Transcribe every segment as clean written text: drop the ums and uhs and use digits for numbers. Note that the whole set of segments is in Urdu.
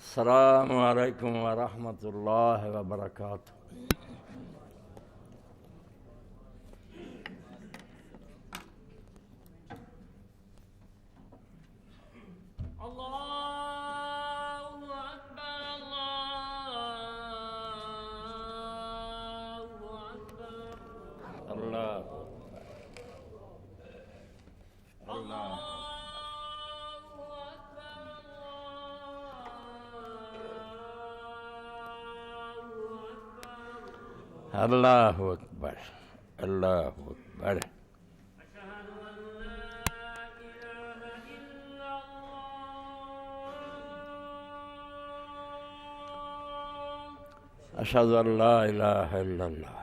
السلام علیکم ورحمۃ اللہ وبرکاتہ۔ اللہ اکبر، اللہ اکبر۔ اشہد ان لا الہ الا اللہ۔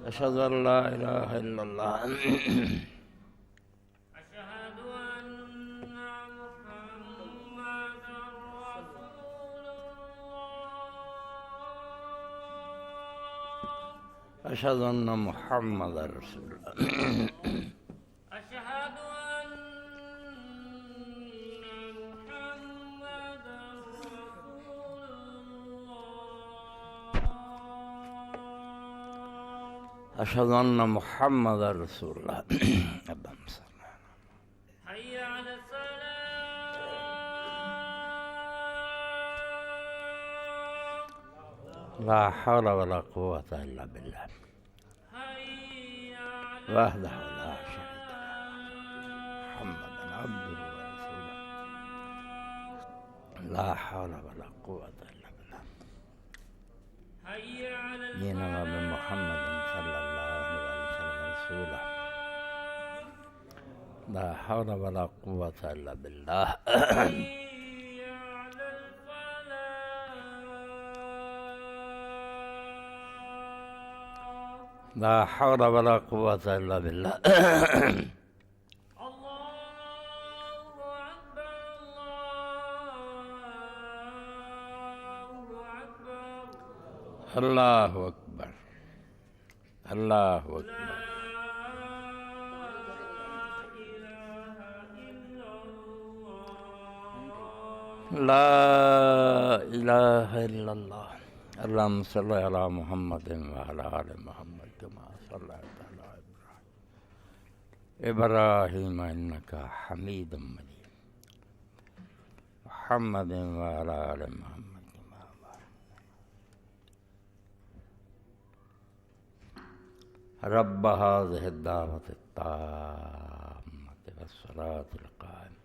اشہد ان لا الہ الا اللہ۔ اشہد ان محمد رسول اللہ۔ اشہد ان محمد رسول اللہ۔ اشہد ان محمد رسول اللہ۔ اللہم صلی حی علی الصلاۃ۔ لا حول ولا قوة الا باللہ وحدہ لا شریک لہ محمد عبدہ ورسولہ۔ لا حول ولا قوة الا باللہ۔ حی علی دیننا بمحمد صلی اللہ علیہ وسلم رسولہ۔ لا حول ولا قوة الا باللہ۔ لا حول ولا قوة الا باللہ۔ اللہ اکبر، اللہ اکبر۔ لا الہ الا اللہ۔ اللہم صلی علی محمد وعلی آل محمد کما صلیت علی ابراہیم انکا حمید مجید۔ محمد وعلی آل محمد کما بارکت۔ رب هذه الدعوة التامة والصلاة القائمة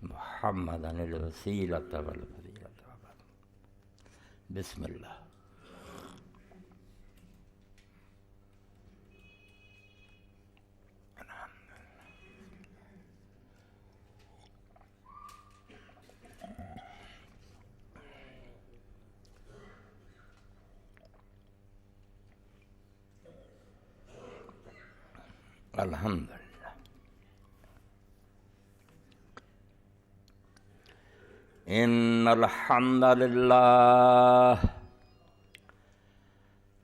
محمدا الوسيلة والفضيلة۔ بسم اللہ۔ الحمدللہ۔ ان الحمد للہ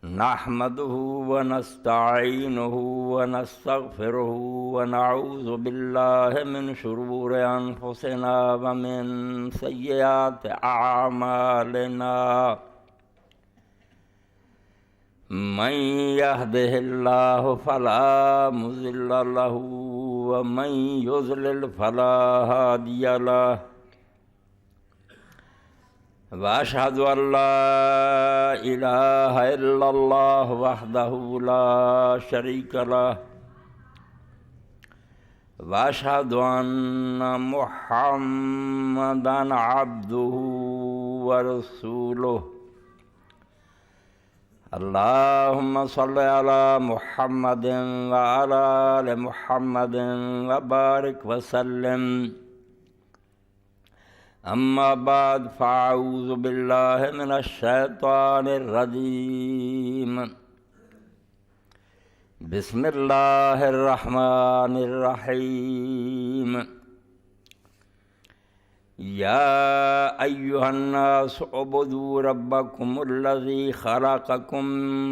نحمده ونستعینه ونستغفره ونعوذ باللہ من شرور انفسنا ومن سیئات اعمالنا۔ من يهده الله فلا مضل له ومن يضلل فلا هادي له، وأشهد أن لا إله إلا الله وحده لا شريك له، وأشهد أن محمدا عبده ورسوله۔ اللهم صل على محمد وعلى آل محمد وبارك وسلم۔ اما بعد فاعوذ باللہ من الشیطان الرجیم۔ بسم اللہ الرحمن الرحیم۔ یا ایھا الناس اعبدوا ربکم الذی خلقکم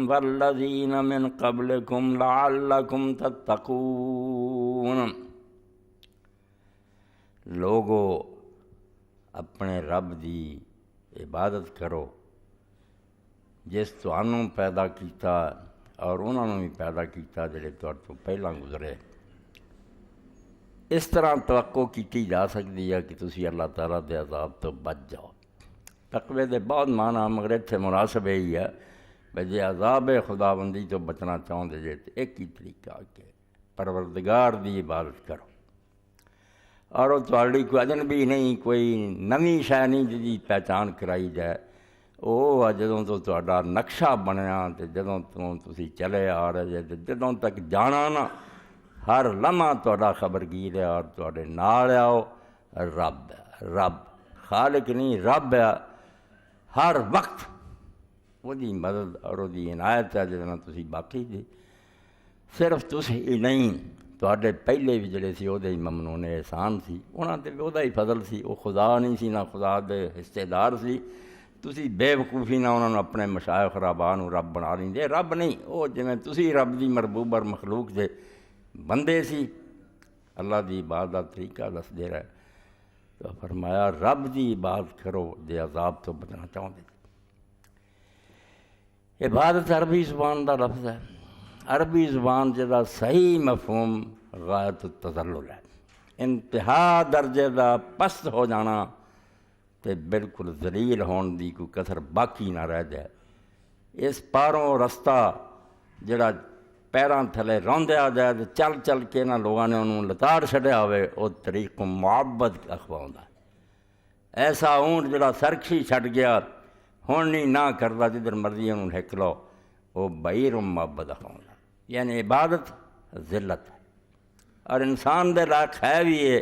والذین من قبلکم لعلکم تتقون۔ لوگو اپنے رب دی عبادت کرو جس تانوں پیدا کیتا اور انہوں نے بھی پیدا کیتا جڑے تہاڈے تو پہلاں گزرے۔ اس طرح توقع کی جا سکتی ہے کہ تسی اللہ تعالیٰ دے عذاب تو بچ جاؤ۔ تقوی دے بہت معنی مگر اتنے مناسب یہی ہے کہ جے عذاب خداوندی تو بچنا چاہتے جے تو ایک ہی طریقہ کہ پروردگار دی عبادت کرو، اور وہ تہاڈی کوئی اجنبی نہیں، کوئی نویں شے نہیں جی پہچان کرائی جائے۔ وہ جدوں تو تہاڈا نقشہ بنیا تے جدوں تو تسی چلے آ رہے جے تے جدوں تک جانا نا ہر لمحہ تہاڈا خبرگیر ہے، اور تہاڈے نال آؤ رب ہے، رب خالق نہیں رب ہے، ہر وقت وہ دی مدد اور وہ دی عنایت ہے جس نال تسی باقی جی۔ صرف تسی ہی نہیں، تہاڈے پہلے بھی جڑے سی وہ ہی ممنون احسان سی، انہاں تے وہ ہی فضل سی، وہ خدا نہیں سی نہ خدا دے حصے دار سی۔ تسی بے وقوفی نہ انہوں نے اپنے مشائخ رباں نوں رب بنا لیندے، رب نہیں، وہ جویں تسی رب دی مربوب اور مخلوق دے بندے سی۔ اللہ دی عبادت دا طریقہ دس دے رہا ہے تو فرمایا رب دی عبادت کرو دے عذاب تو بچنا چاہتے۔ عبادت عربی زبان دا لفظ ہے، عربی زبان جدا صحیح مفہوم غایت التذلل ہے، انتہا درجے دا پست ہو جانا تے بالکل ذلیل ہون دی کوئی کسر باقی نہ رہ جائے۔ اس پاروں رستہ جڑا پیراں تھلے روندیا جائے تو چل چل کے نہ لوگوں نے انہوں لتاڑ چھڈیا ہوئے، وہ طریق معبد اخواؤں ہے۔ ایسا اونٹ جڑا سرکشی چھڈ گیا ہون نہیں نہ کردا جدھر مرضی انہوں ہک لو، وہ بعیر معبد اخواؤں ہے۔ یعنی عبادت ذلت ہے، اور انسان دے لائق ہے بھی ہے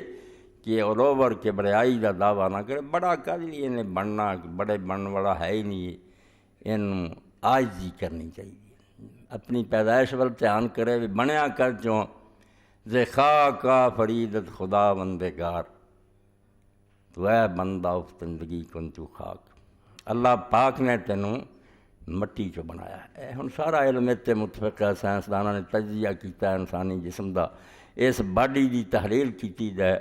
کہ علو اور کبریائی کا دعویٰ نہ کرے، بڑا کر لیے انہیں بننا، بڑے بننے والا ہے ہی نہیں، انہوں عاجزی کرنی چاہیے، اپنی پیدائش وال دھیان کرے بھی بنیا کر چوں زے خاک کا فریدت خدا بندگار، تو اے بندہ اف زندگی کن تو خاک، اللہ پاک نے تینوں مٹی چو بنایا ہے۔ ہن سارا علم اتنے متفق ہے، سائنسدانوں نے تجزیہ کیتا ہے انسانی جسم دا، اس باڈی دی تحلیل کیتی جائے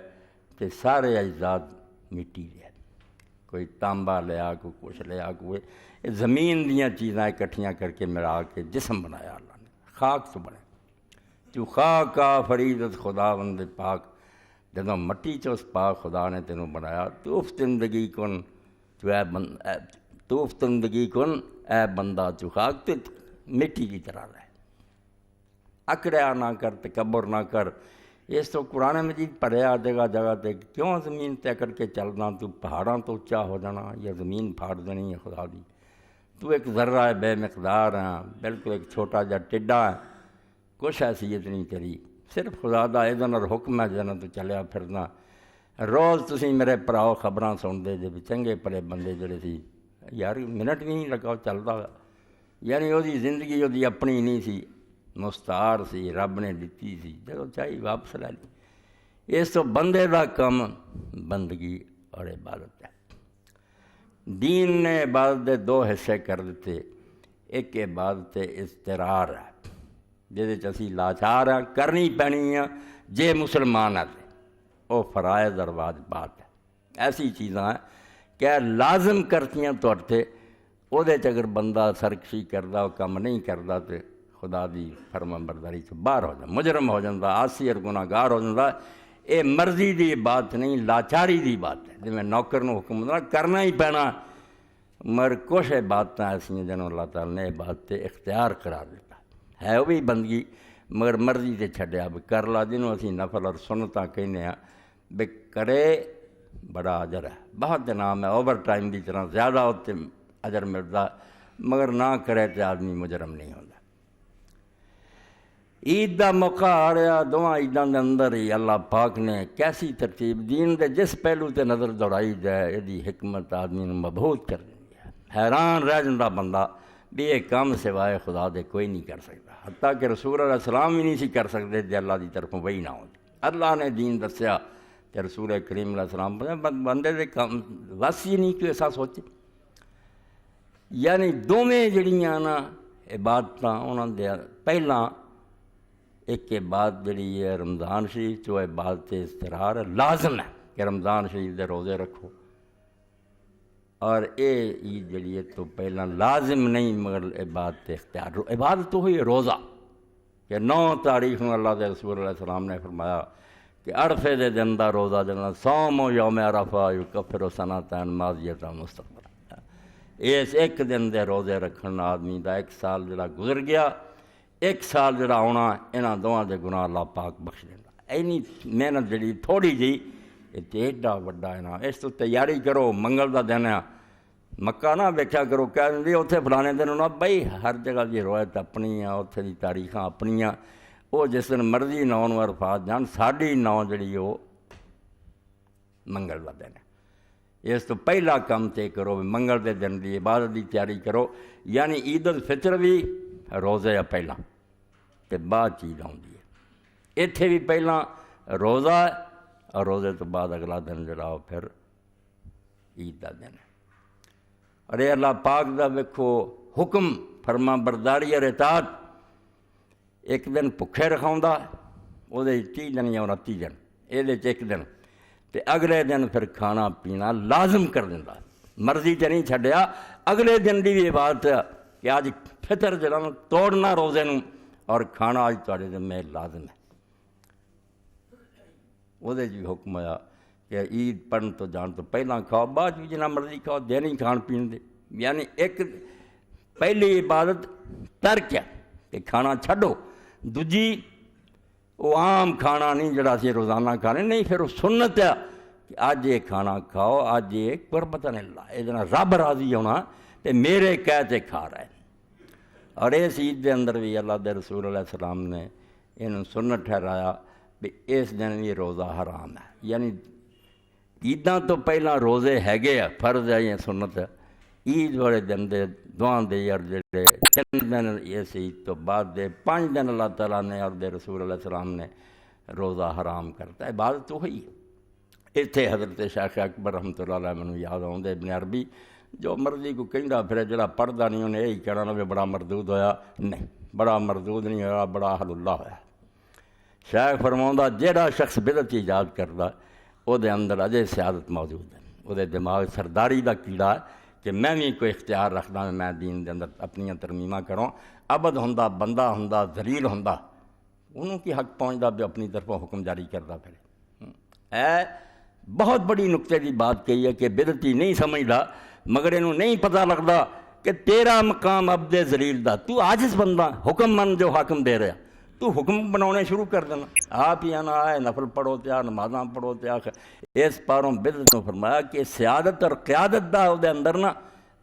تے سارے اجزاد مٹی دے، کوئی تانبا لیا، کوئی کچھ لیا، کوئی زمین دیاں چیزاں اکٹھیاں کر کے ملا کے جسم بنایا اللہ نے، خاک تو بنے۔ تو خاک کا فریدت خدا بند پاک، جدوں مٹی چ اس پاک خدا نے تینوں بنایا، تو زندگی کن تو زندگی کن اے بندہ تو خاک تے مٹی کی طرح رہے، اکڑیا نہ کر، تکبر نہ کر۔ اس تو قرآن مجید پڑھیا جگہ جگہ تے کیوں زمین تے اکڑ کے چلنا، تو پہاڑاں تو اچا ہو جانا یا زمین پھاڑ دینی ہے خدا دی، تو ایک ذرہ ہے، بے مقدار ہے، بالکل ایک چھوٹا جا ٹڈا ہے، کچھ حیثیت نہیں تیری، صرف خدا دا اذن اور حکم ہے جنا تو چلیا پھرنا۔ روز تسی میرے پراؤ خبراں سنتے جے بھی چنگے پڑے بندے جڑے سی، یار منٹ بھی نہیں لگا چلتا، یعنی وہ زندگی وہ اپنی نہیں سی، مستعار سی، رب نے دیتی سی، جدوں چاہیے واپس لے لی۔ اس تو بندے دا کم بندگی اور عبادت ہے۔ دین نے عبادت دے دو حصے کر دیتے، ایک عبادت اضطرار ہے جہد اسی لاچار ہیں، کرنی پینی ہے جے مسلمان ہے، وہ فرائض اور واجبات ہے، ایسی چیزاں ہیں کہ لازم کرتیاں توڑتے، وہ اگر بندہ سرکشی کردا وہ کم نہیں کردا تو خدا دی فرمان برداری سے باہر ہو جائے، مجرم ہو جاتا، عاصی اور گناہ گار ہو جاتا۔ یہ مرضی دی بات نہیں، لاچاری دی بات ہے، جی میں نوکر نو حکم دینا کرنا ہی پینا، مگر کچھ باتیں ایسی جنہوں اللہ تعالیٰ نے بات اختیار قرار دیتا ہے، وہ بھی بندگی مگر مرضی سے چھڈیا بھی کر لا، جنہوں اسی نفل اور سنتاں کہنے ہیں بھی کرے بڑا اجر ہے، بہت نام ہے، اوور ٹائم دی طرح زیادہ ہوتے اجر ملتا، مگر نہ کرے تو آدمی مجرم نہیں ہوتا۔ عید دا موقع آ رہا، دونوں عیداں دے اندر ہی اللہ پاک نے کیسی ترتیب دین دے جس پہلو تے نظر دوڑائی جائے، یہ حکمت آدمی نے مبہوت کر دینی ہے، حیران رہ جاتا بندہ بھی یہ کام سوائے خدا دے کوئی نہیں کر سکتا، حتیٰ کہ رسول علیہ السلام بھی نہیں سی کر سکتے جے اللہ دی طرفوں وہی نہ ہو۔ اللہ نے دین دسیا تے رسول کریم علیہ السلام بندے دے کم وس ہی نہیں کہ ایسا سوچے. یعنی دوویں جڑیاں نا عبادتاں انہاں دے پہلاں ایک عبادت جڑی ہے رمضان شریف جو عبادت استرار ہے لازم ہے کہ رمضان شریف دے روزے رکھو. اور اے عید جڑی ہے تو پہلا لازم نہیں مگر عبادت اختیار. عبادت تو ہوئی روزہ کہ 9 تاریخ میں اللہ دے رسول علیہ السلام نے فرمایا کہ عرفے دے دن دا روزہ جنا صوم و یوم عرفہ یکفر سنتین ماضیۃ مستقبل. اس ایک دن دے روزے رکھن آدمی دا 1 سال جڑا گزر گیا 1 سال جڑا آنا انہاں دوواں دے گناہ اللہ پاک بخش دیندا. اینی محنت جڑی تھوڑی جی یہ ایڈا وڈا ہے نا. اس تو تیاری کرو. منگل دا دن ہے مکہ نہ ویکھیا کرو کہہ دیں اتنے فلانے دن ہونا بھائی ہر جگہ دی روایت اپنی آ اتنے دی تاریخاں اپنیاں. وہ جس دن مرضی 9 عرفات جان ساڑھی 9 جڑی وہ منگل دا دن ہے. اس تو پہلا کام تے کرو منگل دے دن دی عبادت دی تیاری کرو. یعنی عید الفطر بھی روزے ہے پہلا تے بعد چیز آتی ہے. اتنے بھی پہلا روزہ ہے اور روزے تو بعد اگلا دن جڑا پھر عید دا دن ہے. اور اے اللہ پاک دا ویکھو حکم فرما برداری اور اطاعت. ایک دن بھکھے رکھاؤندا وہ 30 دن یا 29 دن یہ ایک دن تے اگلے دن پھر کھانا پینا لازم کر دیندا. مرضی تے نہیں چھڈیا. اگلے دن دی بھی عبادت ہے کہ اج فطر جڑا توڑنا روزے نوں اور کھانا اج تواڈے ذمہ لازم ہے. وہ جی حکم آیا کہ عید پڑھن تو جان تو پہلا کھاؤ بعد بھی جنا مرضی کھاؤ دے نہیں کھان پین دے. یعنی ایک پہلی عبادت ترک ہے کہ کھانا چھڈو. دوجی وہ عام کھانا نہیں جڑا سی روزانہ کھانے نہیں پھر وہ سنت ہے کہ اج یہ کھانا کھاؤ اج یہ قربت اللہ یہ رب راضی ہونا تے میرے کہتے کھا رہے ہیں. اور اس عید دے اندر بھی اللہ دے رسول علیہ السلام نے انہوں سنت ٹھہرایا بھی اس دن بھی روزہ حرام ہے. یعنی عیداں تو پہلا روزے ہے فرض ہے یا سنت ہے. عید والے دن دے دعاں دے یار جڑے 3 دن اس عید تو بعد دے 5 دن اللہ تعالیٰ نے اور دے رسول علیہ السلام نے روزہ حرام کرتا ہے. عبادت تو ہوئی اتنے حضرت شیخ اکبر رحمۃ اللہ علیہ مینوں یاد آؤندے ابن عربی جو مرضی کو کہندا پھر جڑا پڑھدا نہیں انہیں یہی کہنا نہ بڑا مردود ہویا. نہیں بڑا مردود نہیں ہویا بڑا اہل اللہ ہویا. شیخ فرماؤندا جہڑا شخص بدعت ایجاد کردا وہ دے اندر اجے سیادت موجود ہے. وہ دے دماغ سرداری دا کیڑا ہے کہ میں بھی کوئی اختیار رکھدا میں دین دے اندر اپنی ترمیماں کروں. عبد ہوندا بندہ ہوندا ذلیل ہوندا انہوں کی حق پہنچدا بھی اپنی طرفوں حکم جاری کردا پھر. اے بہت بڑی نقطے دی بات کہی ہے کہ بدعتی نہیں سمجھدا مگر انہوں نہیں پتہ لگدا کہ تیرا مقام عبد ذلیل دا. تو عاجز بندہ حکم من جو حاکم دے رہا تو حکم بنانے شروع کر دینا. آپ ہی آنا آئے نفل پڑھو تیا نمازاں پڑھو تیا. اس پاروں بدعت نے فرمایا کہ سیادت اور قیادت دا دے اندر نا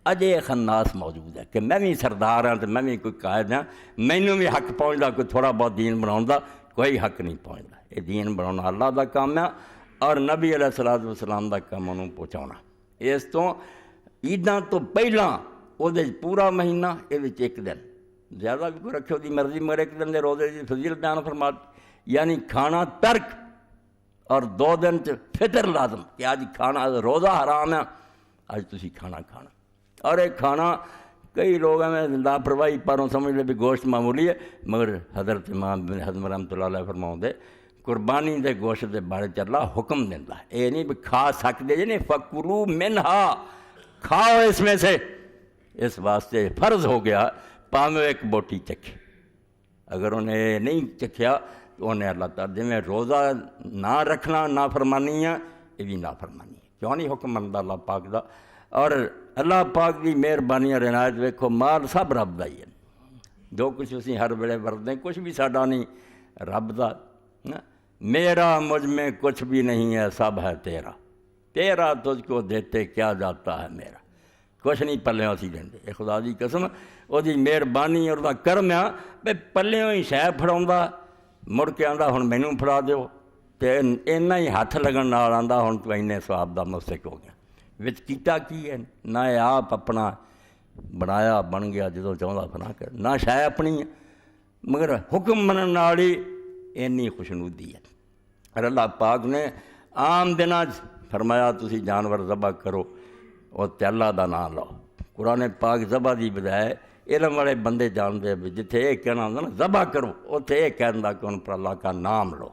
اجے خناس موجود ہے کہ میں بھی سردار ہاں تو میں بھی کوئی قائد ہاں مینوں بھی حق پہنچدا کوئی تھوڑا بہت دین بناؤن دا کوئی حق نہیں پہنچدا. یہ دین بنانا اللہ دا کام ہے اور نبی علیہ الصلوۃ والسلام دا کام انہوں پہنچاؤنا. اس تو عیداں تو پہلاں وہ پورا مہینہ یہ ایک دن زیادہ بھی کوئی رکھے وہ مرضی مگر ایک دن دے روزے کی فضیلت بیان فرماتی. یعنی کھانا ترک اور 2 دن فطر لازم کہ آج کھانا روزہ حرام ہے آج تسی کھانا کھانا. اور ایک کھانا کئی لوگ ہیں لاپرواہی پاروں سمجھ لے بھی گوشت معمولی ہے مگر حضرت امام بن حزم رحمۃ اللہ علیہ فرماؤں دے قربانی دے گوشت دے بارے اللہ حکم دینا ہے. یہ نہیں بھی کھا سکتے جی فکلوا منہا کھاؤ اس میں سے. اس واسطے فرض ہو گیا پاویں ایک بوٹی چکھے. اگر انہیں نہیں چکھیا تو انہیں اللہ تعالیٰ جی میں روزہ نہ رکھنا نافرمانی ہے یہ بھی نافرمانی ہے. کیوں نہیں حکم منتا اللہ پاک دا. اور اللہ پاک کی مہربانی اور عنایت ویکھو مال سب رب دا ہی ہے. جو کچھ اسی ہر ویلے ورتیں کچھ بھی ساڈا نہیں رب دا. میرا مجھ میں کچھ بھی نہیں ہے سب ہے تیرا. تیرا تجھ کو دیتے کیا جاتا ہے میرا. کچھ نہیں پلیوں اسی دیں. یہ خدا دی قسم وہ مہربانی اور کرم آ بھائی پلیوں ہی شہ فڑاؤں مڑ کے آندا ہن مینوں فڑا دیو تے اینا ہی ہاتھ لگن نال آندا ہن تو اینے ثواب دا مستحق ہو گیا. وچ کیتا کی ہے نہ آپ اپنا بنایا بن گیا جدوں چاہندا فنا کر نہ شہ اپنی ہے مگر حکم منن نال ہی اینی خوشنودی ہے. اور اللہ پاک نے ਆਮ ਦਿਨਾਂ 'ਚ ਫਰਮਾਇਆ ਤੁਸੀਂ ਜਾਨਵਰ ਜ਼ਬਾ ਕਰੋ ਉਹ ਤੇ ਅੱਲਾ ਦਾ ਨਾਮ ਲਓ। ਕੁਰਾਨ ਪਾਕ ਜ਼ਬਾ ਦੀ ਬਜਾਏ علم والے بندے جانتے بھی جتھے یہ کہنا ہوتا نا ذبح کرو اتنے یہ کہنا کہ ان پر اللہ کا نام لو،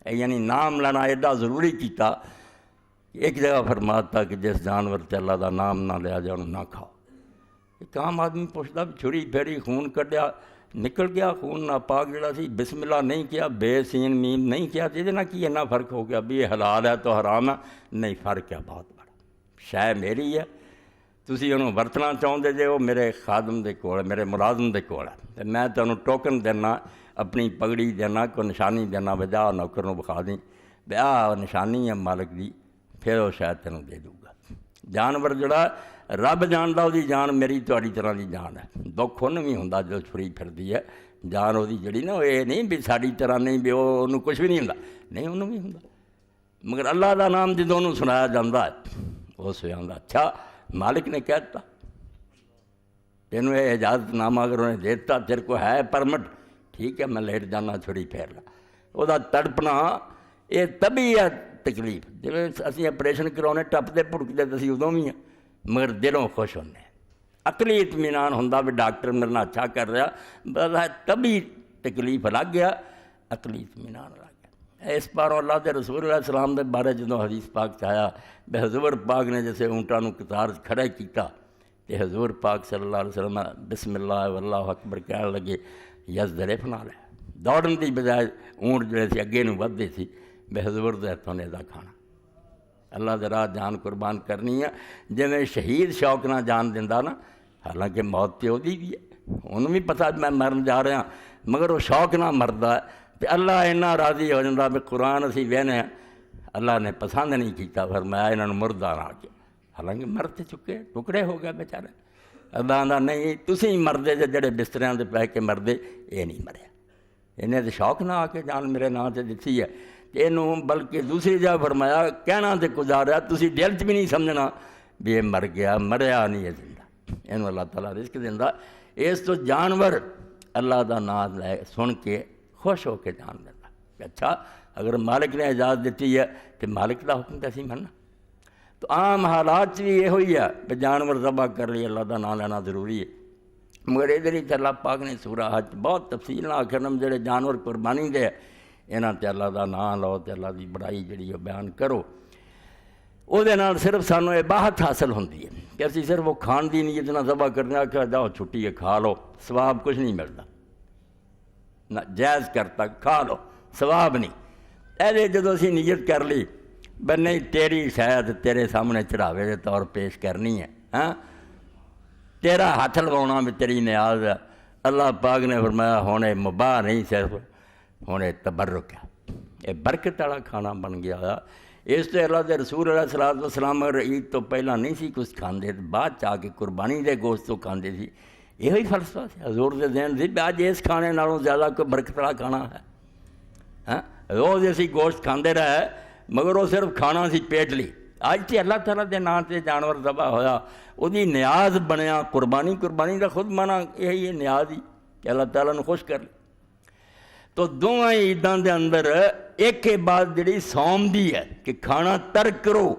یعنی نام لینا ایڈا ضروری کیتا کہ ایک جگہ فرماتا کہ جس جانور تے اللہ دا نام نہ لیا جائے انہوں نہ کھاؤ۔ ایک عام آدمی پوچھتا بھی چھری پھیری خون کڈیا نکل گیا خون ناپاک جڑا سی بسم اللہ نہیں کیا بے سین میم نہیں کیا تو یہ کی اتنا فرق ہو گیا بھی یہ حلال ہے تو حرام ہے؟ نہیں، فرق ہے بہت بڑا۔ شے میری ہے تسی انہوں ورتنا چاہتے جے وہ میرے خادم دے کول میرے ملازم دے کول ہے تے میں تینوں ٹوکن دینا اپنی پگڑی دینا کوئی نشانی دینا وجہ نوکر نوں بخا دیں بھی آ نشانی ہے مالک دی، پھر وہ شاید تینوں دے دوں گا۔ جانور جڑا رب جاندا وہ جان میری تہاڈی طرح دی جان ہے، دکھ انہوں بھی ہوندا جو چھری پھردی ہے جان وہ جڑی نا یہ نہیں بھی ساڈی طرح نہیں بھی وہ کچھ بھی نہیں ہوندا، نہیں انہوں بھی ہوندا، مگر اللہ دا نام جدوں انہوں سنایا جاندا ہے وہ سیاں اچھا مالک نے کہتا تینوں یہ اجازت نامہ اگر انہیں دیتا تیرے کو ہے پرمٹ ٹھیک ہے میں لیٹ جانا چھڑی پھیر لا، وہ تڑپنا یہ تبھی ہے تکلیف جی اسی آپریشن کراؤنے ٹپتے پڑکتے تو اسی ادوں بھی ہیں مگر دلوں خوش ہونے عقلی اطمینان ہوتا بھی ڈاکٹر میرے نال اچھا کر رہا بس تبھی تکلیف لگ گیا عقلی اطمینان لگ گیا۔ اس بار اللہ کے رسول علیہ السلام کے بارے جدوں حدیث پاک چاہیا بے حضور پاک نے جیسے اونٹاں نوں قطار کھڑا کیتا تے حضور پاک صلی اللہ علیہ وسلم بسم اللہ واللہ اکبر کہنے لگے یزدرے فنا لے دوڑن کی بجائے اونٹ جڑے سی اگے نوں ودھے سی بے حضور دے ہتھوں نے دا کھانا اللہ دے راہ جان قربان کرنی ہے جویں شہید شوق نہ جان دیندا نا حالانکہ موت تے اودی بھی ہے انہوں بھی پتہ میں مرن جا رہا مگر وہ شوق نہ مردا ہے تے اللہ اینا راضی ہو جاندا بھی قرآن اسی وہنے اللہ نے پسند نہیں کیتا فرمایا انہوں نے مردہ نہ کیا حالانکہ مرتے چکے ٹکڑے ہو گئے بیچارے اللہ آندا نہیں تسی مردے جڑے بستریاں دے پہ کے مردے یہ نہیں مریا انہیں تو شوق نہ آ کے جان میرے نام سے دتی ہے انہوں بلکہ دوسری جگہ فرمایا کہنا تے گزاریا تسی دل چ بھی نہیں سمجھنا بھی یہ مر گیا مریا نہیں ہے زندہ انہوں اللہ تعالیٰ رزق دیندا اس تو جانور اللہ دا نام لے سن کے خوش ہو کے جان دیتا کہ اچھا اگر مالک نے اجازت دیتی ہے تو مالک کا حکم تو اسی مننا۔ تو عام حالات بھی یہ ہوئی ہے کہ جانور ذبح کر لی اللہ کا نام لینا ضروری ہے مگر ادھر ہی اللہ پاک نے سورہ حج بہت تفصیل نہ آخر جڑے جانور قربانی دے یہاں تے اللہ کا نام لو تے اللہ کی بڑائی جڑی وہ بیان کرو وہ صرف سانوں یہ باہت حاصل ہوتی ہے کہ اسی صرف وہ کھان دی نیت نہ ذبح کرنے کہ جاؤ چھٹی ہے کھا لو ثواب کچھ نہیں ملتا نہ جائز کرتا کھا لو ثواب نہیں ایسے جدو اسی نیت کر لی بس نہیں تیری شاید تیرے سامنے چڑھاوے کے طور پیش کرنی ہے ہاں تیرا ہاتھ لواؤنا بھی تیری نیاز ہے اللہ پاک نے فرمایا ہونے مباح نہیں صرف ہونے تبرک ہے یہ برکت والا کھانا بن گیا اس تو اللہ کے رسول علیہ السلام اگر عید تو پہلا نہیں سی کچھ کھاندے بعد چاہ کے قربانی دے گوشت تو کھاندے سی یہ فلسفہ سی حضور دے ذہن سی اج اس کھانے نالوں زیادہ کوئی برکت والا کھانا ہے ہاں روز اسی گوشت کھاندے رہے مگر وہ صرف کھانا سی پیٹ لی اج تے اللہ تعالیٰ دے نام سے جانور ذبح ہویا وہی نیاز بنیا قربانی کا خود مانا یہی ہے نیاز ہی کہ اللہ تعالیٰ نے خوش کر لے تو دونوں عیداں دے اندر ایک عبادت جڑی سوم دی ہے کہ کھانا ترک کرو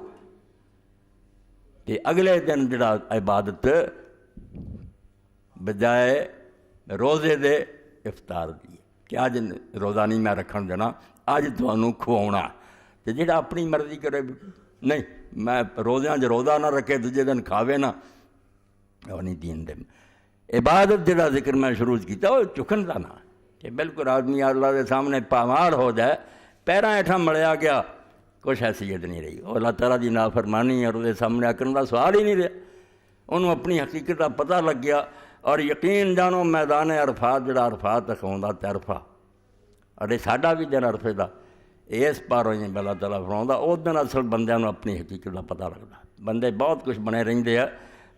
تے اگلے دن جڑا عبادت بجائے روزے دے افطار دی کہ آج روزہ نہیں میں رکھن دینا آج تمہوں کھواؤنا تے جڑا اپنی مرضی کرے نہیں میں روزیاں روزہ نہ رکھے دوجے دن کھاوے نہ وہ نہیں دین دے عبادت جڑا ذکر میں شروع کیتا وہ چکن دا نہ کہ بالکل آدمی اللہ کے سامنے پامال ہو جائے پیراں ہیٹھاں مڑیا گیا کچھ حیثیت نہیں رہی وہ اللہ تعالیٰ دی نافرمانی اور وہ سامنے آکرن دا سوال ہی نہیں رہا انہوں اپنی حقیقت کا پتہ لگ گیا اور یقین جانو میدان عرفات جڑا عرفات رکھاؤں تے عرفہ اور یہ ساڈا بھی دن عرفے دا اس پاروں ہی اللہ تعالیٰ فرماؤں اس دن اصل بندیاں نوں اپنی حقیقت کا پتہ لگتا بندے بہت کچھ بنے رہندے ہیں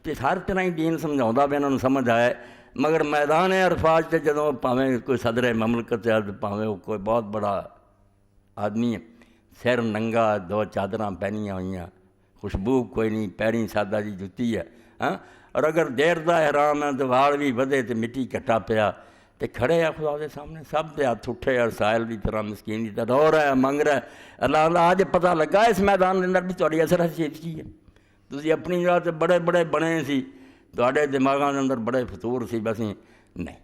تے ہر طرح ہی دین سمجھاؤں بھی انہوں سمجھ آئے مگر میدان عرفات سے جدوں پاویں کوئی صدر مملکت ہے پاویں کوئی بہت بڑا آدمی ہے سر ننگا دو چادراں پہنیاں ہوئیاں خوشبو کوئی نہیں پیریں سادہ جی جُتی ہے ہاں اور اگر دیر دا احرام ہے تو وال بھی ودے تو مٹی کٹا پیا تو کھڑے ہیں خدا دے سامنے، سب دے ہاتھ اٹھے اور سائل کی طرح مسکین کی طرح رو رہا ہے، منگ رہا ہے۔ اللہ اللہ آج پتہ لگا اس میدان کے اندر بھی تھوڑی اثر حیثیت کی ہے، تسی اپنی جگہ تے بڑے بڑے بنے سی، تواڈے دماغاں دے اندر بڑے فطور سی، بس نہیں،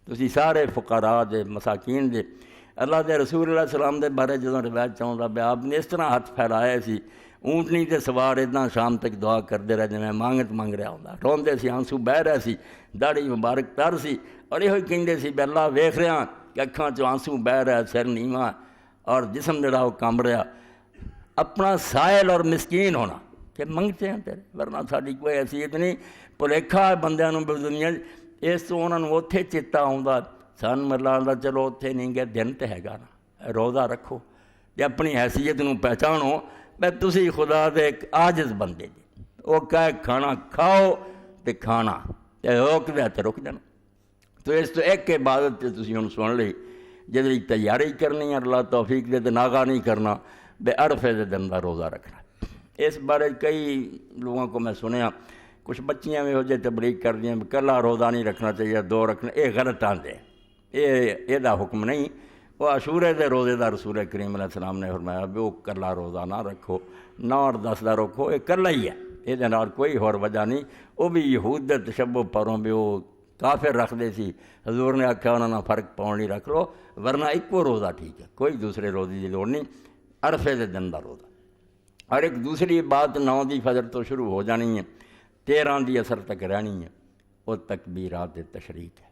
تسی سارے فقراء دے مساکین دے۔ اللہ دے رسول علیہ السلام دے بارے جدوں روایت چاہتا پہ آپ نے اس طرح ہاتھ پھیلائے سی، اونٹنی تے سوار اتنا شام تک دعا کرتے رہے جی میں مانگت منگ رہا ہوں، روندے سی، آنسو بہ رہے سی، داڑھی مبارک تر سی، اور یہ کہندے سی بھی اللہ ویکھ رہا کہ اکھاں چوں آنسو بہ رہا، سر نیواں اور جسم جڑا وہ کمب رہا، اپنا سائل اور مسکین ہونا کہ منگتے ہیں تیرے، ورنہ ساری کوئی حیثیت نہیں۔ بھلیکھا بندیاں نوں دنیا اس تو انہوں نے اوتھے چیتا آਉਂدا، سن ملا آندا چلو اوتھے نہیں گئے، دن تے ہے گا نا، روزہ رکھو تے اپنی حیثیت نوں پہچانو میں تسی خدا دے ایک عاجز بندے جی، وہ کہے کھانا کھاؤ تے کھانا تے روک دے تے رک جانا۔ تو اس تو ایک عبادت تے تسی ہن سن لئی جدی تیاری کرنی ہے، اللہ توفیق دے تے ناغا نہیں کرنا، بے عرفے دے دن دا روزہ رکھنا۔ اس بارے کئی لوگوں کو میں سنیا، کچھ بچیاں بھی ہو جائے تبلیغ کر دیں کلا روزہ نہیں رکھنا چاہیے، دو رکھنا، یہ غلط آندے یہ دا حکم نہیں۔ وہ عاشورے دے روزے دا رسول کریم علیہ السلام نے فرمایا بھی وہ کلا روزہ نہ رکھو، 9 اور 10 دا رکھو، یہ کلا ہی ہے، یہ نال کوئی اور وجہ نہیں۔ وہ بھی یہود دے تشبہ پروں بھی وہ کافر رکھ دے سی، حضور نے آکھا انہوں نے فرق پاؤن نہیں رکھ لو، ورنہ ایکو روزہ ٹھیک ہے، کوئی دوسرے روزے کی لوڑ نہیں، عرفے دے دن دا روزہ۔ اور ایک دوسری بات 9 دی فجر تو شروع ہو جانی ہے، 13 دی اثر تک رہنی ہے، وہ تکبیرات تشریق ہے۔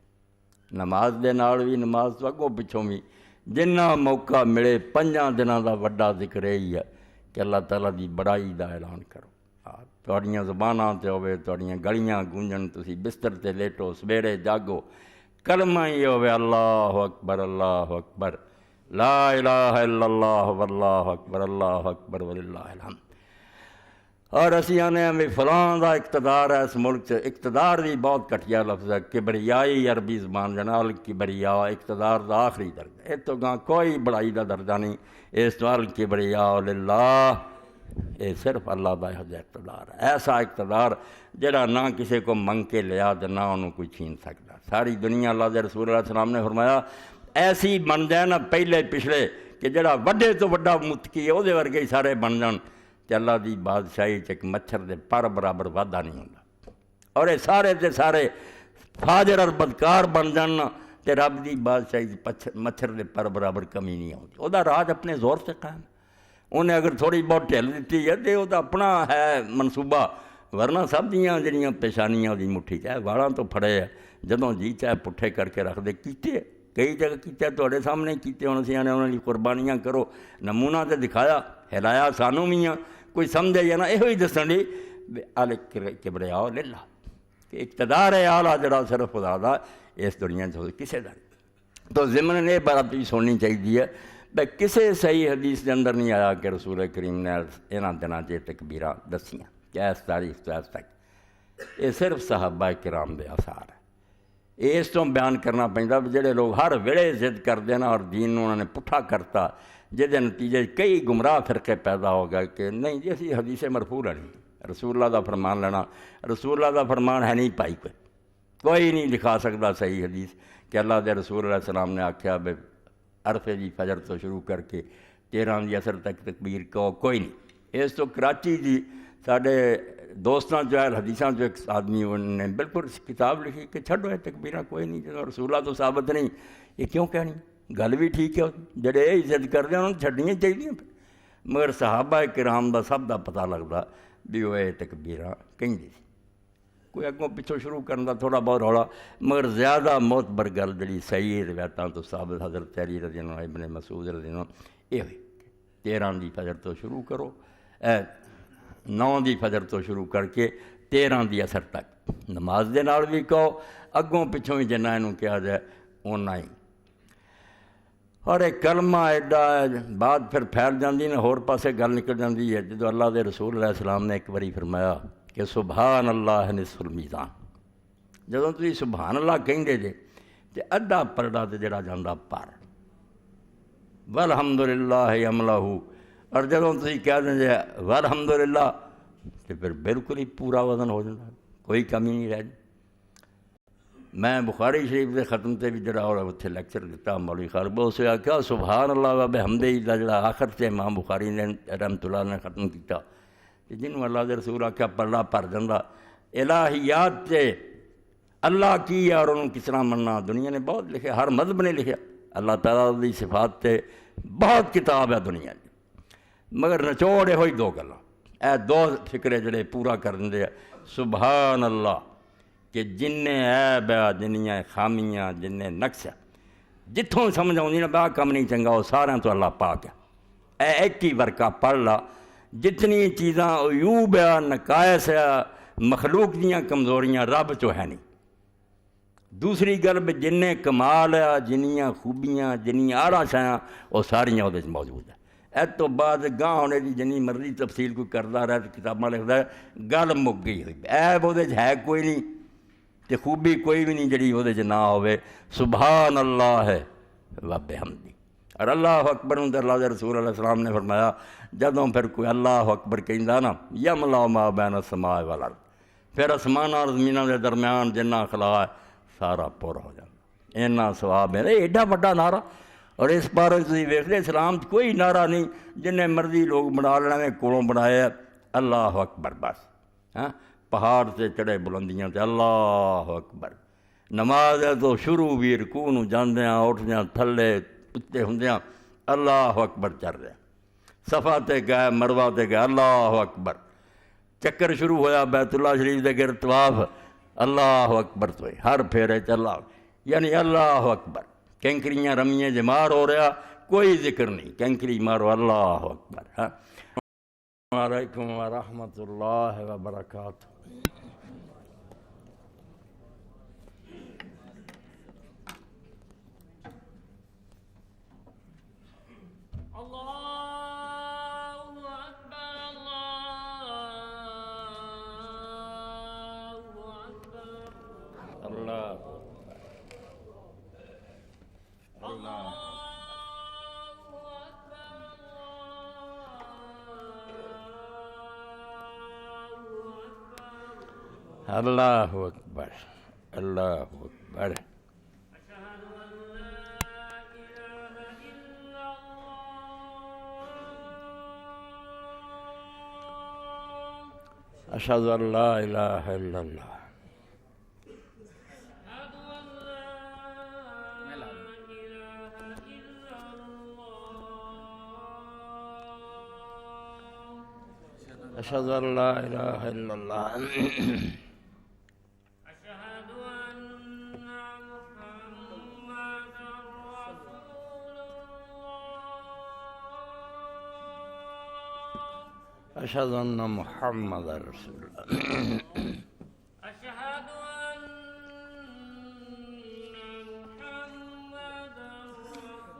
نماز دے نال بھی، نماز تو اگوں پچھوں بھی جنہ موقع ملے 5 دنوں دا وڈا ذکر یہی ہے کہ اللہ تعالیٰ دی بڑائی دا اعلان کرو، تواڈیاں زباناں تے ہوے، تواڈیاں گلیاں گونجن، تسی بستر تے لیٹو، سویرے جاگو، کلمہ ہی ہوے اللہ اکبر اللہ اکبر، لا الہ الا اللہ واللہ اکبر اللہ اکبر وللہ الحمد۔ اور اسی آنے ہمیں فلاں دا اقتدار ہے اس ملک سے، اقتدار بھی بہت گھٹیا لفظ ہے، کبریائی عربی زبان جنال کبریا، اقتدار دا آخری درجہ، یہ تو گاں کوئی بڑائی دا درجہ نہیں، اس تو الکبریا للہ، یہ صرف اللہ دا اقتدار ہے، ایسا اقتدار جڑا نہ کسی کو منگ کے لیا تو نہ انہوں کوئی چھین سکتا۔ ساری دنیا اللہ دے رسول علیہ السلام نے فرمایا ایسی بن جائے نا پہلے پچھلے کہ جڑا وڈے تو وڈا متقی ہے وہ ورگے ہی سارے بن جان، کہ اللہ دی بادشاہی ایک مچھر دے پر برابر وعدہ نہیں ہوتا، اور یہ سارے دے سارے فاجر اور بدکار بن جان تے رب دی بادشاہی مچھر دے پر برابر کمی نہیں ہوتی۔ وہ راج اپنے زور سے قائم، انہیں اگر تھوڑی بہت ڈھل دیتی ہے تو وہ اپنا ہے منصوبہ، ورنہ سب دیاں جڑیاں پیشانیاں دی مٹھی چاہے والاں تو پھڑے ہے، جدوں جی چاہے پٹھے کر کے رکھ دے، کیتے کئی جگہ کیتے تواڈے سامنے کیتے، ہن اسی نے انہاں دی قربانیاں کرو، نمونہ تے دکھایا، ہلایا سانوں بھی ہیں، کوئی سمجھے یا نہ یہ ہی دسن دی کبریا للہ کہ اقتدار ہے اعلیٰ جڑا صرف خدا دا، اس دنیا چ کسے دا نہیں۔ تو ضمن یہ بات بھی سننی چاہیے بھائی کسے صحیح حدیث کے اندر نہیں آیا کہ رسول کریم نے یہاں دنوں سے تکبیراں دسیاں کہ اس تاریخ تو اس تک، یہ صرف صحابہ کرام دے آثار ہے۔ اس تو بیان کرنا پہنتا جڑے لوگ ہر ویلے ضد کرتے ہیں اور دین انہوں نے پٹھا کرتا، جہد نتیجے کئی گمراہ فرقے پیدا ہو گئے کہ نہیں جی اسی حدیث مرفوع نہیں، رسول اللہ دا فرمان لینا، رسول اللہ دا فرمان ہے نہیں پائی، کوئی نہیں دکھا سکتا صحیح حدیث کہ اللہ دے رسول علیہ السلام نے آکھیا بے عرفے دی فجر تو شروع کر کے 13 دی اثر تک تکبیر کو کوئی نہیں۔ اس تو کراچی دی ساڈے دوستاں جو ہے حدیثاں جو ایک آدمی انہوں نے بالکل کتاب لکھی کہ چھڈو یہ تکبیراں کوئی نہیں، جب رسول اللہ تو ثابت نہیں، یہ کیوں کہنی؟ گل بھی ٹھیک ہے، جڑے یہ عزت کرتے ہیں انہوں نے چھڈنیاں چاہیے، مگر صحابہ کرام دا سب دا پتہ لگتا بھی وہ یہ تکبیراں کہیں سی، کوئی اگوں پچھوں شروع کرنا تھوڑا بہت رولا، مگر زیادہ معتبر گل جڑی صحیح روایتاں تو ثابت حضرت علی رضی اللہ عنہ، ابن مسعود رضی اللہ عنہ، یہ ہوئی 13 دی فجر تو شروع کرو، 9 دی فجر تو شروع کر کے 13 دی اثر تک، نماز دے نال بھی کہو، اگوں پچھوں بھی جنہ انہوں کہا جائے اُنہ ہی۔ اور ایک کلمہ ایڈا بعد پھر پھیل جاندی نے، ہور پاسے گل نکل جاندی ہے، جدو اللہ دے رسول علیہ السلام نے ایک باری فرمایا کہ سبحان اللہ نصف المیزان، جدوں تسی سبحان اللہ کہندے جے تے ادھا پرڑا تے جڑا جاندا پر، والحمدللہ یملہ، اور جدوں تسی کہہ دیں جے والحمدللہ تے پھر بالکل ہی پورا وزن ہو جاتا، کوئی کمی نہیں رہ جائے۔ میں بخاری شریف کے ختم سے بھی جڑا اتنے لیکچر دیتا مولوی خالد اس نے آخیا سبحان اللہ و بحمدہ دا جڑا آخر سے امام بخاری نے رحمت اللہ نے ختم کیا جنہوں اللہ کے رسول آخیا پڑھا پر جاتا الہیات سے اللہ کی اور انہوں کس طرح مننا دنیا نے بہت لکھا ہر مذہب نے لکھا اللہ تعالیٰ دی صفات سے بہت کتاب ہے دنیا کی مگر نچوڑے ہوئی دو گلاں اے دو فکرے جڑے پورا کر دے سبحان اللہ کہ جن عیب ہے جنیاں خامیاں جن نقص ہے جتوں سمجھ آؤں نا باہ کم نہیں چنگا وہ سارا تو اللہ پاک ہے اے ایک ہی ورکا پڑھ لا جتنی چیزاں عیوب ہے نقائص ہے مخلوق دیاں کمزوریاں رب چو ہے نہیں دوسری گل بھی جن کمال ہے جنیاں خوبیاں جنیاں آڑا شایاں وہ ساریاں وہ موجود ہے اس تو بعد گاہ ہونے کی جنی مرضی تفصیل کوئی کرتا رہا کتاباں لکھتا ہے گل مک گئی ہوئی عیب وہ ہے کوئی نہیں تے خوبی کوئی بھی نہیں جڑی وہ نہ ہوئے سبحان اللہ ہے و بحمدہ اور اللہ اکبر ہوں اللہ کے رسول علیہ السلام نے فرمایا جدوں پھر کوئی اللہ اکبر کہندا نا یملا ما بین السماء والارض پھر آسمان اور زمینوں کے درمیان جنہ خلا ہے سارا پورا ہو جاتا اینا ثواب ہے ایڈا بڑا نعرہ اور اس بارے تھی ویکھتے اسلام کوئی نعرہ نہیں جن مرضی لوگ بنا لینا کولوں بنایا اللہ اکبر بس ہاں پہاڑ سے چڑھے بلندیاں تے اللہ اکبر نماز ہے تو شروع بھی رکوع نوں جاندیاں اٹھدیاں تھلے اتنے ہوندیاں اللہ اکبر چڑھ رہا صفا تے گئے مروہ تے گئے اللہ اکبر چکر شروع ہویا بیت اللہ شریف دے گرد طواف اللہ اکبر تو ہر پھیرے چ اللہ یعنی اللہ اکبر کینکریاں رمیاں جمار ہو رہا کوئی ذکر نہیں کینکری مارو اللہ اکبر ہاں وعلیکم ورحمۃ اللہ وبرکاتہ اللہ اکبر اللہ اکبر اشہد ان لا الہ الا اللہ اشہد ان لا الہ الا اللہ أشهد أن محمد رسول الله أشهد أن محمد رسول الله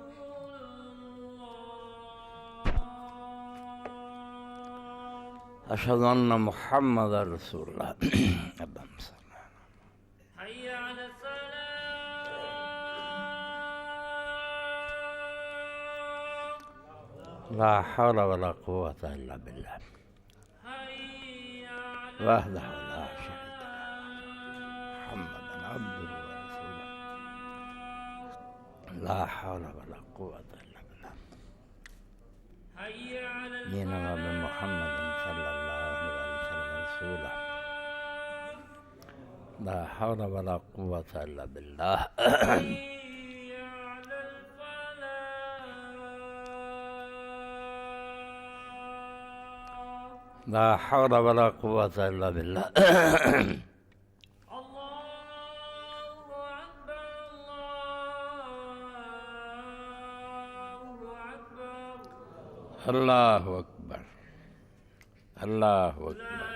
أشهد أن محمد رسول الله اللهم صل حي على الصلاة لا حول ولا قوة إلا بالله وحده لا شريك له محمد عبده ورسوله لا حول ولا قوة إلا بالله ديننا بمحمد صلى الله عليه وسلم رسوله لا حول ولا قوة إلا بالله لا حول ولا قوة إلا بالله الله أكبر الله أكبر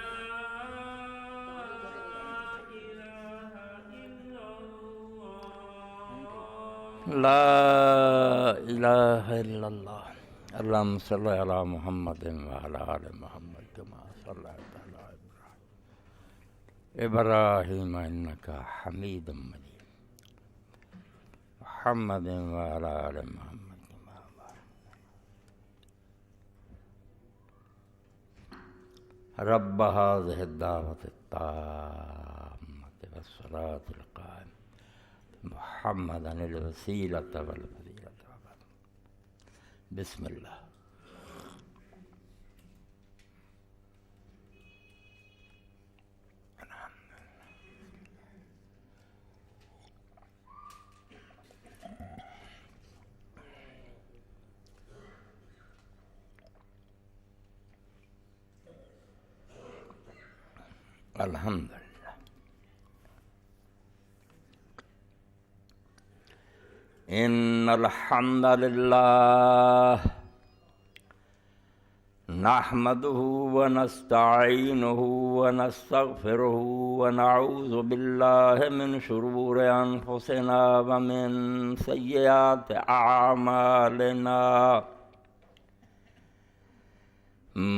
لا إله إلا الله اللهم صل على محمد وعلى آل محمد كما صليت على إبراهيم إنك حميد مجيد محمد وعلى آل محمد كما باركت رب هذه الدعوة التامة والصلاة القائمة محمدا الوسیلۃ والفضیلۃ. بسم اللہ. الحمد للہ. ان الحمد للہ نحمده ونستعینه ونستغفره ونعوذ باللہ من شرور انفسنا ومن سیئات اعمالنا.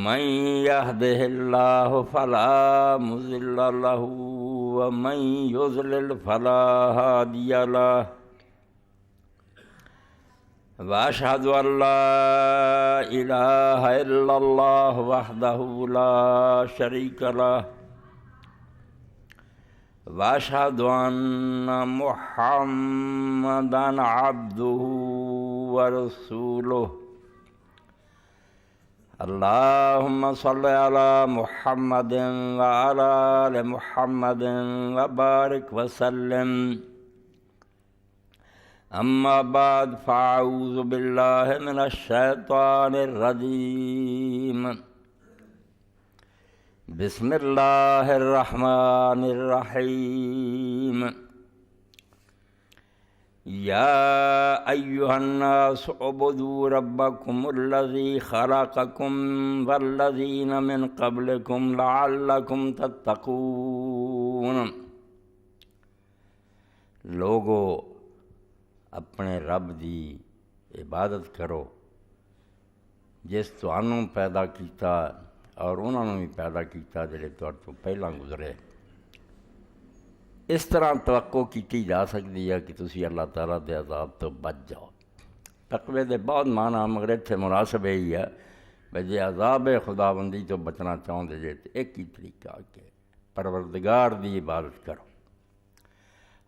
من يهده الله فلا مضل له ومن يضلل فلا هادي له. وأشهد أن لا إله إلا الله وحده لا شريك له. وأشهد أن محمدا عبده ورسوله. اللهم صل على محمد وعلى آل محمد وبارك وسلم. أما بعد فأعوذ بالله من الشيطان الرجيم. بسم الله الرحمن الرحيم. يا أيها الناس اعبدوا ربكم الذي خلقكم والذين من قبلكم لعلكم تتقون. لوگو اپنے رب دی عبادت کرو جس تانوں پیدا کیتا اور انہوں نے بھی پیدا کیتا جڑے تہاڈے تو پہلاں گزرے. اس طرح توقع کی جا سکتی ہے کہ تسی اللہ تعالیٰ دے عذاب تو بچ جاؤ. تقوی دے بہت معنی مگر اتنے مناسب یہی ہے کہ جے عذاب خداوندی تو بچنا چاہتے جے تو ایک ہی طریقہ کہ پروردگار دی عبادت کرو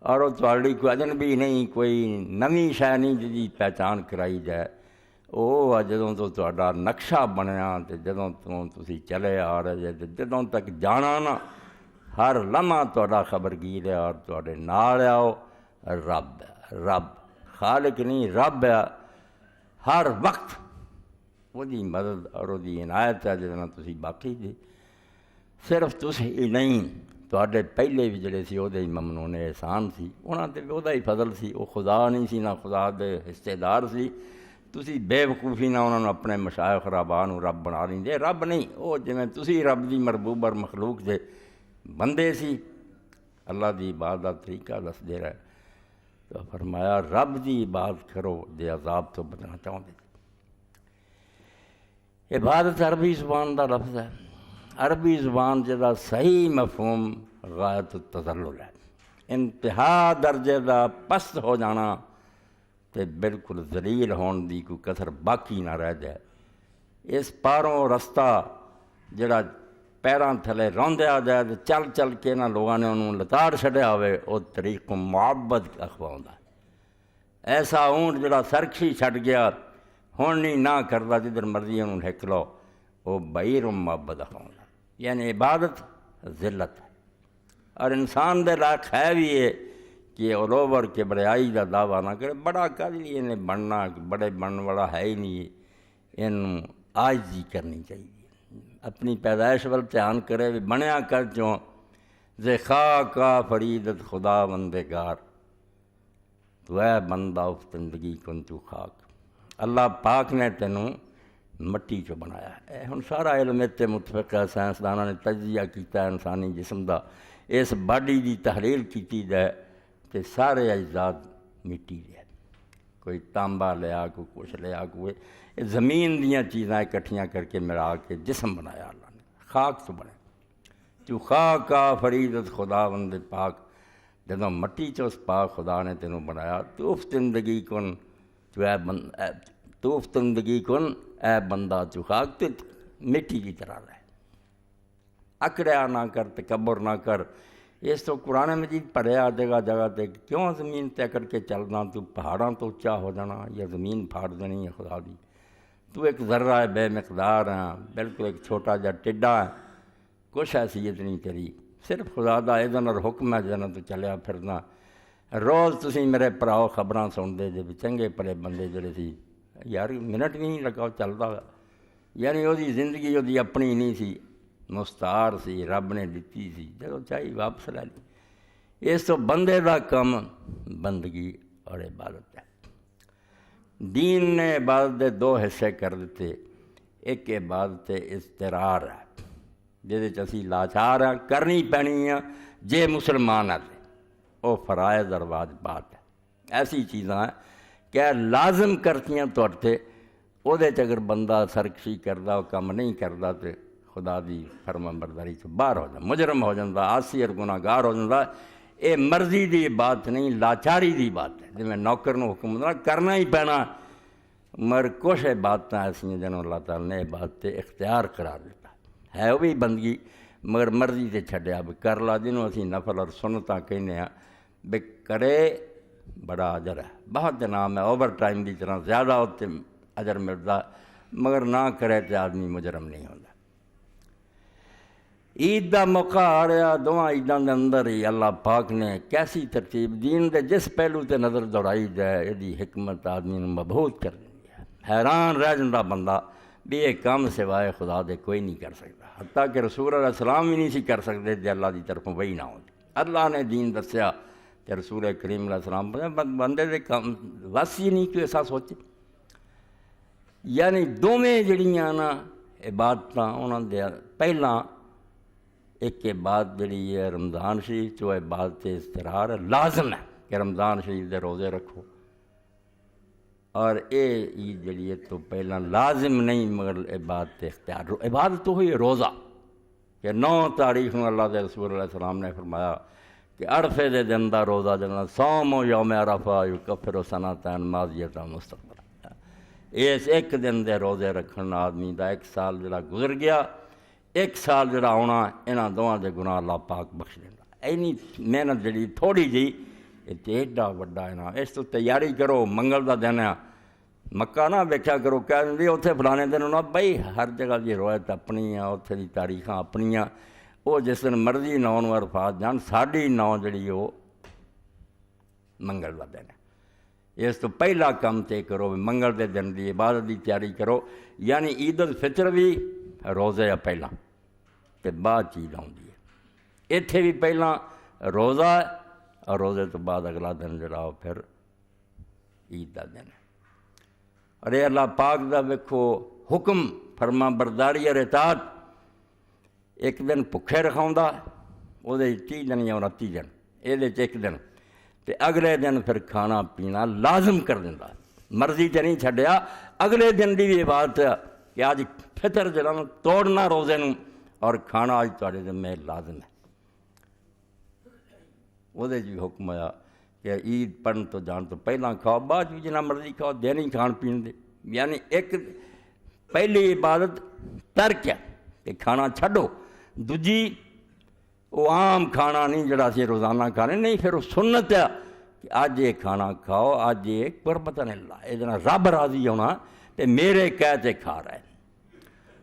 اور وہ تہاڈی کوئی اجنبی نہیں، کوئی نویں شے نہیں جی پہچان کرائی جائے. وہ جدوں تو تہاڈا نقشہ بنیا تے جدوں تو تسی چلے آ رہے جے تے جدوں تک جانا نا ہر لمحہ تہاڈا خبرگیر ہے اور تہاڈے نال آؤ. رب ہے، رب خالق نہیں، رب ہے. ہر وقت وہ دی مدد اور وہ دی عنایت ہے جس نال تسی باقی جی. صرف تسی ہی نہیں، تہاڈے پہلے بھی جڑے سی وہ دے ممنون احسان سی، انہاں تے وہ دا ہی فضل سی. وہ خدا نہیں سی، نہ خدا دے حصے دار سی. تسی بے وقوفی نہ انہوں نے اپنے مشائخ رباں نوں رب بنا لیندے. رب نہیں، وہ جویں تسی رب دی مربوب اور مخلوق دے بندے سی. اللہ دی عبادت طریقہ دس دے رہا ہے تو فرمایا رب دی عبادت کرو دے عذاب تو بچنا چاہتے. عبادت عربی زبان دا لفظ ہے. عربی زبان جدا صحیح مفہوم غایت التذلل ہے. انتہا درجے دا پست ہو جانا تے بالکل ذلیل ہون دی کوئی کسر باقی نہ رہ جائے. اس پاروں رستہ جڑا پیراں تھلے روندیا جائے تو چل چل کے نہ لوگوں نے انہوں لتاڑ چھڈیا ہوئے وہ طریق معبد اخواؤں. ایسا اونٹ جڑا سرکشی چھڈ گیا ہون نہیں نہ کردا جدھر مرضی انہوں ہک لو، وہ بعیر معبد اخواؤں. یعنی عبادت ذلت ہے اور انسان دے لائق ہے بھی ہے کہ اولوور کے بڑائی کا دعویٰ نہ کرے. بڑا کر لیے انہیں بننا بڑے بننے والا ہے ہی نہیں. انہوں عاجزی کرنی چاہیے، اپنی پیدائش وال دھیان کرے بھی بنیا کر چوں زے خاکا فریدت خدا بندگار تو اے بندہ اف زندگی کن تو خاک. اللہ پاک نے تینوں مٹی چو بنایا ہے. ہن سارا علم اتنے متفق ہے، سائنسدانوں نے تجزیہ کیتا ہے انسانی جسم دا. اس باڈی دی تحلیل کیتی جائے تو سارے اجزاد مٹی دے، کوئی تانبا لیا، کوئی کچھ لیا، کوئی زمین دیاں چیزاں اکٹھیاں کر کے ملا کے جسم بنایا اللہ نے. خاک تو بنے تو خاک کا فریدت خدا بند پاک. جدوں مٹی چ اس پاک خدا نے تینوں بنایا تو زندگی کن تو زندگی کن اے بندہ تو خاک تو مٹی کی طرح رہے. اکڑیا نہ کر، تکبر نہ کر. اس تو قرآن مجید پڑھیا جگہ جگہ تے کیوں زمین طے کر کے چلنا، تو پہاڑاں تو اچا ہو جانا یا زمین پھاڑ دینی ہے خدا دی، تو ایک ذرہ ہے بے مقدار ہے، بالکل ایک چھوٹا جا ٹڈا ہے، کچھ حیثیت نہیں تیری، صرف خدا دا اذن اور حکم ہے جنا تو چلیا پھرنا۔ روز تسی میرے پراؤ خبراں سنتے جے بھی چنگے پڑے بندے جڑے سی، یار منٹ بھی نہیں لگا چلتا، یعنی وہ زندگی وہ اپنی نہیں سی، مستعار سی، رب نے دیتی سی، جدو چاہیے واپس لے لی۔ اس تو بندے دا کم بندگی اور عبادت ہے۔ دین نے عبادت دے دو حصے کر دیتے، ایک عبادت اضطرار ہے جہد اسی لاچار ہیں، کرنی پینی ہے جے مسلمان ہے، وہ فرائض اور واجبات ہے، ایسی چیزاں ہیں کہ لازم کرتیاں توڑتے، وہ اگر بندہ سرکشی کردا وہ کم نہیں کردا تو خدا دی فرما برداری سے باہر ہو جائے، مجرم ہو جاتا، عاصی اور گناہ گار ہو جاتا۔ یہ مرضی دی بات نہیں، لاچاری دی بات ہے، جی میں نوکر نو حکم دینا کرنا ہی پینا، مگر کچھ باتیں ایسی جنہوں اللہ تعالیٰ نے بات اختیار قرار دیتا ہے، وہ بھی بندگی مگر مرضی سے چھڈیا بھی کر لا، جنہوں اسی نفل اور سنتاں کہنے ہیں بھی کرے بڑا اجر ہے، بہت انعام ہے، اوور ٹائم دی طرح زیادہ ہوتے اجر ملتا، مگر نہ کرے تو آدمی مجرم نہیں ہوتا۔ عید دا موقع آ رہا، دونوں عیداں دے اندر ہی اللہ پاک نے کیسی ترتیب دین دے جس پہلو تے نظر دوڑائی جائے، یہ حکمت آدمی نے مبہوت کر دینی ہے، حیران رہ جاتا بندہ بھی یہ کام سوائے خدا دے کوئی نہیں کر سکتا، حتیٰ کہ رسول علیہ السلام بھی نہیں سی کر سکتے جے اللہ دی طرفوں وہی نہ ہوتی۔ اللہ نے دین دسیا کہ رسول کریم علیہ السلام بندے دے کام وس ہی نہیں کہ ایسا سوچے، یعنی دونیں جڑیاں نا عبادتاں انہاں دے پہلاں ایک عبادت جڑی ہے رمضان شریف جو عبادت اضطرار ہے، لازم ہے کہ رمضان شریف دے روزے رکھو، اور اے عید جڑی ہے تو پہلا لازم نہیں مگر عبادت اختیار، عبادت تو ہوئی روزہ کہ 9 تاریخ میں اللہ دے رسول علیہ السلام نے فرمایا کہ عرفے دے دن دا روزہ جنا صوم و یوم عرفہ یکفر سنتین ماضیۃ مستقبل، اس ایک دن دے روزے رکھن آدمی دا 1 سال جڑا گزر گیا، 1 سال جڑا آنا انہاں دونوں دے گناہ اللہ پاک بخش دینا۔ اینی محنت جڑی تھوڑی جی ایڈا وڈا ہے نا، اس تو تیاری کرو، منگل دا دن ہے، مکہ نہ ویکھیا کرو کہہ دیں اتنے فلانے دن ہونا، بھائی ہر جگہ دی روایت اپنی ہیں، اتنے دی تاریخاں اپنی ہیں، وہ جس دن مرضی 9 عرفات جان، ساڑھی 9 جڑی وہ منگل دا دن ہے۔ اس تو پہلا کام تے کرو منگل دے دن دی عبادت دی تیاری کرو، یعنی عید الفطر بھی روزے یا پہلا تے بعد چیز آتی ہے، اتنے بھی پہلا روزہ اور روزے تو بعد اگلا دن جڑا ہو پھر عید دا دن ہے۔ اور یہ اللہ پاک دا ویکھو حکم فرما برداری اور اطاعت، ایک دن بھکھے رکھاؤندا وہ 30 دن یا 29 دن، یہ 1 دن تے اگلے دن پھر کھانا پینا لازم کر دینا، مرضی تے نہیں چھڈیا، اگلے دن دی بھی عبادت ہے کہ آج فطر جڑا توڑنا روزے نوں اور کھانا آج تواڈے ذمے لازم ہے۔ وہ جی حکم آیا کہ عید پڑھن تو جان تو پہلا کھاؤ، بعد بھی جنا مرضی کھاؤ، دین ہی کھان پین دے، یعنی ایک پہلی عبادت ترک ہے کہ کھانا چھڈو، دوجی وہ عام کھانا نہیں جڑا سی روزانہ کھانے نہیں، پھر وہ سنت ہے کہ اج یہ کھانا کھاؤ، اج یہ قربت اللہ، یہ جنا رب راضی ہونا تے میرے کہتے کھا رہے ہیں۔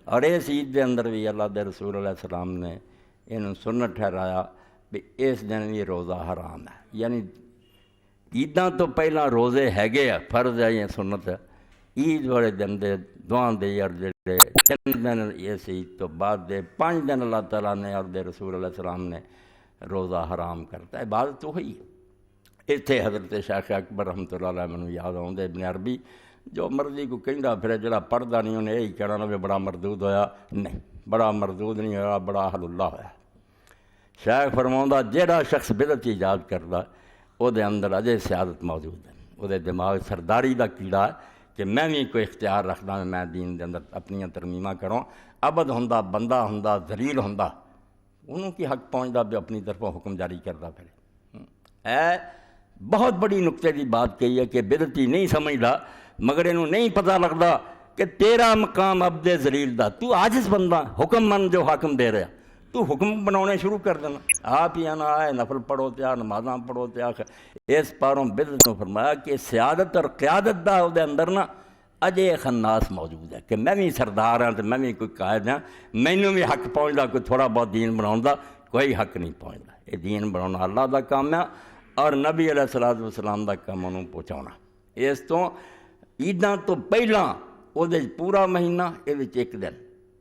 اور اس عید دے اندر بھی اللہ دے رسول علیہ السلام نے انہوں سنت ٹھہرایا بھی اس دن بھی روزہ حرام ہے، یعنی عیداں تو پہلا روزے ہے فرض ہے یا سنت ہے، عید والے دن دے دعاں دے اور جڑے 3 دن اس عید تو بعد دے 5 دن اللہ تعالیٰ نے اور دے رسول علیہ السلام نے روزہ حرام کرتا ہے، عبادت تو ہوئی ہے۔ اتنے حضرت شیخ اکبر رحمۃ اللہ علیہ مینوں یاد آؤندے ابن عربی جو مرضی کو کہندا پھر جڑا پڑھدا نہیں انہیں یہی کہنا بھی بڑا مردود ہویا، نہیں بڑا مردود نہیں ہویا، بڑا اہل اللہ ہویا۔ شیخ فرماؤندا جہڑا شخص بدعت ایجاد کردا وہ دے اندر اجے سیادت موجود ہے، وہ دے دماغ سرداری دا کیڑا ہے کہ میں بھی کوئی اختیار رکھدا میں دین دے اندر اپنی ترمیماں کروں، عبد ہوندا، بندہ ہوندا، ذلیل ہوندا، انہوں کی حق پہنچدا بھی اپنی طرفوں حکم جاری کردا پھر۔ اے بہت بڑی نقطے دی بات کہی ہے کہ بدعتی نہیں سمجھدا مگر انہوں نہیں پتہ لگدا کہ تیرا مقام عبد ذلیل دا، تو عاجز بندہ، حکم من جو حاکم دے رہا، تو حکم بنانے شروع کر دینا، آپ ہی آنا ہے نفل پڑھو تیا نمازاں پڑھو تیا۔ اس پاروں بدعت نے فرمایا کہ سیادت اور قیادت دا دے اندر نا اجے خناس موجود ہے کہ میں بھی سردار ہاں تو میں بھی کوئی قائد ہاں، مینوں بھی حق پہنچتا کوئی تھوڑا بہت دین بناؤں دا، کوئی حق نہیں پہنچتا۔ یہ دین بنانا اللہ دا کام ہے اور نبی علیہ الصلوۃ والسلام دا کام انہوں پہنچاؤنا۔ اس تو عیداں تو پہلاں وہ پورا مہینہ یہ ایک دن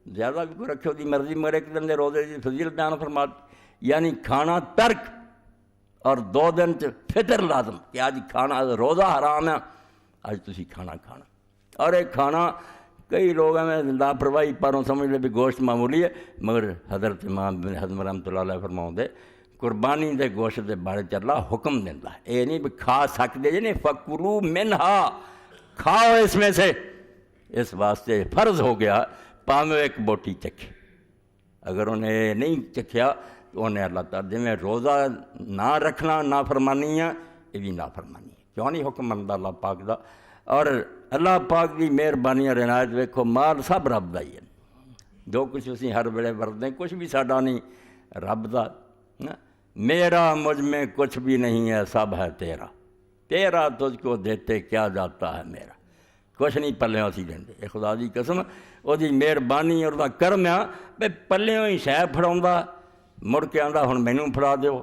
زیادہ بھی کوئی رکھے دی مرضی، مگر ایک دن دے روزے دی فضیلت بیان فرما، یعنی کھانا ترک اور 2 دن فطر لازم کہ آج کھانا روزہ حرام ہے، آج تسی کھانا کھانا۔ اور ایک کھانا کئی لوگ ہیں لاپرواہی پاروں سمجھ لے بھی گوشت معمولی ہے، مگر حضرت امام بن حزم رحمۃ اللہ علیہ فرماؤں دے قربانی دے گوشت دے بارے اللہ حکم دینا ہے، یہ نہیں بھی کھا سکتے جی، نہیں فکلوا منہا، کھاؤ اس میں سے، اس واسطے فرض ہو گیا پاویں ایک بوٹی چکھے۔ اگر انہیں نہیں چکھیا تو انہیں اللہ تعالیٰ جی میں روزہ نہ رکھنا نافرمانی ہے، یہ بھی نافرمانی ہے، کیوں نہیں حکم منتا اللہ پاک دا۔ اور اللہ پاک کی مہربانی اور عنایت ویکھو مال سب رب دا ہی ہے، جو کچھ اسی ہر ویلے ورتیں کچھ بھی ساڈا نہیں، رب دا۔ میرا مجھ میں کچھ بھی نہیں ہے، سب ہے تیرا، تیرا تجھ کو دیتے کیا جاتا ہے میرا، کچھ نہیں پلیوں اسی دیندے۔ یہ خدا دی قسم وہ دی مہربانی اور دا کرم ہے بے پلیوں ہی شے پھڑاوندا، مڑ کے آندا ہن مینوں پھڑا دیو،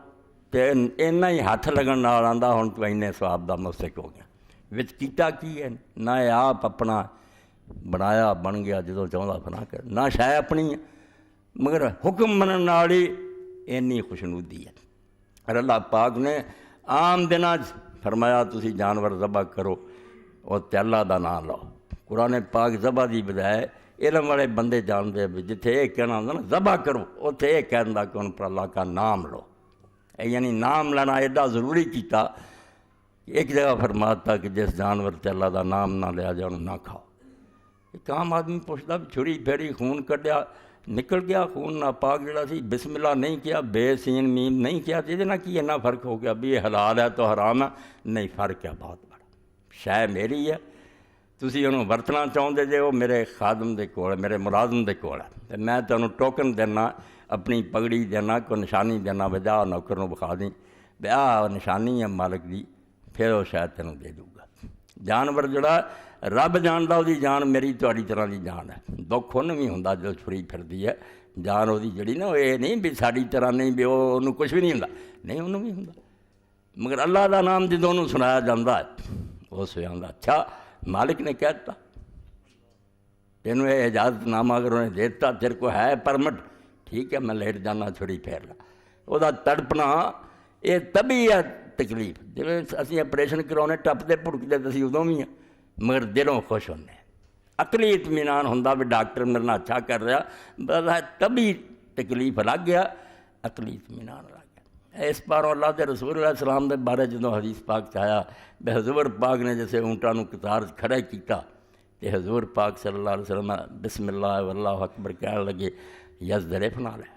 تے اینا ہی ہاتھ لگن نال آندا ہن تو اینے ثواب دا مستحق ہو گیا۔ وچ کیتا کی ہے نہ آپ اپنا بنایا بن گیا جدوں چاہندا بنا کر، نہ شے اپنی ہے، مگر حکم منن نال ہی اینی خوشنودی ہے۔ اور اللہ پاک نے عام دناں فرمایا تسی جانور ذبح کرو اور تے اللہ دا نام لو۔ قرآن پاک ذبح دی بجائے علم والے بندے جانتے بھی جتھے یہ کہنا ہوتا نا ذبح کرو، اتنے یہ کہنا کہ ان پر اللہ کا نام لو، یعنی نام لینا ایڈا ضروری کیتا۔ ایک جگہ فرماتا کہ جس جانور تے اللہ دا نام نہ لیا جائے انہوں نہ کھاؤ۔ ایک عام آدمی پوچھتا بھی چھری پھیری خون کڈیا نکل گیا، خون ناپاک جڑا سی بسم اللہ نہیں کیا، بے سین میم نہیں کیا، تو یہ کی اتنا فرق ہو گیا بھی یہ حلال ہے تو حرام ہے؟ نہیں، فرق ہے بہت بڑا۔ شے میری ہے، تسی انہوں ورتنا چاہتے جے وہ میرے خادم دے کول، میرے ملازم دے کول ہے، میں تو انہوں ٹوکن دینا، اپنی پگڑی دینا، کوئی نشانی دینا، وجہ نوکر نوں بخا دیں بے آ نشانی ہے مالک دی، پھر وہ شاید تینوں دے دوں گا۔ جانور جڑا رب جاندا وہ جان میری تہاڈی طرح دی جان ہے، دکھ انہوں بھی ہوندا جو چھری پھردی ہے، جان وہ جڑی نا وہ یہ نہیں بھی ساڈی طرح نہیں بھی وہ انہوں کچھ بھی نہیں ہوندا، نہیں انہوں بھی ہوندا، مگر اللہ دا نام جدوں انہوں سنایا جاندا ہے اس وے آندا اچھا مالک نے کہتا تینوں یہ اجازت نامہ اگر انہیں دیتا تیرے کو ہے پرمٹ، ٹھیک ہے میں لیٹ جانا چھڑی پھیر لا۔ وہ تڑپنا یہ تبھی ہے تکلیف، جی اسی آپریشن کراؤنے ٹپتے پڑکتے تو اسی ادوں بھی ہیں، مگر دلوں خوش ہونے، عقلی اطمینان ہوندہ بھی ڈاکٹر میرے نال اچھا کر رہا، بس تبھی تکلیف لگ گیا، عقلی اطمینان لگ گیا۔ اس پاروں اللہ دے رسول علیہ السلام دے بارے جدوں حدیث پاک چاہیا بے حضور پاک نے جیسے اونٹاں نوں قطار کھڑا کیتا تے حضور پاک صلی اللہ علیہ وسلم بسم اللہ واللہ اکبر کہنے لگے، یس درے فنا لے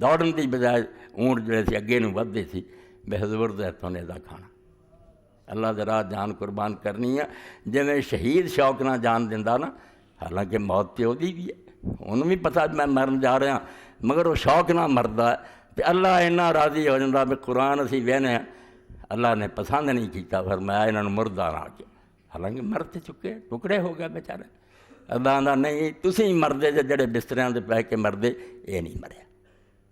دوڑن دی بجائے اونٹ جڑے سی اگے نوں ودھے سی، بے حضور دے ہتھوں نے دا کھانا، اللہ دے راہ جان قربان کرنی ہے، جویں شہید شوق نہ جان دیندا نا، حالانکہ موت تے اودی بھی ہے، انہوں بھی پتہ میں مرن جا رہا مگر وہ شوق نہ مردا ہے تے اللہ اینا راضی ہو جاندا بھی قرآن اسی وہنے اللہ نے پسند نہیں کیتا، فرمایا انہاں نوں مردہ نہ کیا، حالانکہ مرد چکے ٹکڑے ہو گئے بیچارے، اللہ آندا نہیں تسی مردے جے جڑے بستریاں تے پہ کے مردے، یہ نہیں مریا،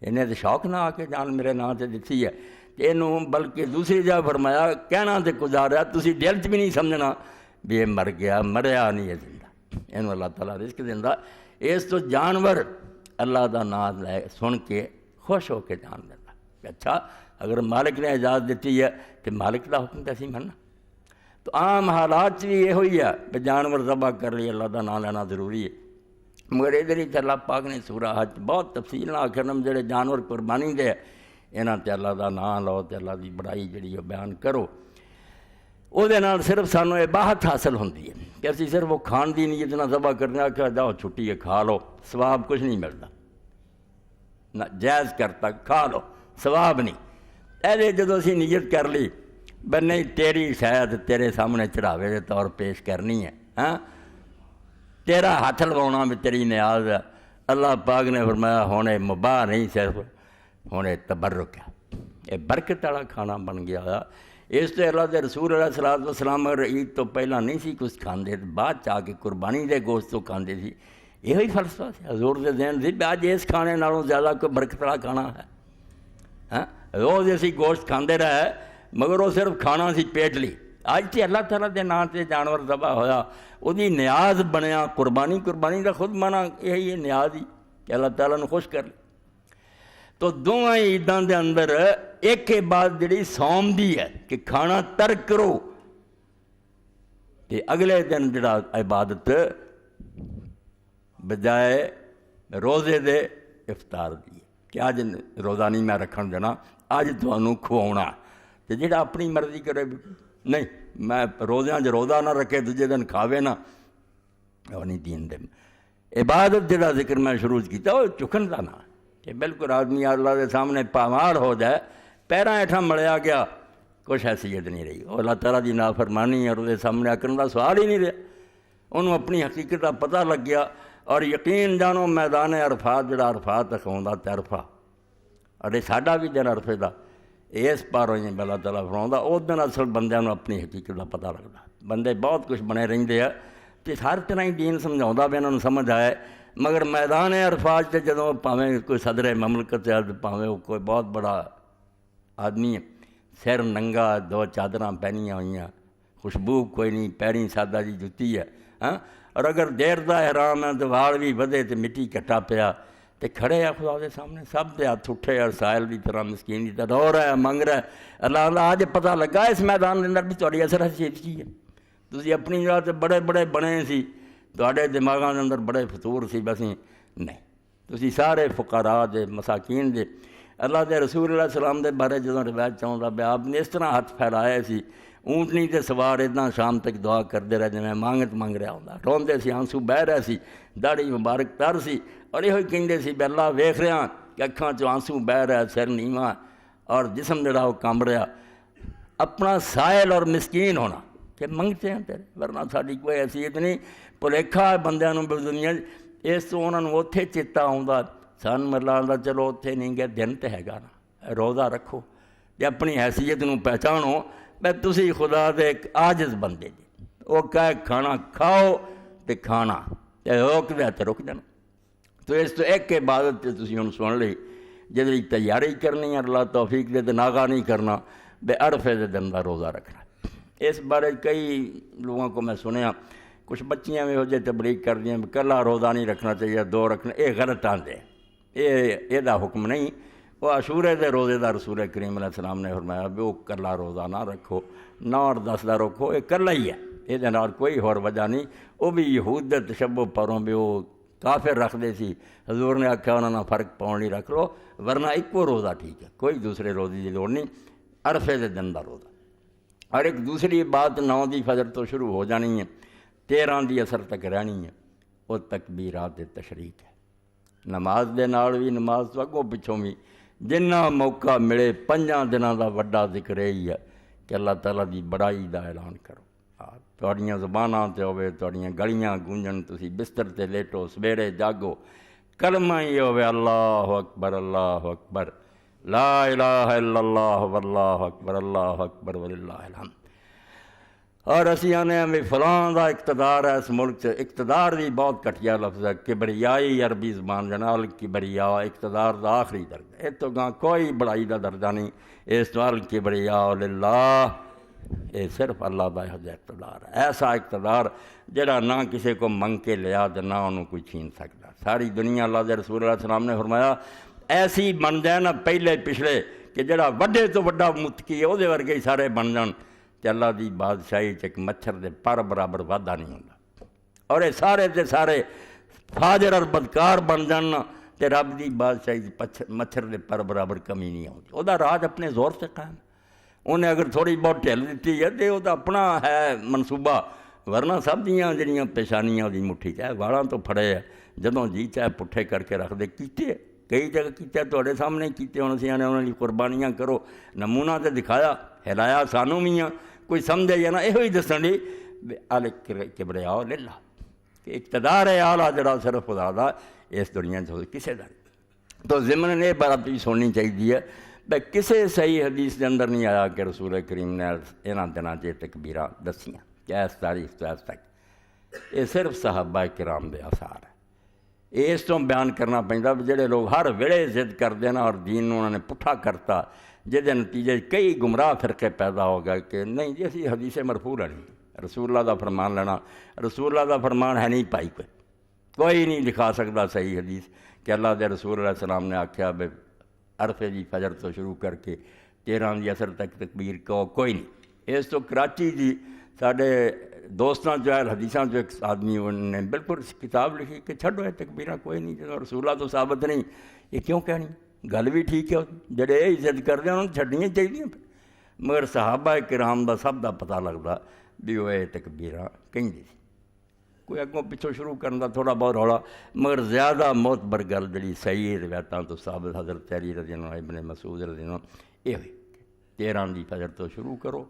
انہیں تو شوق نہ آ کے جان میرے نام سے دتی ہے، اینوں بلکہ دوسری جگہ فرمایا کہنا تے گزاریا تسی دل چ بھی نہیں سمجھنا بھی یہ مر گیا، مریا نہیں ہے زندہ، اینوں اللہ تعالیٰ رزق دیندا۔ اس تو جانور اللہ دا نام لے سن کے خوش ہو کے جان دیتا کہ اچھا اگر مالک نے اجازت دیتی ہے کہ مالک دا حکم کیسی مننا۔ تو عام حالات بھی یہ ہوئی ہے کہ جانور ذبح کر لی، اللہ دا نام لینا ضروری ہے، مگر ادھر ہی اللہ پاک نے سورہ حج بہت تفصیل نہ آخر جڑے جانور قربانی دے یہاں تے اللہ دا نام لو تے اللہ دی بڑائی جڑی ہے بیان کرو، وہ صرف سانو اباحت حاصل ہوتی ہے کہ اسی صرف وہ کھان دی نیت نہ ذبح کرنے کہ جاؤ چھٹی ہے کھا لو، ثواب کچھ نہیں ملتا، نہ جائز کرتا کھا لو ثواب نہیں، ایسے جدو اسی نیت کر لی بس نہیں تیری شاید تیرے سامنے چڑھاوے دے طور پیش کرنی ہے، ہاں تیرا ہاتھ لواؤنا بھی تیری نیاز ہے، اللہ پاک نے فرمایا ہوں یہ مباح نہیں صرف ہوں یہ تبرک ہے، یہ برکت والا کھانا بن گیا۔ اس تو اللہ کے رسول علیہ الصلوۃ والسلام اگر عید تو پہلا نہیں سی کچھ کھاندے، بعد چ آ کے قربانی دے گوشت تو کھاندے سی۔ یہ فلسفہ سی حضور دے ذہن سی، اج اس کھانے نالوں زیادہ کوئی برکت والا کھانا ہے؟ ہاں روز اسی گوشت کھاندے رہے مگر وہ صرف کھانا سی پیٹ لی۔ اج تو اللہ تعالیٰ کے نام سے جانور ذبح ہویا، وہی نیاز بنیا قربانی۔ قربانی کا خود مانا یہی ہے نیاز ہی کہ اللہ تعالیٰ نے خوش کر لی۔ تو دونوں عیداں دے اندر ایک کے بعد جڑی سوم دی ہے کہ کھانا ترک کرو، کہ اگلے دن جڑا عبادت بجائے روزے دے افطار دی کہ اج روزہ نہیں میں رکھن دینا، اج تمہوں کھواؤنا، تو جڑا اپنی مرضی کرے نہیں میں روزیاں روزہ نہ رکھے دوجے دن کھاوے نہ، وہ نہیں دین دے۔ عبادت جڑا ذکر میں شروع کیتا وہ چکن دا نہ کہ بالکل آدمی اللہ کے سامنے پامال ہو جائے، پیراں ہیٹھاں مڑیا گیا، کچھ حیثیت نہیں رہی، وہ اللہ تعالیٰ دی نافرمانی اور وہ سامنے آکرن کا سوال ہی نہیں رہا۔ انہوں اپنی حقیقت کا پتہ لگ گیا، اور یقین جانو میدان عرفات جڑا عرفات رکھاؤں عرفہ، اور یہ ساڈا بھی دن عرفے دا اس پاروں ہی اللہ تعالیٰ فرماؤں اس دن اصل بندیاں نوں اپنی حقیقت کا پتہ لگتا۔ بندے بہت کچھ بنے رہندے ہیں تے ہر طرح ہی دین سمجھاؤندا بھی انہاں نوں سمجھ آئے، مگر میدان عرفات تے جدوں پاویں کوئی صدر مملکت ہے، پاویں وہ کوئی بہت بڑا آدمی ہے، سر ننگا، دو چادراں پہنیاں ہوئیاں، خوشبو کوئی نہیں، پیریں سادہ جی جُتی ہے، ہاں، اور اگر دیر دا احرام ہے تو وال بھی ودے تو مٹی کٹا پیا، تو کھڑے ہے خدا دے سامنے، سب دے ہاتھ اٹھے اور سائل دی طرح مسکین دی طرح رو رہا ہے، منگ رہا ہے۔ اللہ آج پتہ لگا اس میدان کے اندر بھی تھوڑی اثر حیثیت کی ہے، تسی اپنی جگہ تے بڑے بڑے بنے سی، تواڈے دماغاں دے اندر بڑے فطور سی، بس نہیں، تسی سارے فقراء دے مساکین دے اللہ دے رسول علیہ السلام دے بارے جدوں روایت چاہتا پیا آپ نے اس طرح ہاتھ پھیلائے سی، اونٹنی تے سوار اتنا شام تک دعا کرتے رہے جی مانگت منگ رہا ہوں، روندے سی، آنسو بہ رہے سی، داڑھی مبارک تر سی، اور یہ کہندے سی بھی اللہ ویکھ رہا کہ اکھاں چوں آنسو بہ رہا، سر نیواں اور جسم جڑا وہ کمب رہا، اپنا سائل اور مسکین ہونا کہ منگتے ہیں تیرے، ورنہ ساری کوئی حیثیت نہیں۔ بھلیکھا ہے بندیاں نوں دنیا اس تو انہوں نے اوتھے چیتا آਉਂدا، سن ملا چلو اوتھے نہیں گئے، دن تے ہے نا، روزہ رکھو تے اپنی حیثیت نوں پہچانو، میں تسی خدا دے ایک عاجز بندے جی، وہ کہے کھانا کھاؤ تے کھانا تے روک دے تے رک جانا۔ تو اس تو ایک عبادت تے تسی ہن سن لئی جدی تیاری کرنی ہے، اللہ توفیق دے تے ناغا نہیں کرنا، بے عرفے دے دن دا روزہ رکھنا۔ اس بارے کئی لوگوں کو میں سنیا، کچھ بچیاں بھی ہو جائے تبلیغ کر دیں کلا روزہ نہیں رکھنا چاہیے، دو رکھنا، یہ غلط آندے، یہ حکم نہیں۔ وہ عاشورے دے روزے دا رسول کریم علیہ السلام نے فرمایا بھی وہ کلا روزہ نہ رکھو، 9 اور 10 دا رکھو، یہ کلا ہی ہے، یہ نال کوئی ہور وجہ نہیں۔ وہ بھی یہود دے تشبہ پروں بھی وہ کافر رکھتے سی، حضور نے آکھا انہوں نے فرق پاؤن نہیں رکھ لو، ورنہ ایکو روزہ ٹھیک ہے، کوئی دوسرے روزے کی لوڑ نہیں، عرفے دے دن دا روزہ۔ اور ایک دوسری بات 9 دی فجر تو شروع ہو جانی ہے، 13 دی اثر تک رہنی ہے، وہ تکبیرات تشریق ہے۔ نماز دے نال بھی، نماز تو اگوں پچھوں بھی جنہ موقع ملے 5 دنوں دا وڈا ذکر یہی ہے کہ اللہ تعالیٰ دی بڑائی دا اعلان کرو، تواڈیاں زباناں تے ہوے، تواڈیاں گلیاں گونجن، تسی بستر تے لیٹو، سویرے جاگو، کلمہ ہی ہوے اللہ اکبر اللہ اکبر، لا الہ الا اللہ واللہ اکبر اللہ اکبر وللہ الحمد۔ اور اسی آنے بھی فلاں دا اقتدار ہے اس ملک سے، اقتدار دی بہت گھٹیا لفظ ہے، کبریائی عربی زبان جنال کبریا، اقتدار دا آخری درجہ، یہ تو گاں کوئی بڑائی دا درجہ نہیں، اس تو الکبریا للہ، یہ صرف اللہ دا اقتدار ہے، ایسا اقتدار جڑا نہ کسی کو منگ کے لیا تو نہ انہوں کوئی چھین سکتا۔ ساری دنیا اللہ دے رسول علیہ السلام نے فرمایا ایسی بن جائے نا پہلے پچھلے کہ جڑا وڈے تو وڈا متقی ہے وہ ورگے ہی سارے بن جان، کہ اللہ دی بادشاہی ایک مچھر دے پر برابر وعدہ نہیں ہوتا، اور یہ سارے دے سارے فاجر اور بدکار بن جان تے رب دی بادشاہی مچھر دے پر برابر کمی نہیں ہوتی۔ وہ راج اپنے زور سے قائم، انہیں اگر تھوڑی بہت ڈھل دیتی ہے تو وہ اپنا ہے منصوبہ، ورنہ سب دیاں جڑیاں پیشانیاں دی مٹھی چاہے والاں تو پھڑے ہے، جدوں جی چاہے پٹھے کر کے رکھ دے، کیتے کئی جگہ کیتے تواڈے سامنے کیتے، ہن اسی نے انہاں دی قربانیاں کرو، نمونہ تے دکھایا، ہلایا سانوں بھی کوئی سمجھے یا نہ، یہ دسن لی ال کبریا للہ، کہ اقتدار اعلیٰ جڑا صرف خدا دا اس دنیا کسے دا نہیں۔ تو ضمن یہ بات بھی سننی چاہیے بھائی کسے صحیح حدیث کے اندر نہیں آیا کہ رسول کریم نے انہاں دنوں چ تکبیراں دسیاں کہ اس تاریخ تو اس تک، یہ صرف صحابہ کرام دے آثار ہے۔ اس تو بیان کرنا پیندا بھی جڑے لوگ ہر ویلے ضد کرتے ہیں اور دین انہوں نے پٹھا کرتا، جہدے نتیجے کئی گمراہ فرقے پیدا ہو گئے کہ نہیں جی اسی حدیث مرفوع نہیں، رسول اللہ دا فرمان لینا، رسول اللہ دا فرمان ہے نہیں پائی کوئی نہیں لکھا سکتا صحیح حدیث کہ اللہ دے رسول علیہ السلام نے آکھیا بے عرفے دی فجر تو شروع کر کے 13 دی عصر تک تکبیر کہو، کوئی نہیں۔ اس تو کراچی دی ساڈے دوستاں جو ہے حدیثاں جو ایک آدمی انہوں نے بالکل کتاب لکھی کہ چھڈو یہ تکبیراں کوئی نہیں، جب رسول اللہ تو ثابت نہیں، یہ کیوں کہنی؟ گل بھی ٹھیک ہے، جڑے یہ عزت کرتے ہیں انہوں نے چھڈنیاں چاہیے، مگر صحابہ کرام دا سب دا پتہ لگتا بھی وہ یہ تکبیراں کہیں سی۔ کوئی اگوں پچھوں شروع کرنے دا تھوڑا بہت رولا، مگر زیادہ معتبر گل جڑی صحیح روایتاں تو ثابت حضرت علی رضی اللہ عنہ، ابن مسعود رضی اللہ عنہ، یہ ہوئی 13 دی فجر تو شروع کرو،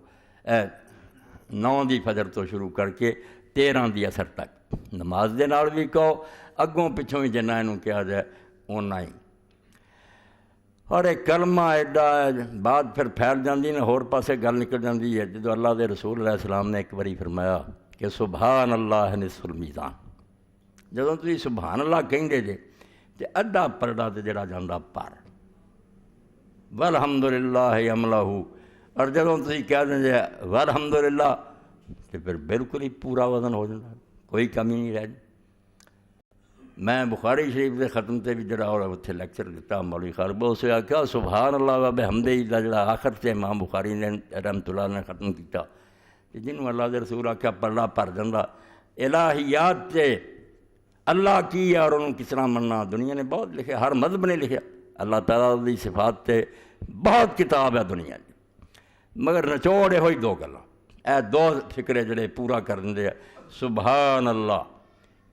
9 دی فجر تو شروع کر کے 13 دی عصر تک نماز دے نال بھی کہو، اگوں پچھوں ہی جنہ انہوں کہا جائے اونا ہی۔ اور ایک کلمہ ایڈا بعد پھر پھیل جاندی نے، ہور پاسے گل نکل جاندی ہے۔ جدو اللہ دے رسول علیہ السلام نے ایک باری فرمایا کہ سبحان اللہ نصف المیزان، جدوں تسی سبحان اللہ کہیں دے جے تے ادھا پرڑا تے جڑا جاندا پر، والحمدللہ یملہ، اور جدوں تسی کہہ دیں جے والحمدللہ تے پھر بالکل ہی پورا وزن ہو جاتا، کوئی کمی نہیں رہ جائے۔ میں بخاری شریف دے ختم تے بھی جڑا اور اتنے لیکچر دیتا مولوی خاربہ اسے آکھیا سبحان اللہ و بحمدہ دا جڑا آخر سے امام بخاری نے رحمۃ اللہ نے ختم کیتا، جنہوں اللہ دے رسول آکھیا پرلا پر جاندہ الہیات تے اللہ کی اور انہوں کس طرح مننا دنیا نے بہت لکھے، ہر مذہب نے لکھیا، اللہ تعالیٰ دی صفات تے بہت کتاب ہے دنیا دی، مگر نچوڑے ہوئی دو گلاں، اے دو فکرے جڑے پورا کر دے سبحان اللہ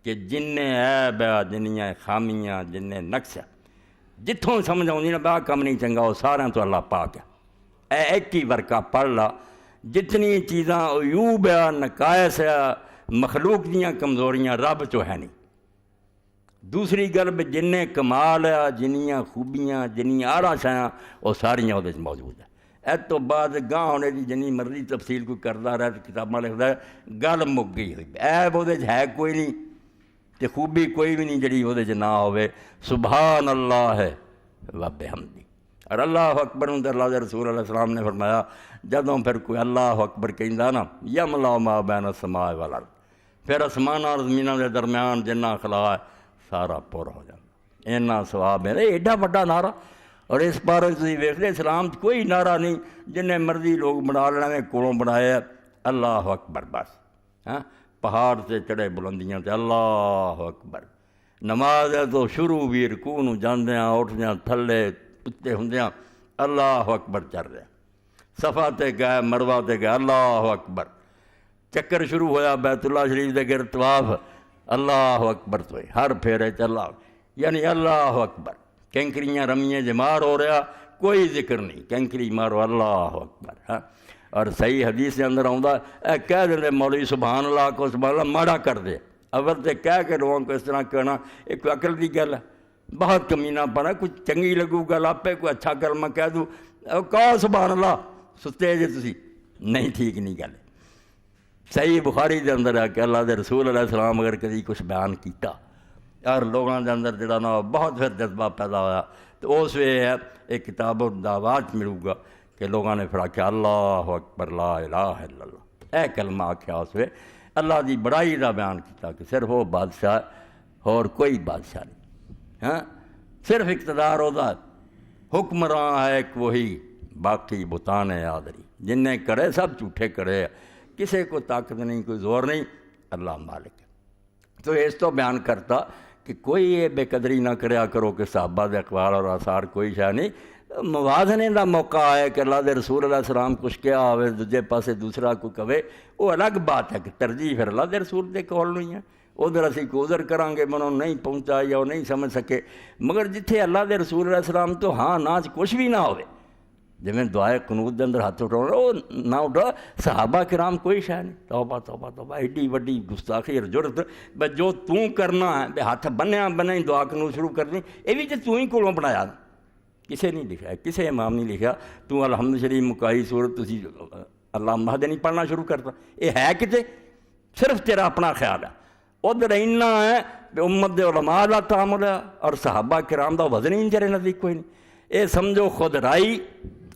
کہ جن عیب ہے، جنیاں خامیاں، جن نقص ہے، جتوں سمجھ آؤں نا بہ کم نہیں چنگا وہ سارے تو اللہ پاک ہے۔ ایک ہی ورقہ پڑھ لا، جتنی چیزاں عیوب ہے، نقائص ہے، مخلوق دیاں کمزوریاں رب چو ہے نہیں۔ دوسری گل بھی جن کمال ہے، جنیاں خوبیاں، جنیاں آڑا شایاں وہ ساریاں وہ موجود ہے۔ اس تو بعد گاہ ہونے کی جنی مرضی تفصیل کوئی کرتا رہے تو کتاباں لکھتا ہے، گل مک گئی ہوئی، عیب وہ ہے کوئی نہیں تے خوبی کوئی بھی نہیں جڑی وہ نہ ہوئے۔ سبحان اللہ ہے و بحمدہ، اور اللہ اکبر اندر اللہ دے رسول علیہ السلام نے فرمایا جدوں پھر کوئی اللہ اکبر کہندا نا یملا ما بین السماء والارض، پھر آسمان اور زمینوں دے درمیان جنہ خلا ہے سارا پور ہو جاتا، اینا ثواب ہے۔ ایڈا بڑا نعرہ، اور اس بارے تسی ویکھدے اسلام کوئی نعرہ نہیں، جن مرضی لوگ بنا لینے کولوں بنایا اللہ اکبر بس، ہاں پہاڑ سے چڑھے بلندیاں تے اللہ اکبر، نماز ہے تو شروع بھی رکوع نوں جاندیاں اٹھدیاں تھلے اتے ہوندیاں اللہ اکبر چل رہا، صفا تے گئے مروہ تے گئے اللہ اکبر، چکر شروع ہویا بیت اللہ شریف دے گرد طواف اللہ اکبر تو ہر پھیرے چلا، یعنی اللہ اکبر۔ کینکریاں رمیاں جمار ہو رہا کوئی ذکر نہیں، کینکری مارو اللہ اکبر، ہاں۔ اور صحیح حدیث کے اندر آؤں اے کہہ دیں مولوی سبحان اللہ کو سبحان اللہ ماڑا کر دے، اول تے کہہ کے لوگوں کو اس طرح کہنا ایک کوئی عقل دی گل ہے، بہت کمینہ پڑا، کچھ چنگی لگو گل آپے کوئی اچھا کلمہ کہہ دوں کہو سبحان اللہ، ستے جے تسی نہیں، ٹھیک نہیں گل۔ صحیح بخاری دے اندر ہے کہ اللہ دے رسول علیہ السلام اگر کدی کچھ بیان کیتا اور لوگوں دے اندر جڑا نا بہت پھر جذبہ پیدا ہوا تو اس وے ہے ایک کتاب و دعوات ملوں گا کہ لوگوں نے پھر آکھیا اللہ اکبر لا الہ الا اللہ، اے کلمہ آکھیا اس وے اللہ دی بڑائی دا بیان کیتا کہ صرف وہ بادشاہ اور کوئی بادشاہ نہیں، ہاں صرف اقتدار ہوتا حکمراں ہے ایک وہی، باقی بتان آدری، جن نے کرے سب جھوٹے کرے، کسی کو طاقت نہیں کوئی زور نہیں، اللہ مالک ہے۔ تو اس تو بیان کرتا کہ کوئی یہ بے قدری نہ کریا کرو کہ صحابہ دے اقوال اور آثار کوئی شے نہیں، موازنے دا موقع ہے کہ اللہ دے رسول علیہ السلام کچھ کیا ہوئے دوجے پاسے دوسرا کوئی کہے، وہ الگ بات ہے کہ ترجیح پھر اللہ دے رسول دے کول نہیں ہے، ادھر اسی کو ادھر کریں گے منوں نہیں پہنچا یا وہ نہیں سمجھ سکے، مگر جتھے اللہ دے رسول علیہ السلام تو ہاں نا کچھ بھی نہ ہوئے، ਜਿਵੇਂ ਦੁਆਏ ਕਨੂਤ ਦੇ ਅੰਦਰ ਹੱਥ ਉਠਾਉਣਾ ਉਹ ਨਾ ਉੱਠਾ। ਸਹਾਬਾ ਕਿਰਾਮ ਕੋਈ ਸ਼ੈ ਨਹੀਂ। ਤੌਬਾ ਤੌਬਾ ਤੌਬਾ, ਐਡੀ ਵੱਡੀ ਗੁਸਤਾਖੀ ਜ਼ੁਰਤ ਬਈ ਜੋ ਤੂੰ ਕਰਨਾ ਹੈ ਵੀ ਹੱਥ ਬੰਨਿਆ ਬੰਨਿਆ ਹੀ ਦੁਆ ਕਨੂਤ ਸ਼ੁਰੂ ਕਰਨੀ, ਇਹ ਵੀ ਤੇ ਤੂੰ ਹੀ ਕੋਲੋਂ ਬਣਾਇਆ, ਕਿਸੇ ਨਹੀਂ ਲਿਖਿਆ, ਕਿਸੇ ਇਮਾਮ ਨਹੀਂ ਲਿਖਿਆ। ਤੂੰ ਅਲਹਮਦ ਸ਼ਰੀਫ ਮੁਕਾਈ ਸੂਰਤ ਤੁਸੀਂ ਅੱਲਾ ਮਹਦ ਨਹੀਂ ਪੜ੍ਹਨਾ ਸ਼ੁਰੂ ਕਰਤਾ, ਇਹ ਹੈ ਕਿਤੇ? ਸਿਰਫ ਤੇਰਾ ਆਪਣਾ ਖਿਆਲ ਹੈ। ਉਧਰ ਇੰਨਾ ਹੈ ਵੀ ਉਮਤ ਦੇ ਉਲਮਾ ਦਾ ਤਾਮੁਲ ਹੈ ਔਰ ਸਹਾਬਾ ਕਿਰਾਮ ਦਾ ਵਜ਼ਨ ਹੀ ਨਹੀਂ ਤੇਰੇ ਨਜ਼ਦੀਕ ਕੋਈ ਨਹੀਂ। ਇਹ ਸਮਝੋ ਖੁਦ ਰਾਈ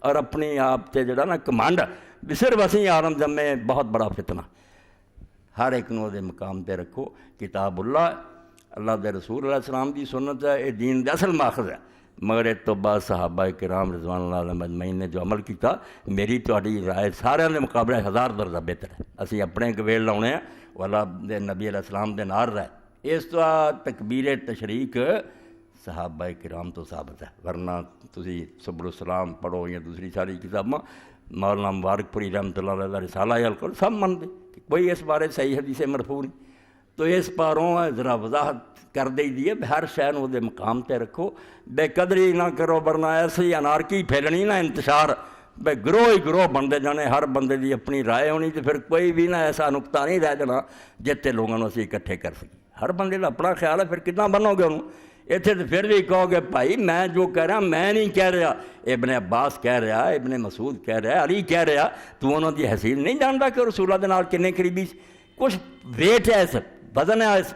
ਔਰ ਆਪਣੇ ਆਪ 'ਤੇ ਜਿਹੜਾ ਨਾ ਕਮਾਂਡ ਵੀ ਸਿਰਫ ਅਸੀਂ ਆਲਮ ਜੰਮੇ, ਬਹੁਤ ਬੜਾ ਫਿਤਨਾ। ਹਰ ਇੱਕ ਨੂੰ ਉਹਦੇ ਮਕਾਮ 'ਤੇ ਰੱਖੋ। ਕਿਤਾਬੁੱਲਾ ਅੱਲਾ ਦੇ ਰਸੂਲ ਅਲੈਹਿ ਸਲਾਮ ਦੀ ਸੁਨਨਤ ਹੈ, ਇਹ ਦੀਨ ਦਾ ਅਸਲ ਮਾਖਜ਼ ਹੈ। ਮਗਰ ਇਸ ਤੋਂ ਬਾਅਦ ਸਹਾਬਾ ਕਿਰਾਮ ਰਿਜ਼ਵਾਨ ਅੱਲਾਹ ਮਜਮਈਨ ਨੇ ਜੋ ਅਮਲ ਕੀਤਾ, ਮੇਰੀ ਤੁਹਾਡੀ ਰਾਏ ਸਾਰਿਆਂ ਦੇ ਮੁਕਾਬਲੇ 1000 ਦਰਜਾ ਬਿਹਤਰ ਹੈ। ਅਸੀਂ ਆਪਣੇ ਗਵੇਲ ਲਾਉਣੇ ਆ, ਉਹ ਅੱਲਾ ਦੇ ਨਬੀ ਅਲੈਹਿ ਸਲਾਮ ਦੇ ਨਾਲ ਰਹੇ। ਇਸ ਤੋਂ ਤਕਬੀਰ ਤਸ਼ਰੀਕ ਸਹਾਬਾ ਕਿਰਾਮ ਤੋਂ ਸਾਬਤ ਹੈ। ਵਰਨਾ ਤੁਸੀਂ ਸੁਬੁਲ ਸਲਾਮ ਪੜ੍ਹੋ ਜਾਂ ਦੂਸਰੀ ਸਾਰੀ ਕਿਤਾਬਾਂ, ਮੌਲਾਨਾ ਮੁਬਾਰਕਪੁਰੀ ਰਹਿਮਤੁல்லாਹ ਅਲੈਹ ਦਾ ਰਿਸਾਲਾ ਅਲ-ਕੁਲ, ਸਭ ਮੰਨਦੇ ਕਿ ਕੋਈ ਇਸ ਬਾਰੇ ਸਹੀ ਹਦੀਸ ਮਰਫੂ ਨਹੀਂ। تو اس پاروں ذرا وضاحت کر دے دیے ہر شے نو دے مقام تے رکھو، بے قدری نہ کرو ورنہ ایسی انارکی پھیلنی نہ انتشار، بے گروہ ہی گروہ بنتے جانے، ہر بندے دی اپنی رائے ہونی، تو پھر کوئی بھی نہ ایسا نقطہ نہیں رہ جانا جتے لوگوں اسی اکٹھے کر سکی۔ ہر بندے کا اپنا خیال ہے، پھر کتنا بنو گے انہوں؟ اتنے تو پھر بھی کہو گے بھائی میں جو کہہ رہا میں نہیں کہہ رہا، ابن عباس کہہ رہا، ابن مسعود کہہ رہا، علی کہہ رہا، تو انہوں دی حیثیت نہیں جانتا کہ رسول اللہ دے نال کنے قریبی کچھ ویٹ ہے، اس وزن ہے اس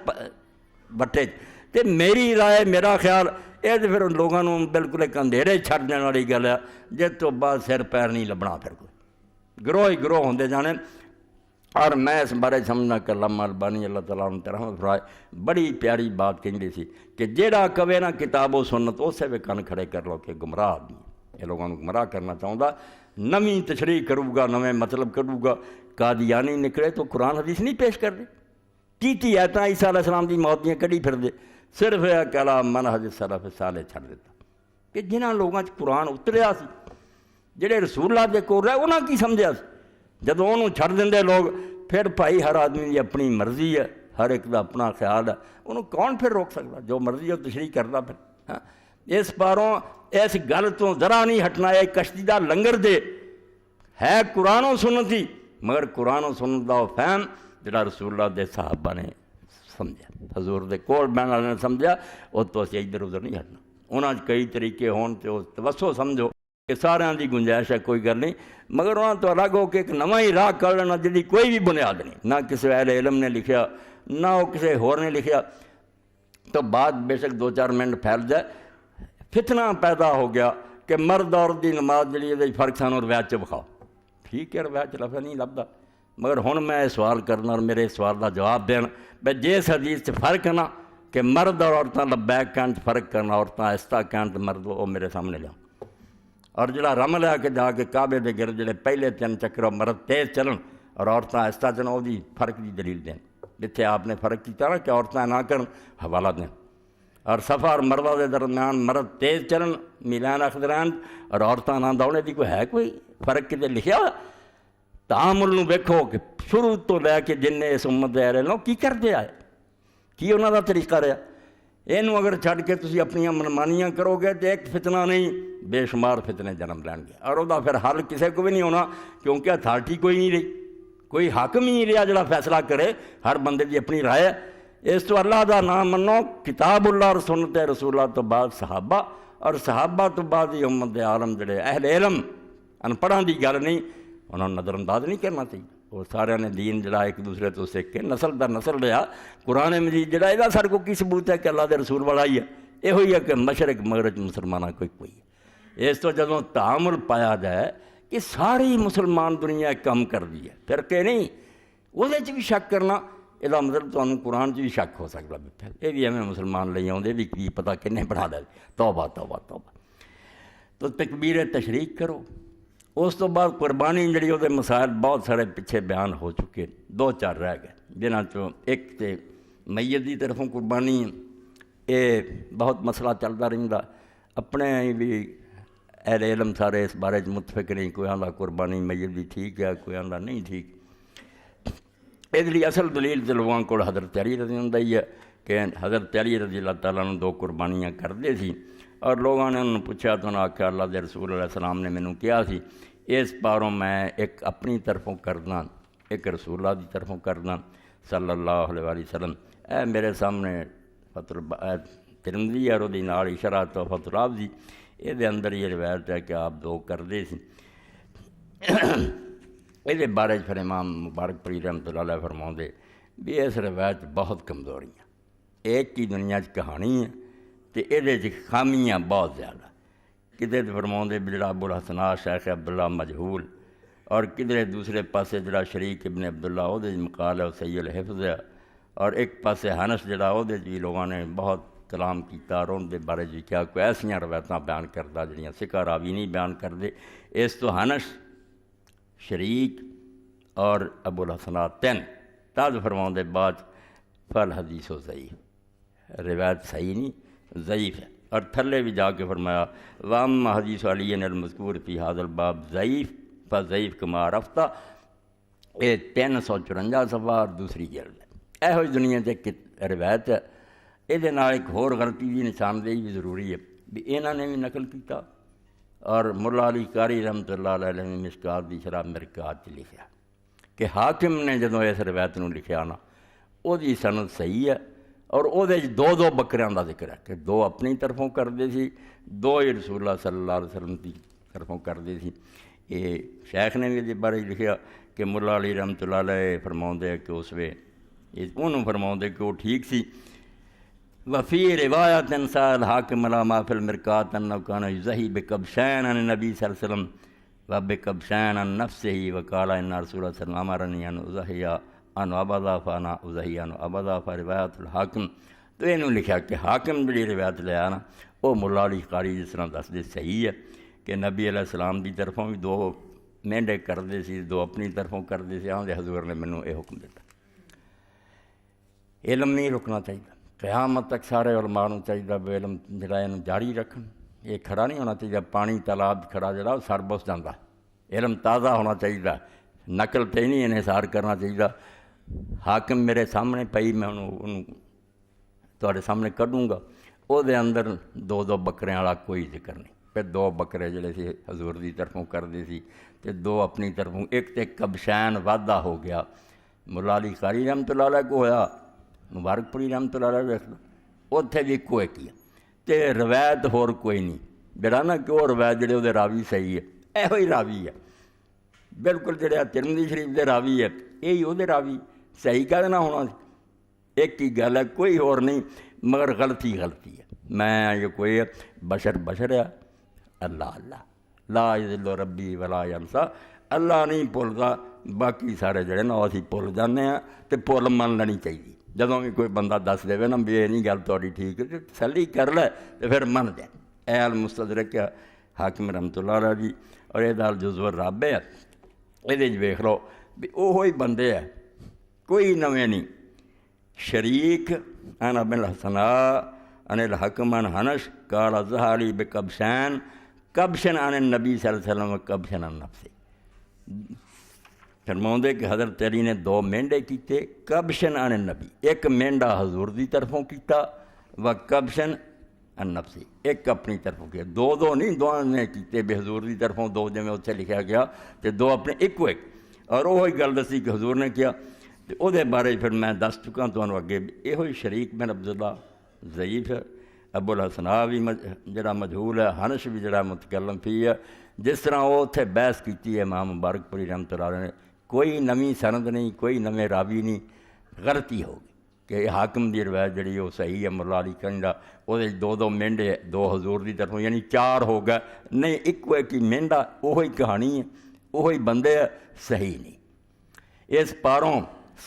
بٹے تے میری رائے میرا خیال یہ تو پھر لوگوں بالکل ایک اندھیرے چھڑ دینے والی گل ہے، جس تو بعد سر پیر نہیں لبنا، پھر کوئی گروہ ہی گروہ ہوندے جانے۔ اور میں اس بارے سمجھنا کہ علامہ البانی اللہ تعالیٰ عنہ رحمت فرمائے بڑی پیاری بات کہندی سی کہ جیڑا کہے نا کتاب و سنت اسے بھی کن کھڑے کر لو کہ گمراہ آدمی، یہ لوگوں کو گمراہ کرنا چاہتا، نویں تشریح کروں گا، نویں مطلب کروں گا، قادیانی نکلے تو قرآن حدیث نہیں پیش کر دے، کیتی ایتاں عیسیٰ علیہ السلام دی موت دیاں کڑی پھر دے، صرف یہ کلام منہج سلف صالح چھڑ دیتا کہ جنہاں لوگاں قرآن اتریا سی، جڑے رسول اللہ دے کول رہے انہاں کی سمجھا سی، جدوں انہوں چھڑ دیں لوگ پھر بھائی ہر آدمی کی اپنی مرضی ہے، ہر ایک دا اپنا خیال ہے، انہوں کون پھر روک سکتا؟ جو مرضی ہے وہ تشریح کرتا پھر۔ ہاں اس پاروں اس گل تو ذرا نہیں ہٹنا، ہے کشتی دا لنگر دے ہے قرآن و سنت ہی، مگر قرآن و سنت دا فہم جڑا رسول اللہ دے صحابہ نے سمجھا، حضور دے کول بہن والے نے سمجھا، وہ تو اسی ادھر ادھر نہیں ہٹنا۔ انہاں کئی طریقے ہون تے توسو سمجھو کہ سارے دی گنجائش ہے، کوئی گل نہیں، مگر انہوں تو الگ ہو کہ ایک نواں ہی راہ کر لینا جی کوئی بھی بنیاد نہیں، نہ کسی اہل علم نے لکھیا نہ وہ کسی ہور نے لکھیا، تو بات بے شک دو چار منٹ پھیل جائے، فتنہ پیدا ہو گیا کہ مرد عورت دی نماز جڑی ہے فرق سانو روایت چ بکھاؤ، ٹھیک ہے روایت لفظ نہیں لبدا، مگر ہن میں سوال کرنا اور میرے سوال دا جواب دینا بھئی جس حدیث سے فرق ہے نا کہ مرد اور عورتاں لبیک کہن فرق کرنا، عورتاں آہستہ کہن مرد وہ میرے سامنے لیا، اور جڑا رمل ہے کہ جا کے کعبے دے گرد جڑے پہلے 3 چکر مرد تیز چلن اور عورتاں آہستہ چلن، وہ دی فرق دی دلیل دیں، جتھے آپ نے فرق کیتا نا کہ عورتاں نہ کرن حوالہ دیں، اور صفا اور مروہ دے درمیان مرد تیز چلن میلان اخدران اور عورتاں نہ دوڑنے دی کوئی ہے کوئی فرق کتے لکھیا؟ تعامل نو ویکھو کہ شروع تو لے کے جن نے اس امت دے رہے کی کرتے آئے، کی انہاں دا طریقہ رہا، اینو اگر چھڑ کے تسی اپنی منمانیاں کرو گے تو ایک فتنہ نہیں بے شمار فتنے جنم لین گے، اور وہ پھر حل کسی کو بھی نہیں ہونا کیونکہ اتھارٹی کوئی نہیں رہی، کوئی حاکم ہی نہیں رہا جڑا فیصلہ کرے، ہر بندے دی اپنی رائے ہے۔ اس تو اللہ دا نام منو، کتاب اللہ اور سنت رسول اللہ تو بعد صحابہ، اور صحابہ تو بعد ہی امت عالم جڑے اہل علم ان پڑھاں دی گل نہیں، انہوں نے نظر انداز نہیں کرنا چاہیے، وہ سارے نے دین جڑا ایک دوسرے تو سیکھ کے نسل در نسل رہا۔ قرآن مجید جڑا یہ سر کو کی ثبوت ہے کہ اللہ دے رسول والا ہی ہے، یہ ہوئی ہے کہ مشرق مغرب مسلمانہ کوئی ہے۔ اس تو جدوں تعامل پایا جائے کہ ساری مسلمان دنیا ایک کم کر دی ہے، فرقے نہیں، وہ بھی شک کرنا، یہ مطلب تو قرآن بھی شک ہو سکتا، پھر یہ بھی ہمیں مسلمان لے آؤں بھی کی پتہ کنے پڑھا دے، توبہ توبہ توبہ۔ تو تکبیر تشریق کرو، اس تو بعد قربانی جڑی وہ مسائل بہت سارے پیچھے بیان ہو چکے، 2-4 رہ گئے، جنہاں چوں ایک تے میت دی طرفوں قربانی، یہ بہت مسئلہ چلتا رہتا، اپنے بھی اہل علم سارے اس بارے متفق نہیں، کوئی آندا قربانی میت دی ٹھیک ہے، کوئی آندا نہیں ٹھیک۔ اس لیے اصل دلیل تے لوگوں کو حضرت علی رضی اللہ عنہ ہے کہ حضرت علی رضی اللہ تعالیٰ نے 2 قربانیاں کردے سی، اور لوگوں نے انہوں نے پوچھا تو انہوں نے آخیا اللہ دے رسول علیہ السلام نے مینوں کیا سی اس پاروں میں ایک اپنی طرفوں کرنا ایک رسول اللہ دی طرفوں کرنا صلی اللہ علیہ وآلہ وسلم۔ اے میرے سامنے ترمذی اور دی نال شرح تحفۃ الرافضی یہ دے اندر یہ روایت ہے کہ آپ دو کردے سی۔ یہ بارے پھر امام مبارک پوری رحمۃ اللہ علیہ فرماؤندے بھی اس روایت بہت کمزوریاں ایک کی دنیا کہانی ہے تو یہ خامیاں بہت زیادہ کدھر فرماؤندے بھی جڑا ابو الحسنات شیخ عبداللہ مجہول اور کدھر دوسرے پاسے جڑا شریک ابن عبداللہ وہ مقال ہے وہ صحیح الحفظ ہے اور ایک پاسے حنس جڑا وہ بھی لوگوں نے بہت کلام کیتا اور ان دے بارے جی کیا کوئی ایسیاں روایتاں بیان کرتا جڑیاں سکہ راوی نہیں بیان کرتے۔ اس تو حنس شریک اور ابو الحسنات تین تاج فرماؤندے بعد فل حدیث و ضعیف روایت صحیح نہیں ضعیف ہے۔ اور تھلے بھی جا کے فرمایا وام حدیث علی المذکور فی ھذا الباب ضعیف فضعیف کما رفتہ، یہ 354 صفحہ اور دوسری جلد ہے۔ یہ دنیا سے ایک روایت ہے۔ یہ ایک ہور غلطی کی نشاندہی بھی ضروری ہے بھی انہوں نے بھی نقل کیتا اور مولا علی قاری رحمۃ اللہ علیہ نے مشکات دی شرح مرکات لکھا کہ حاکم نے جدوں اس روایت نو لکھیا نا وہ دی سند صحیح ہے اور وہ دو بکریاں دا ذکر ہے کہ دو اپنی طرفوں کرتے سی دو ہی رسول اللہ صلی اللہ علیہ وسلم کی طرفوں کرتے سی۔ یہ شیخ نے بھی اس بارے لکھیا کہ مولا علی رحمۃ اللہ علیہ فرماؤندے کہ اس وے انہوں فرماؤندے کہ وہ ٹھیک سی۔ وفی روایت سأل حاکم علی ما فی المرکات انہ کان یضحی بکبشین عن النبی صلی اللہ علیہ وسلم وبکبشین عن نفسہ وقال ان رسول اللہ صلی اللہ علیہ وسلم امرنی ان اضحی ان ابدا فانا اضحی ان ابدا فروایت الحاکم۔ تو انہوں لکھا کہ حاکم جڑی روایت لیا نا وہ مولا علی قاری جس طرح دس دے صحیح ہے کہ نبی علیہ السلام دی طرفوں بھی دو مہنڈے کرتے سی دو اپنی طرفوں کرتے سی۔ آن دے حضور نے مینوں یہ حکم دیتا۔ علم نہیں رکنا چاہیے، قیامت تک سارے علماء نوں چاہیے بھی علم جڑا یہ جاری رکھن، یہ کھڑا نہیں ہونا چاہیے پانی تالاب کھڑا جڑا سر بس جاتا، علم تازہ ہونا چاہیے، نقل تے نہیں انحصار کرنا چاہیے۔ حاکم میرے سامنے پئی میں انہوں تواڈے سامنے کڈوں گا وہ دے اندر دو بکریاں والا کوئی ذکر نہیں، پھر دو بکرے جڑے سی حضور دی طرفوں کرتے سی تے دو اپنی طرفوں، ایک تے کبشین وعدہ ہو گیا مولا علی قاری رحمۃ اللہ علیہ کو ہویا مبارک پوری رحمۃ اللہ علیہ ویکھ لو اتنے بھی کوئی کیا تے روایت ہور کوئی نہیں جڑا نا کہ وہ روایت جڑے وہ راوی صحیح ہے یہ ہی راوی ہے بالکل جڑا ترمذی شریف دے راوی ہے یہی وہ راوی صحیح کہہ دینا ہونا ایک ہی گل ہے کوئی اور نہیں مگر غلطی ہے۔ میں یہ کوئی بشر ہے اللہ لا یضل ربی ولا ینسیٰ، اللہ نہیں بھولتا، باقی سارے جڑے نا اسی بھول جانے ہیں تو بھول من لینی چاہیے۔ جدوں بھی کوئی بندہ دس دے نا بھی یہ نہیں گل تھوڑی ٹھیک ہے تسلی کر لے تو پھر من جائے۔ اے المستدرک حاکم رحمۃ اللہ علیہ جی اور یہ الجزو الرابع ہے، یہ ویکھ لو بھی وہی بندے ہے کوئی نویں نہیں۔ شریک عن ابن الحسناء عن الحکم عن حنش قال ضحى لي بکبشین کبشن عن النبی صلی اللہ علیہ وسلم کبشن عن نفسہ۔ فرماؤندے کہ حضرت علی نے دو مینڈے کیتے کبشن عن النبی، ایک مینڈا حضور دی طرفوں کیتا و کبشن عن نفسہ، ایک اپنی طرفوں کیا، دو نہیں دونوں نے کیتے بے حضور دی طرفوں دو جویں اتنے لکھا گیا تو دو اپنے ایک اور وہی گل دسی کہ حضور نے کیا تو وہ بارے پھر میں دس چکا تمہوں اگے یہ شریک بن عبداللہ ضعیف ہے، ابو الحسناء بھی جڑا مجہول ہے، حنش بھی جڑا متکلم فی ہے، جس طرح وہ اتنے بحث کی ہے امام مبارک پوری رحمۃ اللہ علیہ نے کوئی نویں سند نہیں کوئی نویں راوی نہیں، غلطی ہوگی کہ حاکم دی روایت جڑی وہ صحیح ہے مولا علی کنڈا وہ دو مینڈے دو حضور دی طرفوں یعنی چار ہو گئے نہیں ایک ہی مینڈا وہی کہانی ہے وہی بندے ہے صحیح نہیں۔ اس پاروں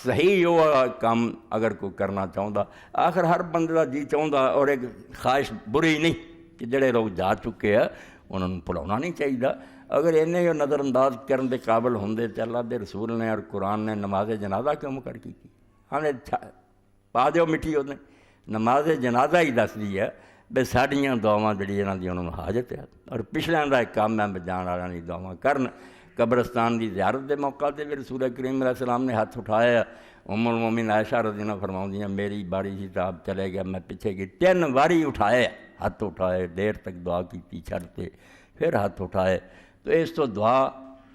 صحیح وہ کام اگر کوئی کرنا چاہتا آخر ہر بندے کا جی چاہتا اور ایک خواہش بری نہیں کہ جڑے لوگ جا چکے ہیں انہوں نے بھلانا نہیں چاہیے۔ اگر انہیں نظر انداز کرنے کے قابل ہوں تو اللہ دے رسول نے اور قرآن نے نماز جنازہ کیوں مقرر کی؟ ہمیں پا دیو مٹی انہیں نماز جنازہ ہی دس دی ہے بے ساڑیاں دعواں جڑی انہوں دی انہوں نے حاجت ہے اور پچھلے کا ایک کام ہے جان والوں کی دعواں کرن۔ قبرستان کی زیارت کے موقع سے بھی رسول کریم علیہ السلام نے ہاتھ اٹھایا، ام المومنین عائشہ رضی اللہ عنہا فرماؤندیاں میری باری سی تو آپ چلے گیا میں پیچھے گئی 3 باری اٹھایا ہاتھ اٹھائے، دیر تک دعا کی چھڑتے پھر ہاتھ اٹھائے. تو اس تو دعا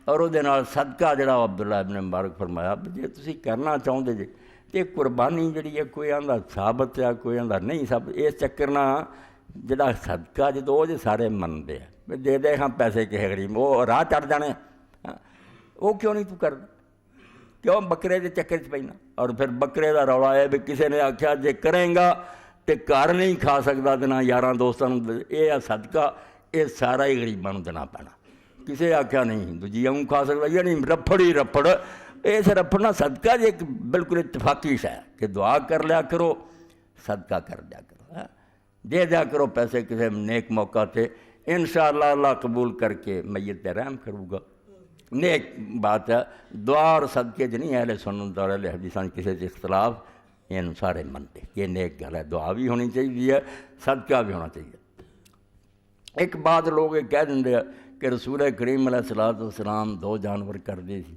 اور وہ صدقہ جڑا عبداللہ ابن مبارک فرمایا جی تسی کرنا چاہتے جی تے قربانی جڑی ہے کوئی آندا ثابت ہے کوئی آندا نہیں ثابت. اس چکر نہ جڑا صدقہ جدو وہ سارے منتے ہیں دے دے ہاں پیسے کسی غریب وہ راہ چڑھ جانے وہ کیوں نہیں تو کرنا کیوں بکرے دے چکر چ پینا. اور پھر بکرے دا رولا ہے بھی کسی نے آخیا جے کریں گا تے گھر نہیں کھا سکتا تو نہ یاراں دوستاں یہ صدقہ یہ سارا ہی غریباں نوں دینا پینا. کسے آخیا نہیں دوجی اُں کھا سکتا یا نہیں رفڑ ہی رفڑ. اس رفڑنا صدقہ جی ایک بالکل اتفاقی شے ہے کہ دعا کر لیا کرو صدقہ کر دیا کرو دے دیا کرو پیسے کسی نیک موقع تے انشاءاللہ اللہ قبول کر کے میت تے رحم کروں گا. نیک بات ہے. دعا اور صدقے جو نہیں اہل سنت اور اہل حدیثاں کسی سے اختلاف ان سارے منتے یہ نیک گل ہے. دعا بھی ہونی چاہیے صدقہ بھی ہونا چاہیے. ایک بات لوگ یہ کہہ دیں کہ رسول کریم علیہ الصلوۃ والسلام 2 جانور کرتے سی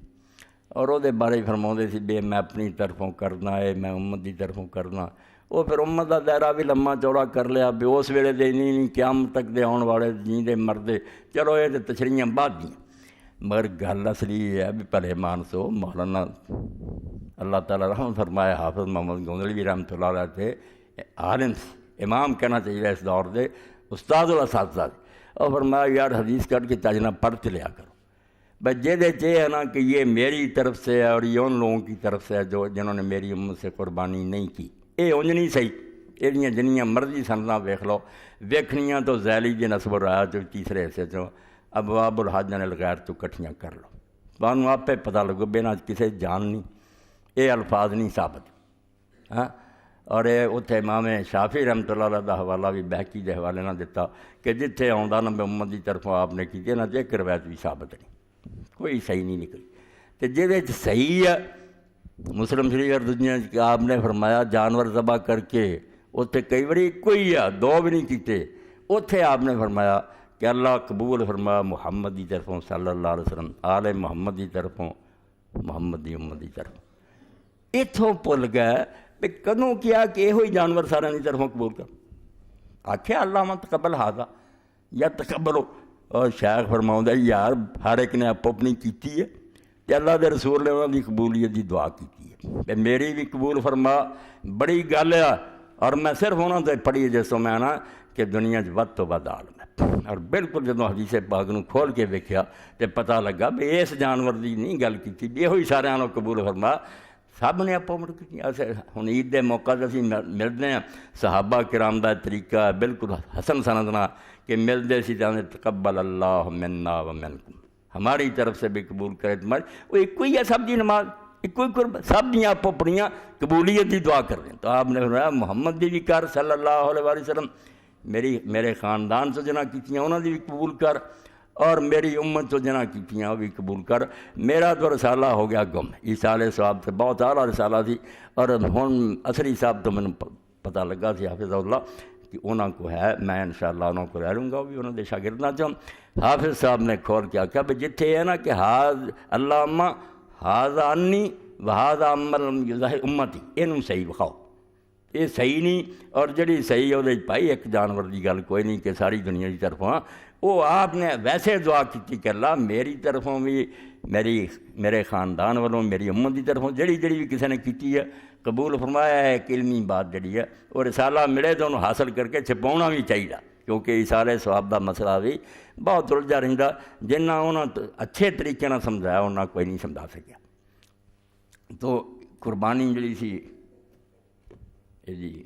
اور وہ بارے فرماؤندے سی بے میں اپنی طرفوں کرنا ہے میں امت کی طرفوں کرنا. وہ پھر امت کا دائرہ بھی لمبا چوڑا کر لیا بھی اس ویلے دے نہیں قیامت تک دے آن والے جیندے مردے چلو یہ تو تشریحاں بعد دیں. مگر گل اصلی یہ ہے بھی بھلے مانسو مولانا اللہ تعالیٰ رحمت فرمائے حافظ محمد گوندلوی رحمۃ اللہ علیہ تھے عالم امام کہنا چاہیے اس دور دے استاد الاساتذہ. اور فرمایا یار حدیث کر کے تجنا پڑھ کے لیا کرو بھائی جہدے یہ ہے نا کہ یہ میری طرف سے ہے اور یہ ان لوگوں کی طرف سے ہے جو جنہوں نے میری امت سے قربانی نہیں کی. یہ انج نہیں صحیح. یہ جنیاں مرضی سنتاں ویکھ لو ویکھنیاں تو ذیلی جی نسب الرایہ جو تیسرے حصے چوں ابواب الحج الغیر تو کٹھیاں کر لو تمہیں آپ پتہ لگو بے نہ کسی جان نہیں یہ الفاظ نہیں ثابت. ہاں اور اتنے امام شافعی رحمۃ اللہ علیہ کا حوالہ بھی بہکی کے حوالے نہ دیتا کہ جتھے آؤں نہ امت کی طرفوں آپ نے کی نہ ایک روایت بھی ثابت نہیں کوئی صحیح نہیں نکلی. تو جہد صحیح ہے مسلم شریف اور دنیا آپ نے فرمایا جانور ذبح کر کے اتنے کئی باری کوئی ہے 2 بھی نہیں کیتے اتنے آپ نے فرمایا کہ اللہ قبول فرمایا محمد کی طرفوں صلی اللہ علیہ وسلم آل محمد کی طرفوں محمد کی امت کی طرفوں. اتوں بھول گئے بھی کدوں کیا کہ یہ جانور سارے کی طرفوں قبول کر آخیا اللہ مت تقبل ہاضا یا تقبلو. اور شیخ فرماؤں یار ہر ایک نے آپ اپنی کیتی ہے کہ اللہ دے رسول نے انہوں کی قبولیت کی دعا کی ہے میری بھی قبول فرما. بڑی گل ہے اور میں صرف انہوں نے پڑھی جس تو میں نا کہ دنیا ود تو ود عالم ہے. اور بالکل جدوں حدیث پاک نوں کھول کے ویکھیا تو پتہ لگا بھی اس جانور کی نہیں گل کی یہ سارے قبول فرما. سب نے آپ عمر کی ہوں عید کے موقع سے اِسی ملتے ہیں صحابہ کرام کا طریقہ ہے بالکل حسن سندنا کہ ملتے سی جانے تقبل اللہ منا و منکم ہماری طرف سے بھی قبول کرے تمہاری. وہ ایک ہی ہے سب کی نماز ایک ہی سب دیا آپ اپنی قبولیت کی دعا کر دیں. تو آپ نے فرمایا محمد دی بھی کر صلی اللہ علیہ وسلم میرے خاندان سے جنہ کیتیاں انہوں نے بھی قبول کر اور میری امت تو جنہ کیتیاں وہ بھی قبول کر. میرا تو رسالہ ہو گیا گم. عیسیٰ صاحب سے بہت اعلیٰ رسالہ تھی اور ہوں اثری صاحب تو میں پتہ لگا سی حافظ اللہ کہ انہوں کو ہے میں انشاءاللہ انہوں کو رہ لوں گا وہ بھی انہوں نے شاگرداں چوں. حافظ صاحب نے کھول کے آخیا بھی جتھے ہے نا کہ اللہ حاضہ انی و حاضہ عمل یضاح امتی یہ صحیح بکھاؤ یہ صحیح نہیں. اور جڑی صحیح وہ پائی ایک جانور کی گل کوئی نہیں کہ ساری دنیا کی طرفوں وہ آپ نے ویسے دعا کی کہ اللہ میری طرفوں بھی میرے خاندان والوں میری امت کی طرفوں جڑی بھی کسی نے کیتی ہے قبول فرمایا ہے. ایک علمی بات جڑی ہے وہ رسالہ ملے تو انہوں حاصل کر کے چھپاؤنا بھی چاہیے کیونکہ ایصال ثواب کا مسئلہ بھی بہت الجھا رہتا. جنہ انہوں اچھے طریقے نہ سمجھایا انہوں کوئی نہیں سمجھا سکیا. تو قربانی جڑی سی جی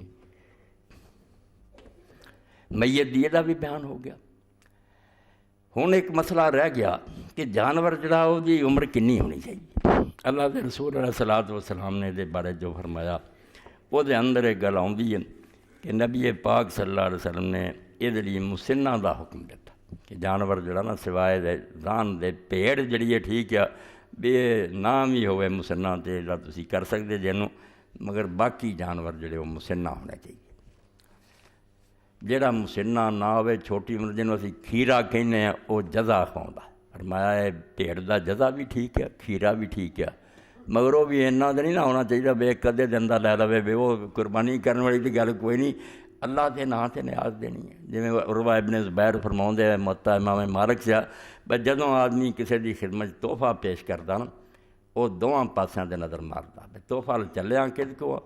میت دی دا بھی بیان ہو گیا. ہوں ایک مسئلہ رہ گیا کہ جانور جڑا وہ دی عمر کنی ہونی چاہیے. اللہ کے رسول علیہ الصلوۃ والسلام نے دے بارے جو فرمایا وہ دے اندر ایک گل آتی ہے کہ نبی پاک صلی اللہ علیہ وسلم نے یہ لیے مسنہ دا حکم دیتا کہ جانور جڑا نا سوائے دے ران دے پیڑ جڑی ہے ٹھیک ہے بے نام ہی ہوئے مسنہ تے جڑا تسی کر سکتے جنوں مگر باقی جانور جڑے وہ مسنہ ہونے چاہیے. جڑا مسنہ نہ ہوئے چھوٹی عمر جنوں اسی کھیرا کہنے ہیں وہ جزا کھاؤندا. فرمایا ہے پیڑ دا جزا بھی ٹھیک ہے کھیرا بھی ٹھیک ہے مگر وہ بھی اینا تو نہیں نہ ہونا چاہیے بے کدے دن دا لے لوے بے وہ قربانی کرنے والی تو گل کوئی نہیں. اللہ کے ਨਾਂ سے نیاز دینی ہے. جویں عروہ ابن زبیر فرماؤندے ہے موطا امام مالک سے بھئی جدوں آدمی کسی دی خدمت تحفہ پیش کردا نا وہ دونوں پاسیاں دے نظر ماردا بھئی تحفہ چلیاں کد کو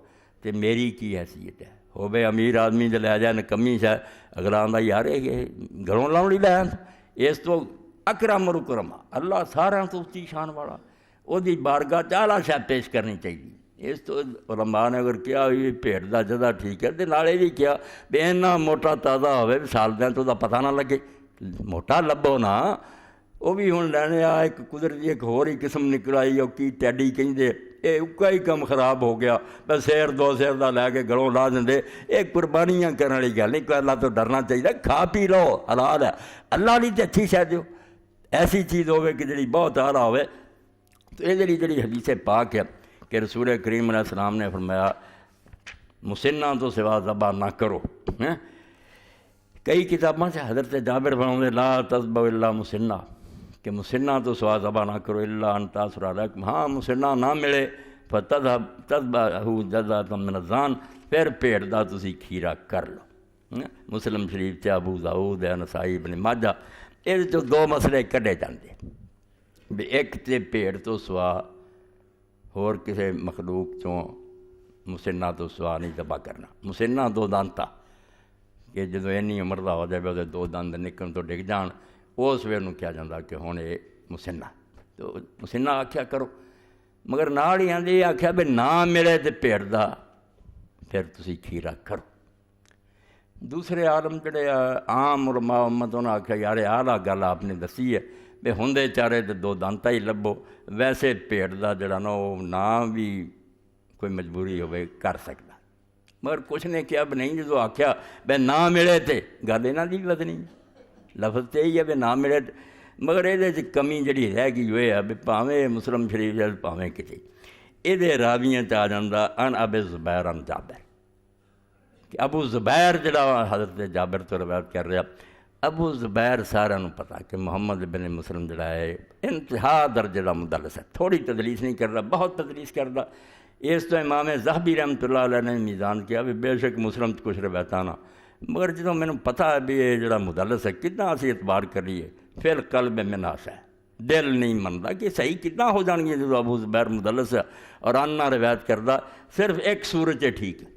تے میری کی حیثیت ہے. ہوے امیر آدمی دے لے جائے نکمی شے اگلا آندا یار یہ گھروں لاؤن لے آیا اس تو اکرم الکرما اللہ سارا تو اچھی شان والا وہ دی بارگاہ چالا شے پیش کرنی چاہیے. اس تو علماء نے اگر کیا ہوئی بھیڑ دا جدا ٹھیک ہے تے نالے بھی کیا بے اینا موٹا تازہ ہوئے سال دیں تو دا پتہ نہ لگے موٹا لبو نا وہ بھی ہوں لینے آ ایک قدرتی ایک ہور ہی قسم نکل آئی وہ کی ٹیڈی کہیں یہ اکا ہی کم خراب ہو گیا بس سیر دو سیر دا لے کے گلوں لا دیں ایک قربانیاں کرنے والی گل نہیں. کوئی اللہ تو ڈرنا چاہیے کھا پی لو حلال ہے اللہ لی تے اچھی شے دیو ایسی چیز ہوئے کہ جڑی بہت اعلیٰ ہوئے. تو یہ جڑی حدیث پاک ہے کہ رسول کریم علیہ السلام نے فرمایا مسنہ تو سوا ذبح نہ کرو. کئی کتابوں سے حضرت جابر فرماتے لا تذبحوا الا مسنہ کہ مسنہ تو سوا ذبح نہ کرو الا ان تأثر علیکم. ہاں مسنہ نہ ملے تذبحوا جزءا من الظان پھر بھیڑ دا تسی کھیرا کر لو. مسلم شریف ابو داؤد نسائی ابن ماجہ یہ تو دو مسئلے کڈے جاندے بھی ایک تے بھیڑ تو سوا ہور کسی مخلوق چوں مسنہ تو سوا نہیں ذبح کرنا. مسنہ دو دانتا کہ جدو اینی عمر دا ہو جائے وہ دو دند نکلن تو ڈگ جان اس ویلے نوں کیا جاندہ کہ ہن یہ مسنہ تو مسنہ آکھیا کرو مگر نال ہی آندے یہ آکھیا بھی نہ ملے تے بھیڑ دا پھر تسی کھیرا کرو. دوسرے عالم جڑے عام علماء امت انہوں نے آکھیا یار اعلیٰ گل آپ نے دسی ہے بھی ہوندے چارے تے دو دانتا ہی لبو ویسے بھیڑ دا جڑا نا وہ نہ بھی کوئی مجبوری ہوئے کر سکتا. مگر کچھ نے کیا بھی نہیں جدو آکھیا بے نہ ملے تے گل انہاں دی وزنی لفظ تے ہی ہے بھی نہ ملے مگر یہ کمی جڑی رہ گئی ہوئے ہے بھی پاویں مسلم شریف پاویں کسی یہ راویاں آ جاندہ ان ابی زبیر ان جابر کہ ابو زبیر جڑا حضرت جابر تو روایت کر رہا ابو زبیر سارا پتہ کہ محمد بن مسلم جڑا ہے انتہا درجے دا مدلس ہے. تھوڑی تدلیس نہیں کر رہا بہت تدلیس کر رہا. اس تو امام ذہبی رحمۃ اللہ علیہ نے میزان کیا بھی بے شک مسلم کچھ روایتاں نا مگر جدوں مینوں پتہ ہے بھی یہ جڑا مدلس ہے کتنا اسی اعتبار کریے پھر قلب میں ناس ہے دل نہیں منتا کہ صحیح کتنا ہو جان گیا جدوں ابو زبیر مدلس ہے اور آنا روایت کردہ صرف ایک صورت ہے ٹھیک ہے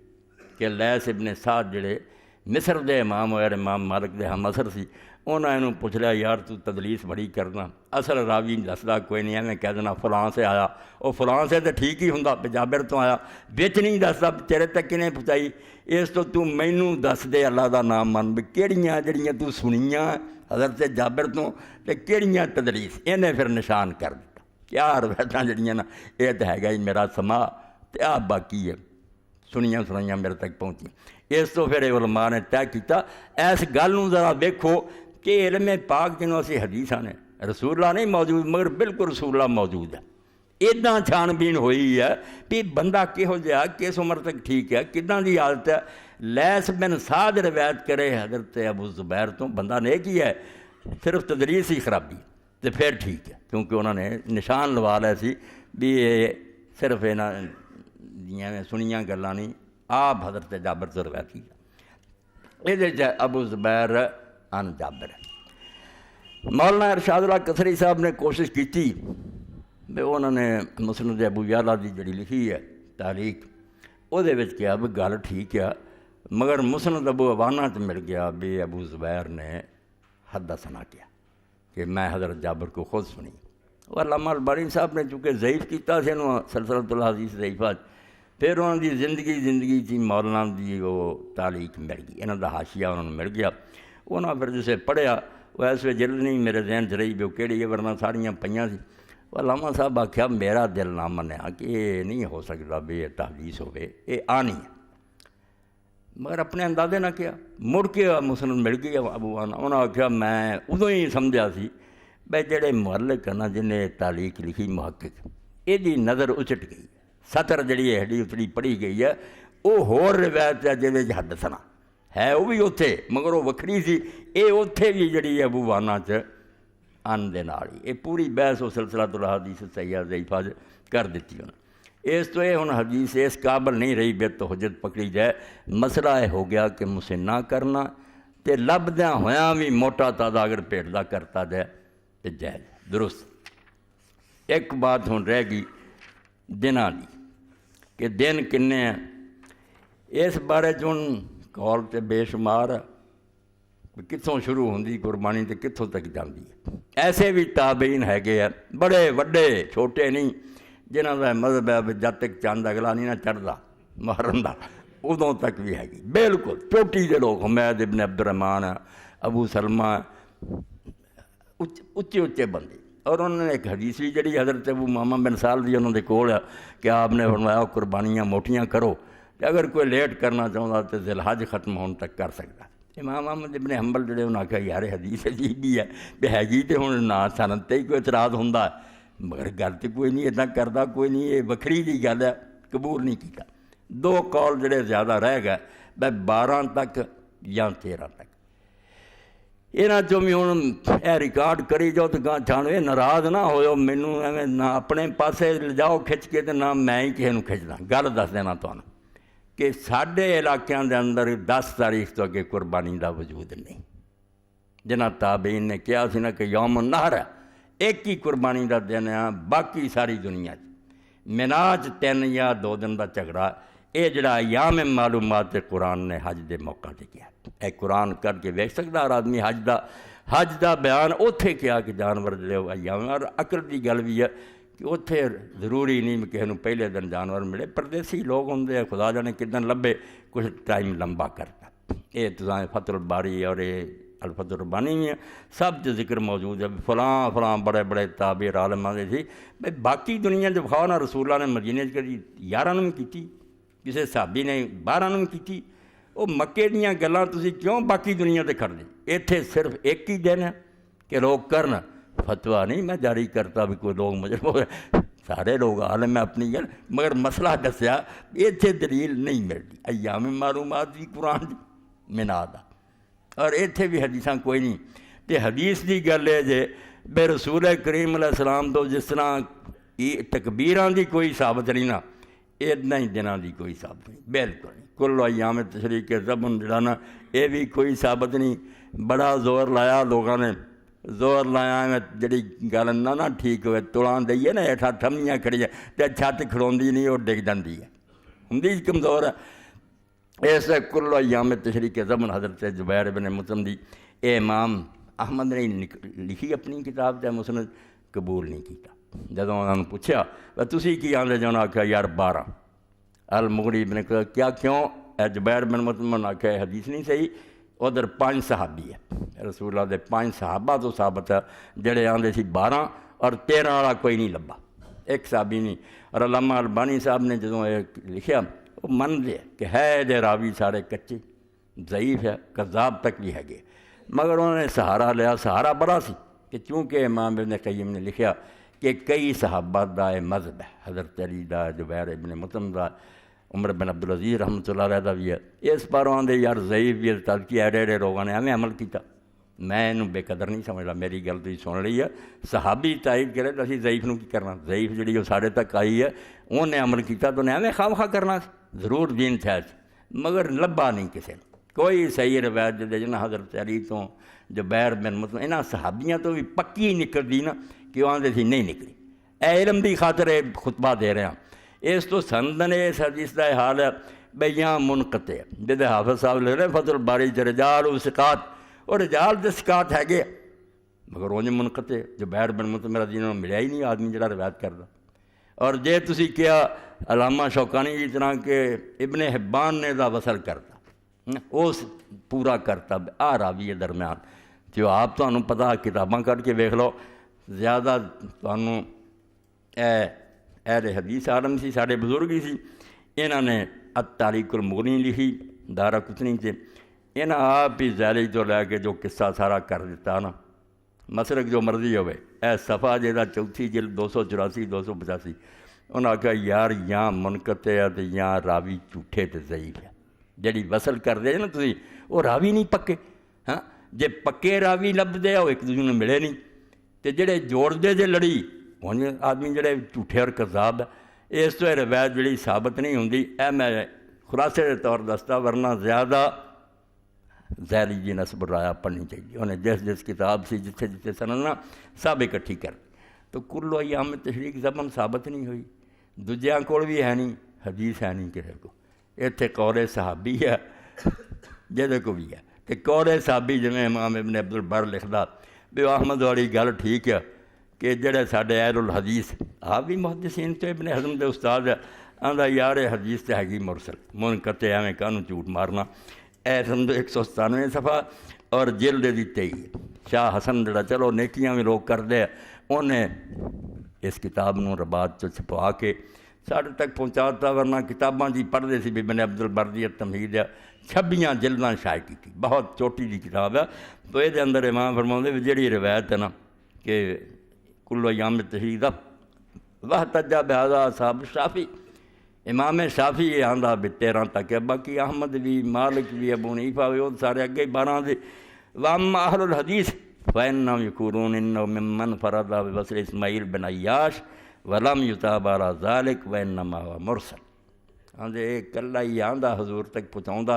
کہ لیث ابن سعد جڑے مصر دے امام ہوئے امام مالک دے ہم مصر سی انہوں نے پوچھ لیا یار تو تدلیس بڑی کرنا اصل راوی دسدا کوئی نہیں ہے میں کہہ دینا فلاں سے آیا وہ فلاں سے تو ٹھیک ہی ہوں جابر تو آیا بچ نہیں دسدا تیرے تک کنے پہنچائی. اس تو مینوں دس دے اللہ دا نام من بھی کہڑیاں جڑیاں تو سنیاں حضرت جابر تو تے کہڑیاں تدلیس انہیں پھر نشان کر دیتا کیا روایتاں جڑیاں نا یہ تو ہے گا ہی میرا سما تے آپ باقی ہے سنیاں سنائیاں میرے تک پہنچی. اس تو پھر علماء نے طے کیتا اس گل نوں ذرا دیکھو کہ علم پاک جنوں اسی حدیثاں نے رسول اللہ نہیں موجود مگر بالکل رسول اللہ موجود ہے. اتنا چھان بین ہوئی ہے کہ بندہ کہو جہا کس عمر تک ٹھیک ہے کداں دی حالت ہے. لیث بن سعد روایت کرے حضرت ابو زبیر تو بندہ نے کی ہے صرف تدریس ہی خرابی تو پھر ٹھیک ہے کیونکہ انہوں نے نشان لوا لیا سی بھی یہ صرف یہاں دیاں سنیاں گلاں نہیں آپ حضرت جابر سے روایت کی یہ ابو زبیر ان جابر. مولانا ارشاد اللہ کثری صاحب نے کوشش کی تھی بھی انہوں نے مسند ابو یعلا دی جڑی لکھی ہے تاریخ وہ کیا بھی گل ٹھیک ہے مگر مسند ابو عوانہ چ مل گیا بھی ابو زبیر نے حدثنا کیا کہ میں حضرت جابر کو خود سنی. اور علامہ البانی صاحب نے چونکہ ضعیف کیتا سے سلسلۃ الحدیث ضعیفات پھر انہوں دی زندگی تھی مولانا دی وہ تعلیق مل گئی انہوں دا حاشیہ انہوں نے مل گیا. انہوں پھر جسے پڑھیا وہ ایسے جلد نہیں میرے ذہن چ رہی بھی وہ کہڑی ہے ورنہ ساریاں پئیاں سی. علامہ صاحب آخیا میرا دل نہ منیا کہ یہ نہیں ہو سکتا بھی یہ تحدیث ہوئے یہ آنی ہے مگر اپنے اندازے نہ کیا. مڑ کے مسند مل گئی ابو آنا انہوں نے آخیا میں ادوں ہی سمجھا سی بھائی جڑے مؤلف نا جنہیں تعلیق لکھی محقق یہ نظر اچٹ گئی سطر جڑی ہڈی اتڑی پڑھی گئی ہے وہ ہور روایت ہے جہد حدثنا ہے وہ بھی اتنے مگر وہ وکری سی یہ اتنے بھی جڑی ابو وانا چ ان دے نال ہی یہ پوری بحث و سلسلہ الحدیث صحیحہ ضعیفہ کر دیتی انہوں. اس تو یہ ہن حدیث اس قابل نہیں رہی بے تو حجت پکڑی جائے. مسئلہ یہ ہو گیا کہ مسے نہ کرنا تے لبدیاں ہویاں بھی موٹا تازہ اگر پیٹ دا کرتا جائے تو جائز درست. ایک بات ہن رہ گئی دناں دی کہ دن کنے ہیں. اس بارے ہن قول تے بے شمار کتوں شروع ہوندی قربانی تے کتوں تک جاندی ہے. ایسے بھی تابعین ہے بڑے وڈے چھوٹے نہیں جنہاں دا مذہب ہے جد تک چاند اگلا نہیں نہ چڑھدا محرم دا ادوں تک بھی ہے بالکل چوٹی دے لوگ. حمید ابن عبد الرحمن ابو سلمہ اچے اچے بندے. اور انہوں نے ایک حدیث بھی جڑی حضرت ابو امامہ بن سال دی انہوں نے کول ہے کہ آپ نے فرمایا قربانیاں موٹیاں کرو کہ اگر کوئی لیٹ کرنا چاہتا تو ذی الحج ختم ہونے تک کر سکتا. امام احمد ابن حنبل جڑے انہوں نے کہا یار حدیث عجیب بھی ہے کہ ہے تو ہوں نہ سنت تے ہی کوئی اعتراض ہوندا مگر گل تو کوئی نہیں اتنا کرتا کوئی نہیں یہ وکھری دی گل ہے قبول نہیں کیتا. دو قول جڑے زیادہ رہ گئے بھائی 12 تک یا 13 تک. یہاں چوں بھی ہوں یہ ریکارڈ کری جاؤ تو گاہ چھانو یہ ناراض نہ ہوئے مینوں ایویں نہ اپنے پاسے جاؤ کھچ کے تو نہ میں ہی کسی نوں کھچدا. گل دس دینا تمہیں کہ ساڈے علاقیاں دے اندر 10 تاریخ تو اگے قربانی دا وجود نہیں. جنہاں تابعین نے کہا سی نا کہ یوم النحر ہے ایک ہی قربانی دا دن ہے. باقی ساری دنیا مینا 3 یا 2 دن دا جھگڑا یہ جڑا ایام معلومات قرآن نے حج دے موقع تے کیا. اے قرآن کر کے ویکھ سکدا ہر آدمی حج دا بیان اوتھے کیا کہ جانور جڑے ایام. اور عقل دی گل بھی ہے کہ اتنے ضروری نہیں کسی نوں پہلے دن جانور ملے. پردیسی لوگ ہوندے خدا جانے کدن لبے کچھ ٹائم لمبا کرتا. یہ تساں فتح الباری اور یہ الفتح الربانی بھی ہیں سب تے ذکر موجود ہے. فلاں فلاں بڑے بڑے تابع عالم آدھے سی بھائی باقی دنیا جو کھاؤ نا رسول اللہ نے مدینے کری 11 بھی کیتی کسی صحابی نے 12 بھی کیتی. وہ مکے دیاں گلاں تسی کیوں باقی دنیا تے کر دیں. اتنے صرف ایک ہی دن ہے کہ لوگ کرن. فتویٰ نہیں میں جاری کرتا بھی کوئی لوگ مجھے سارے لوگ عالم میں اپنی گل مگر مسئلہ دسیا اتنے دلیل نہیں ملتی. ایام معلومات بھی قرآن دی مینا دا اور اتنے بھی حدیثاں کوئی نہیں. تے حدیث دی گل ہے جے بے رسول کریم علیہ السلام تو جس طرح تکبیراں دی کوئی ثابت نہیں نا اتنا ہی دنوں دی کوئی ثابت نہیں بالکل نہیں. کل ایام تشریق زبن جڑا نا یہ بھی کوئی ثابت نہیں. بڑا زور لایا لوگوں نے زور لایا جڑی گل نہ ٹھیک ہوئے تڑاں دئیے نا ہیٹھاں تھمیاں کھڑیاں تے چھت کھڑوندی نہیں وہ ڈگ جاندی ہے ہوندی کمزور ہے. اس کل ایام تشریق زبن حضرت زبیر بن مطعم دی اے امام احمد نے لکھی اپنی کتاب تے مسند قبول نہیں کیتا. جدوں انہوں نے پوچھا تسی کی آندے جو آکھیا یار 12 المغرب نے کہا کیا کیوں اے زبیر بن مطعم نے آکھیا حدیث نہیں صحیح. ادھر 5 صحابی ہے رسول اللہ دے 5 صحابہ تو ثابت ہے جڑے آندے سی 12 اور 13 والا کوئی نہیں لبا ایک صحابی نہیں. اور علامہ البانی صاحب نے جدوں لکھیا وہ من دے کہ ہے دے راوی سارے کچے ضعیف ہے کذاب تک بھی ہے گے مگر انہوں نے سہارا لیا. سہارا بڑا سی کہ چونکہ امام ابن قیم نے لکھیا کہ کئی صحابہ دا مذہب ہے حضرت علی دا زبیر ابن مطعم دا عمر بن عبدالعزیز رحمۃ اللہ علیہ دا بھی ہے. اس پر آدھے یار ضعیف بھی تلکی ایڈے ایڈے لوگوں نے ایویں عمل کیتا. میں انہوں بے قدر نہیں سمجھتا. میری گل تھی سن لی ہے صحابی تائید کرے تو اسی ضعیف نوں کی کرنا. ضعیف جڑی وہ ساڑھے تک آئی ہے انہیں عمل کیتا تو انہیں ایویں خواہ خواہ کرنا ضرور دین تھا مگر لبا نہیں کسی نے کوئی صحیح روایت دے جنا حضرت علی تو زبیر بن مطعم انہاں صحابیاں تو بھی پکی نکلدی نا کہ وہ آندے سی نہیں نکلی. اے علم دی خاطر خطبہ دے رہے ہیں. اس تو سندن اس حدیث کا حال ہے بیاں منقطع جدے حافظ صاحب لکھ رہے فتح الباری رجال و ثقات اور رجال دے ثقات ہے گے مگر انج منقطع زبیر بن مطعم رضی اللہ عنہ ملیا ہی نہیں آدمی جڑا روایت کردا. اور جے تسی کیا علامہ شوکانی جس طرح کہ ابن حبان نے دا وصل کرتا اس پورا کرتا آ راوی درمیان جو آپ تمہیں پتہ کتاباں کر کے ویکھ لو زیادہ تمہیں اہل حدیث عالم سی سارے بزرگ ہی سی. انہوں نے التاریخ المغنی لکھی دارقطنی سے انہاں آپ ہی ذیلی تو لے کے جو قصہ سارا کر دیتا نا مسرک جو مرضی ہوئے اے صفحہ جہاں 4 جلد 284 285 انہوں نے کہا یار یہاں منقطع ہے یہاں راوی جھوٹے تے ضعیف ہے. جڑی وصل کر دے نا تسی وہ راوی نہیں پکے. ہاں جے پکے راوی لبدے وہ ایک دوسرے نوں ملے نہیں تے جڑے جوڑ دے جے لڑی ہوں آدمی جڑے جھوٹے اور کذاب ہے اس تو روایت جڑی ثابت نہیں ہوندی، اے میں خلاصے کے طور دستا، ورنہ زیادہ ذیلی جی نسب الرایا پڑھنی چاہیے۔ انہیں جس کتاب سی جتھے جتھے سننا سب اکٹھی کر، تو کل ایام تشریق زبان ثابت نہیں ہوئی، دوجیاں کول بھی ہے نہیں، حدیث ہے نہیں کسی کو۔ اتنے قول صحابی ہے جہدے کو بھی ہے، تو قول صحابی جویں امام ابن عبد البر لکھدا بھی احمد والی گل ٹھیک ہے کہ جڑے ساڈے اہل الحدیث آپ بھی محدثین تو ابن حزم دے استاد ہے، آندا یار حدیث تے ہے گی مرسل منقطع، ایویں کانوں جھوٹ مارنا۔ اے سمجھو 197 صفحہ اور جلد دی 23۔ شاہ حسن جڑا چلو نیکیاں بھی لوگ کردے ہیں، انہیں اس کتاب نوں رباط چ چھپوا کے ساڈے تک پہنچاتا، ورنہ کتاباں جی پڑھتے سی بھی ابن عبد البر دی تمہید ہے، 26 جلداں شائع کی، بہت چھوٹی جی کتاب ہے۔ تو یہ اندر امام فرماؤندے بھی جڑی روایت ہے نا کہ کل ایام تشریق دا واحتجا بہذا اصحاب شافی، امام شافی یہ آندا بھی 13 تک ہے، باقی احمد بھی، مالک بھی، ابو حنیفہ بھی، وہ سارے اگے 12 دے۔ واما اہل الحدیث فإنهم يقولون إنه ممن فرد بوصل اسماعیل بن عیاش ولم یتاب علی ذلک وإنما هو مرسل۔ آندے کلا ہی آندا حضور تک پہنچاوندا،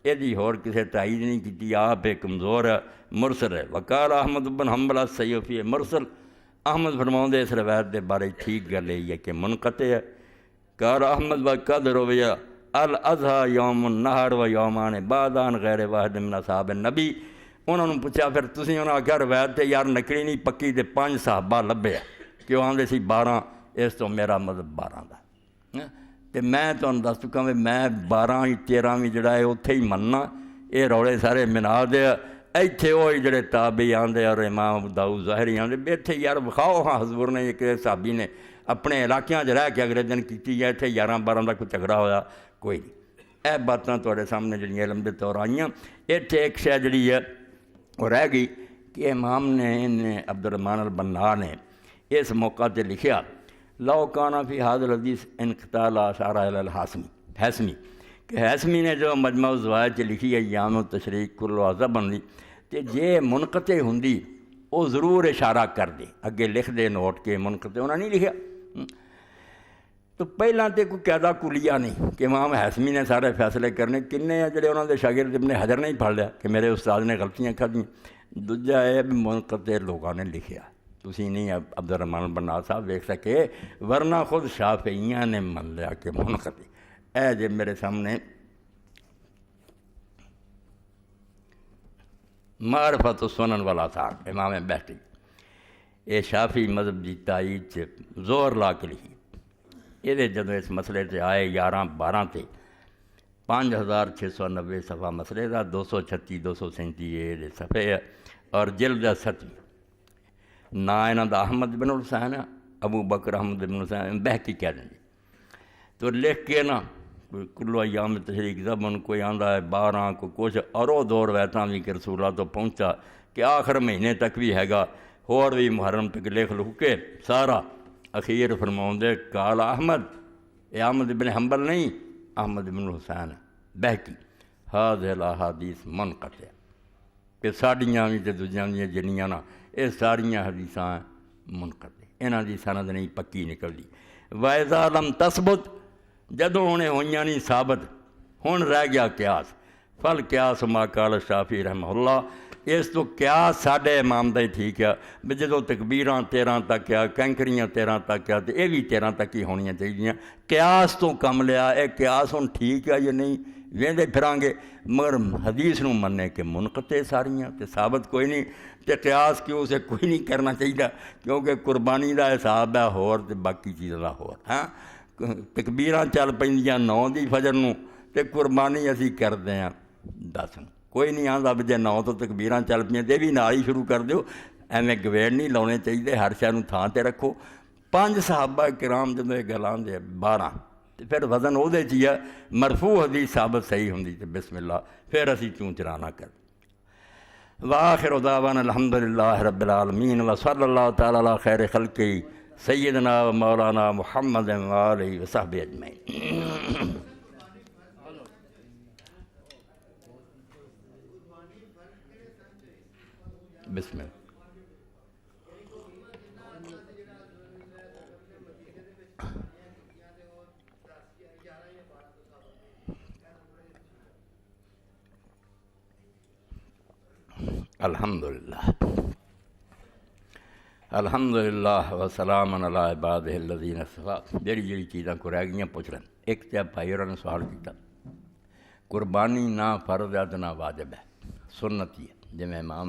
یہ ہور کسے تائید نہیں کیتی، آپ کمزور ہے، مرسل ہے۔ وقال احمد بن حنبل السیوفی مرسل، احمد فرماؤندے اس روایت دے بارے ٹھیک گل یہ ہے کہ منقطع ہے۔ قال احمد وقد روی الاضحیٰ یوم النحر و یومان بعدان غیر واحد من اصحاب النبی۔ انہوں نے پوچھا پھر تسی، انہوں نے آخیا روایت تے یار نکلی نہیں پکی، تے 5 صحابہ لبے کہ وہ آندے سی 12، اس تو میرا مطلب 12 دا۔ تے میں تمہیں دس چکا بھی میں 12 13 جڑا ہے اتھے ہی مننا، یہ رولے سارے منا دے ایتھے وہی جڑے تابعی آندے اور امام ابو داؤد ظاہری آندے بھی ایتھے یار وکھاؤ ہاں حضور نے ایک صحابی نے اپنے علاقیاں چ رہ کے اگلے دن کیتی ہے، ایتھے 11 12 کا کوئی جھگڑا ہویا کوئی نہیں۔ اے باتاں تواڈے سامنے جڑیاں علم دے طور آئیاں۔ ایتھے ایک شے جڑی ہے وہ رہ گئی کہ امام نے عبد الرحمن البنا نے اس موقع تے لکھیا لو کانا فی حاضر الحدیث انقطاع اشارہ الی الحاسمی، کہ حاسمی نے جو مجمع الزوائد لکھی ہے ایام التشریق کل زبن دی، تے جے منقطع ہوندی وہ ضرور اشارہ کر دے، اگے لکھ دے نوٹ کے منقطع انہوں نے نہیں لکھیا۔ تو پہلاں تے کوئی قاعدہ کلیہ نہیں کہ امام حاسمی نے سارے فیصلے کرنے، کنے ہیں جڑے انہوں دے شاگرد ابن حجر نے ہی پڑھ لیا کہ میرے استاد نے غلطیاں کھدیں۔ دوجا ہے بھی منقطع لوگوں نے لکھیا، تسی نہیں عبد الرحمن بنا صاحب دیکھ سکے، ورنہ خود شافعیاں نے من لیا کہ منقطع۔ اے جے میرے سامنے معرفت السنن والآثار امام بہتی، یہ شافی مذہب کی تائید سے زور لا کے لکھی۔ یہ جدو اس مسئلے سے آئے 11 12 تے 5690 صفحہ مسئلے دا، 236 237 یہ صفحے ہے، اور جلد 7۔ نا انہاں دا احمد بن حسین ہے، ابو بکر احمد بن حسین بہتی کہہ دیں جی۔ تو لکھ کے نا کوئی کلو ایام تشریق زبن، کوئی آندا ہے 12، کوئی کچھ، اور وہ دور روایتاں بھی کہ رسول اللہ تو پہنچا کہ آخر مہینے تک بھی ہے گا، اور بھی محرم تک لکھ لکھ کے سارا اخیر فرماؤندے قال احمد، اے احمد بن حنبل نہیں، احمد بن حسین بہکی، ہذہ الاحادیث منقطع، کہ ساڑیاں بھی تے دوجیاں دیاں جنیاں نا یہ ساریاں حدیثاں منقطع، انہاں دی سند نہیں پکی نکلدی۔ وَإِذَا لَمْ تَثْبُتْ، جدوں ہونے ہوئیاں نہیں ثابت، ہن رہ گیا قیاس، فل قیاس ما قال شافعی رحمہ اللہ، اس تو قیاس ساڈے امام دا ہی ٹھیک ہے بھی جدوں تکبیراں 13 تک ہے، کینکریاں 13 تک ہے، تو یہ بھی 13 تک ہی ہونیاں چاہیے۔ قیاس تو کم لیا، اے قیاس ہن ٹھیک ہے یا نہیں ویندے پھران گے، مگر حدیث نوں مننے کہ منقطع ساریاں تے ثابت کوئی نہیں، تے قیاس کیوں سے کوئی نہیں کرنا چاہیے، کیونکہ قربانی دا حساب ہے ہور تے باقی چیزاں دا ہور۔ ہاں تکبیراں چل پیندیاں 9 دی فجر نوں تے قربانی اسی کردے ہیں 10 نوں، کوئی نہیں آندا بھی جے 9 تو تکبیراں چل پیاں تے بھی نال ہی شروع کر دیو، ایویں گویڑ نہیں لاؤنے چاہیے، ہر شے نوں تھاں تے رکھو۔ 5 صحابہ کرام جدوں یہ گل آندے 12 تے پھر وزن وہ چی ہے مرفوع حدیث ثابت صحیح ہوندی تے بسم اللہ، پھر اسی چوں چرا نہ کر۔ وآخر دعوانا الحمدللہ رب العالمین وصلی اللہ تعالی علی خیر خلقہ سیدنا و مولانا محمد وآلہ وصحبہ اجمعین۔ بسم اللہ۔ الحمدللہ الحمدللہ وسلام علی عبادہ الذین اصطفیٰ۔ جڑی چیزاں کو رہ گئیاں پوچھ رہے ہیں۔ ایک تے بھائی اور نے سوال کیا، قربانی نہ فرض ہے تو نہ واجب ہے، سنت ہی ہے۔ جی میں امام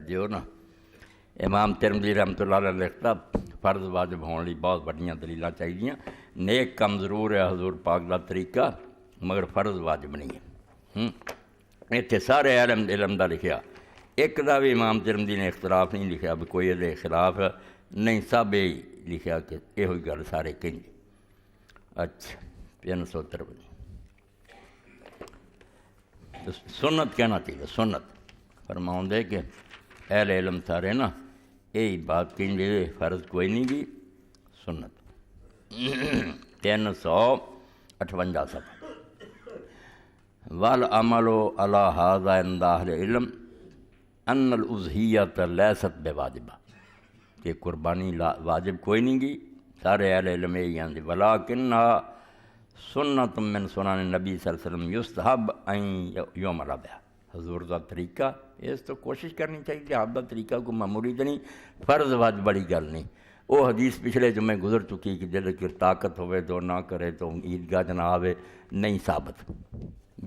دیو نا امام ترمذی رحمۃ اللہ علیہ لکھتا فرض واجب ہونے لی بہت بڑیاں دلیلاں چاہیے، نیک کم ضرور ہے حضور پاک دا طریقہ، مگر فرض واجب نہیں ہے۔ اتنے سارے علم دا لکھیا، ایک دا بھی امام ترمذی نے اختلاف نہیں لکھیا بھی کوئی یہ خلاف نہیں، سب یہ لکھیا کہ یہ گل سارے کہیں۔ اچھا 353 سنت کہنا چاہیے، سنت فرماؤں دے کہ اہل علم سارے نا یہی بات کہیں گے فرض کوئی نہیں گی، سنت۔ 358 صفحہ۔ والعمل علی ھذا عند اہل علم ان الاضحیۃ لیست بواجبہ، کہ قربانی واجب کوئی نہیں گی، سارے اہل علم یہی آندے، ولکنھا سنت من سنن نبی صلی اللہ علیہ وسلم یستحب ان یعمل بہا، حضور کا طریقہ اس تو کوشش کرنی چاہیے کہ آپ کا طریقہ کو معمولی تو نہیں، فرض واجب بڑی گل نہیں۔ وہ حدیث پچھلے جمعے گزر چکی کہ جب کہ طاقت ہوئے تو نہ کرے تو عیدگاہ نہ آوے، نہیں ثابت،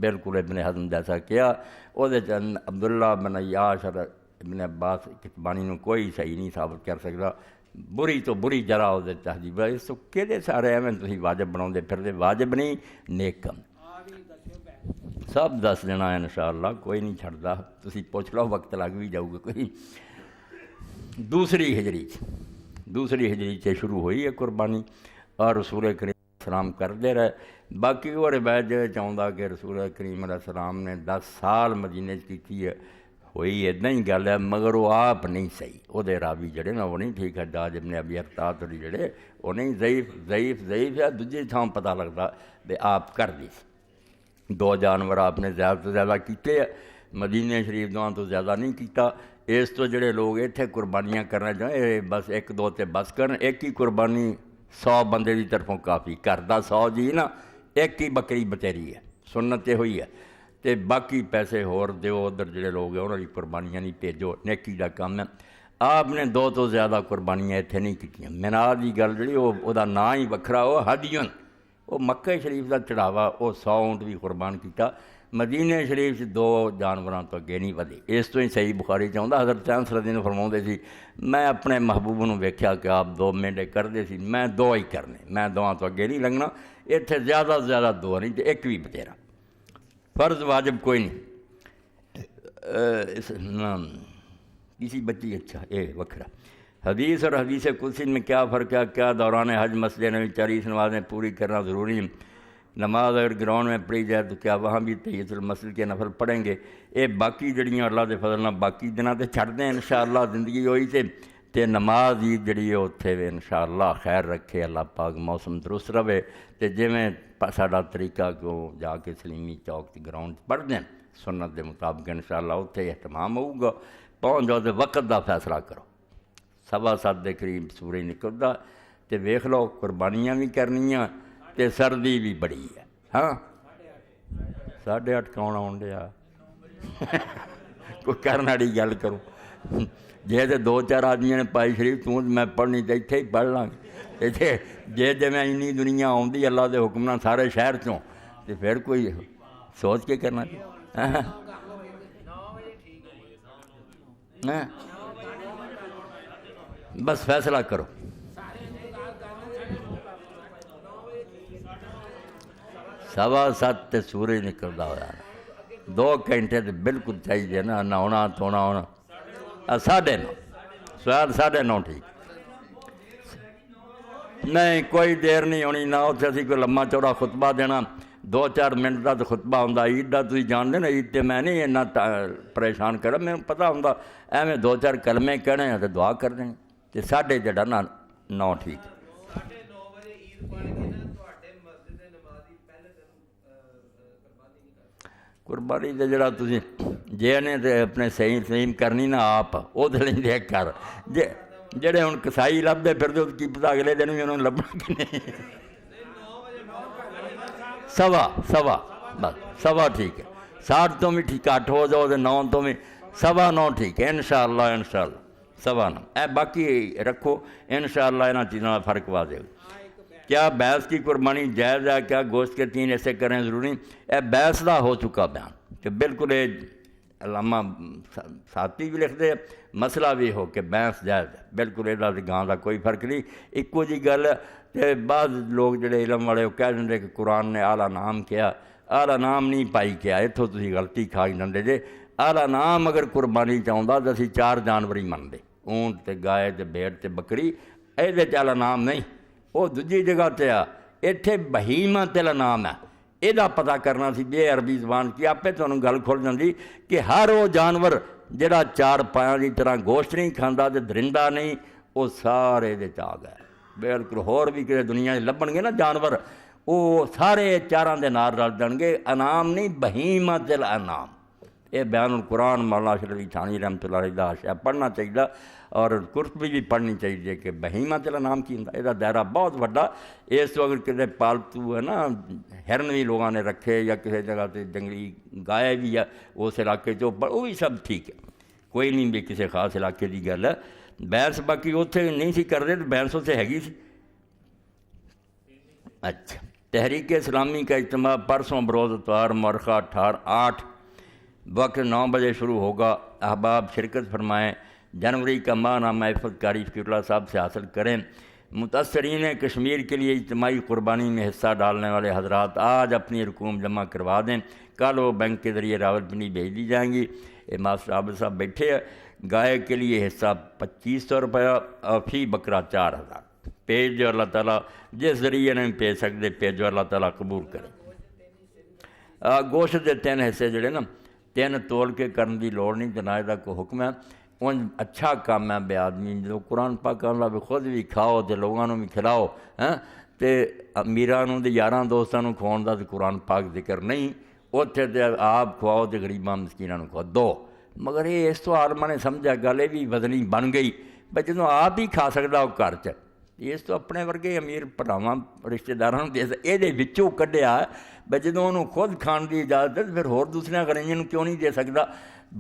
بالکل ابن حزم جیسا کیا۔ وہ عبداللہ بن عیاش اور ابن عباس کتبانی نو کوئی صحیح نہیں ثابت کر سکتا، بری تو بری جرا وہ تہذیب ہے، اس تو کہ سارے ایویں تھی واجب بنا پھر واجب نہیں، نیک کم سب دس دینا ہے انشاءاللہ، کوئی نہیں چھڑتا، تسی پوچھ لو وقت لگ بھی جاؤ گا کوئی۔ دوسری ہجری سے شروع ہوئی ہے قربانی، اور رسول کریم علیہ السلام کرتے رہے۔ باقی وہ روایت جو چاہتا کہ رسول کریم علیہ السلام نے 10 سال مدینے کی ہے، ہوئی ادنا ہی گل ہے، مگر وہ آپ نہیں صحیح، وہ راوی جڑے نا وہ نہیں ٹھیک ہے، حجاج ابن ابی ارطاۃ جڑے وہ نہیں، ضعیف ہے، دوجی تھاں پتہ لگتا بھی آپ کر دی سی۔ 2 جانور آپ نے زیادہ تو زیادہ کیتے، مدینہ شریف دعا تو زیادہ نہیں کیتا۔ اس تو جڑے لوگ اتنے قربانیاں کرنا چاہیں بس 1-2 تے بس کرن، ایک ہی قربانی 100 بندے دی طرفوں کافی، گھر دا 100 جی نا ایک ہی بکری بتیری ہے، سنت یہ ہوئی ہے، تے باقی پیسے ہور دیو، ادھر جڑے لوگ ہیں انہوں نے قربانیاں نہیں بھیجو، نیکی دا کام ہے۔ آپ نے 2 تو زیادہ قربانیاں اتنے نہیں کیتیاں۔ مینا دی گل جڑی وہ دا نا ہی وکھرا، وہ ہدیون، وہ مکہ شریف دا چڑھاوا، وہ 100 اونٹ بھی قربان کیتا، مدینہ شریف 2 جانوراں تو اگے نہیں ودے۔ اس تو ہی صحیح بخاری چاہتا حضرت چانسلر دین فرماؤندے سی، میں اپنے محبوب نو ویکھیا کہ آپ 2 مینڈے کردے سی، میں 2 ہی کرنے، میں 2 تو اگے نہیں لنگنا، اتنے زیادہ سے زیادہ 2 نہیں تے ایک بھی بتیرا، فرض واجب کوئی نہیں۔ کسی بچی اچھا یہ وکھرا حدیث اور حدیث قدسی میں کیا فرق ہے؟ کیا دوران حج مسجد نبی 40 نمازیں پوری کرنا ضروری ہے؟ نماز اگر گراؤنڈ میں پڑھی جائے تو کیا وہاں بھی تحیۃ المسجد کے نفل پڑھیں گے؟ یہ باقی جڑیاں اللہ دے فضل نال باقی دنوں تے چھڑ دیں انشاءاللہ، زندگی ہوئی تے نماز عید جڑی ہے اتنے انشاءاللہ خیر رکھے، اللہ پاک موسم درست رہے، تے جویں ساڈا طریقہ کو جا کے سلیمی چوک گراؤنڈ پڑھ دیں سنت دے مطابق انشاءاللہ اتنے اہتمام ہوگا۔ پہنچ جاؤ تے وقت دا فیصلہ کرو، 7:15 دے قریب سورج نکلدا تے ویکھ لو، قربانیاں بھی کرنیاں تے سردی بھی بڑی ہے۔ ہاں 8:30 کون آن ڈیا کوئی کرن والی گل کرو، جے تے 2-4 آدمیاں نے پائی شریف تو میں پڑھنی تے اتنے ہی پڑھ لاں گے، جے میں اینی دنیا آؤندی اللہ دے حکم نال سارے شہر چوں تے پھر کوئی سوچ کے کرنا بس فیصلہ کرو۔ سوا 7 تے سورج نکلدا ہوا 2 گھنٹے تے بالکل چاہیے نا، نہاؤنا دھونا ہونا 9:30 سوال 9:30 ٹھیک نہیں، کوئی دیر نہیں ہونی، نہ اتنے اسی کوئی لمبا چوڑا خطبہ دینا، 2-4 منٹ کا تو خطبہ ہوں۔ عید کا تھی جانتے نا، عید تے میں نہیں اتنا پریشان کرا، میرے پتہ ہوں ایویں 2-4 کلمے کہنے ہیں تو دعا کر دیں تے 9:30 ٹھیک۔ قربانی تے جڑا تسی جے نے تے اپنے صحیح کرنی نا آپ وہ تو لیں دیکھ کر، جڑے ہوں کسائی لبھدے پھر تو کی پتہ اگلے دن بھی انہوں نے لبنا کہ نہیں۔ 1:15 بس 1:15 ٹھیک ہے، 7 تو بھی ٹھیک 8 ہو جاؤ تے 9 تو بھی 9:15 ٹھیک ہے انشاءاللہ انشاءاللہ 9:15 اے باقی رکھو انشاءاللہ انہاں چیزوں کا فرق واضح ہو کیا بھینس کی قربانی جائز ہے کیا گوشت کے 3 حصے کریں ضروری اے بھینس دا ہو چکا بیان کہ بالکل علامہ ساتھی بھی لکھ دے مسئلہ بھی ہو کہ بھینس جائز ہے بالکل یہ گاں کا کوئی فرق نہیں ایکو جی گل ہے بعض لوگ جڑے علم والے وہ کہہ دیں کہ قرآن نے اعلیٰ نام کیا اعلیٰ نام نہیں پائی کیا اتوں تھی غلطی کھا جاندے جے اعلیٰ نام اگر قربانی چاہتا تو اسی 4 جانور ہی منتے اونٹ تے گائے تے بھیڑ تے بکری یہ اعلیٰ نام نہیں وہ دوجی جگہ تے آ اتنے بہیمہ تے نام ہے یہ پتہ کرنا سی بے عربی زبان کی آپ تمہیں گل کھل جاتی کہ ہر وہ جانور جڑا 4 پایاں کی طرح گوشت نہیں کھانا تے درندہ نہیں وہ سارے یہ آ گئے بالکل ہور بھی کسی دنیا لبن گے نا جانور وہ سارے 4 دے نال رل جان گے انعام نہیں بہیمہ تے انعام یہ بیان القرآن مولانا اشرف علی تھانی رحمۃ اللہ علیہ اشیاء پڑھنا چاہیے اور قرطبی بھی پڑھنی چاہیے کہ بہیمہ تے نام کی ہوندا یہ دائرہ بہت وڈا اس تو اگر کسی پالتو ہے نا ہرن بھی لوگوں نے رکھے یا کسی جگہ تے جنگلی گائے بھی ہے اس علاقے وہ بھی سب ٹھیک ہے کوئی نہیں بھی کسی خاص علاقے کی گل ہے بحث باقی اتنے نہیں سی کرتے تو بحث اتنے ہے سی اچھا تحریک اسلامی کا اجتماع پرسوں بروز اتوار مورخہ 8 وقت 9 بجے شروع ہوگا احباب شرکت فرمائیں جنوری کا ماہ نامہ عفت قاری فقیر اللہ صاحب سے حاصل کریں متاثرین کشمیر کے لیے اجتماعی قربانی میں حصہ ڈالنے والے حضرات آج اپنی رقوم جمع کروا دیں کل وہ بینک کے ذریعے راولپنڈی بھیج دی جائیں گی یہ ماسٹر عابد صاحب بیٹھے ہیں گائے کے لیے حصہ 2500 روپیہ اور فی بکرا 4000 پیج جو اللہ تعالیٰ جس ذریعے نہیں بھیج سکتے پیج جو اللہ تعالیٰ قبول کرے گوشت کے 3 حصے جڑے نا 3 تول کے کرن دی لوڑ نہیں جنائے دا کو حکم ہے ان اچھا کام ہے بے آدمی جو قرآن پاک اللہ بھی خود بھی کھاؤ تے لوگوں بھی کھلاؤ تے امیرانوں دے یاراں دوستانوں کھواؤن دا تے قرآن پاک ذکر نہیں اتنے تے آپ کھواؤ تے غریباں مسکیناں کھواؤ دو مگر یہ اس تو عالماں نے سمجھا گل یہ بھی وزنی بن گئی بھائی جدوں آپ ہی کھا سکتا وہ گھر چ اس تو اپنے ورگے امیر بھراواں رشتے داراں دے یہ وچوں کڈیا بھائی جدوں انہوں خود کھان دی اجازت ہے پھر ہور دوسرے غریباں کیوں نہیں دے سکتا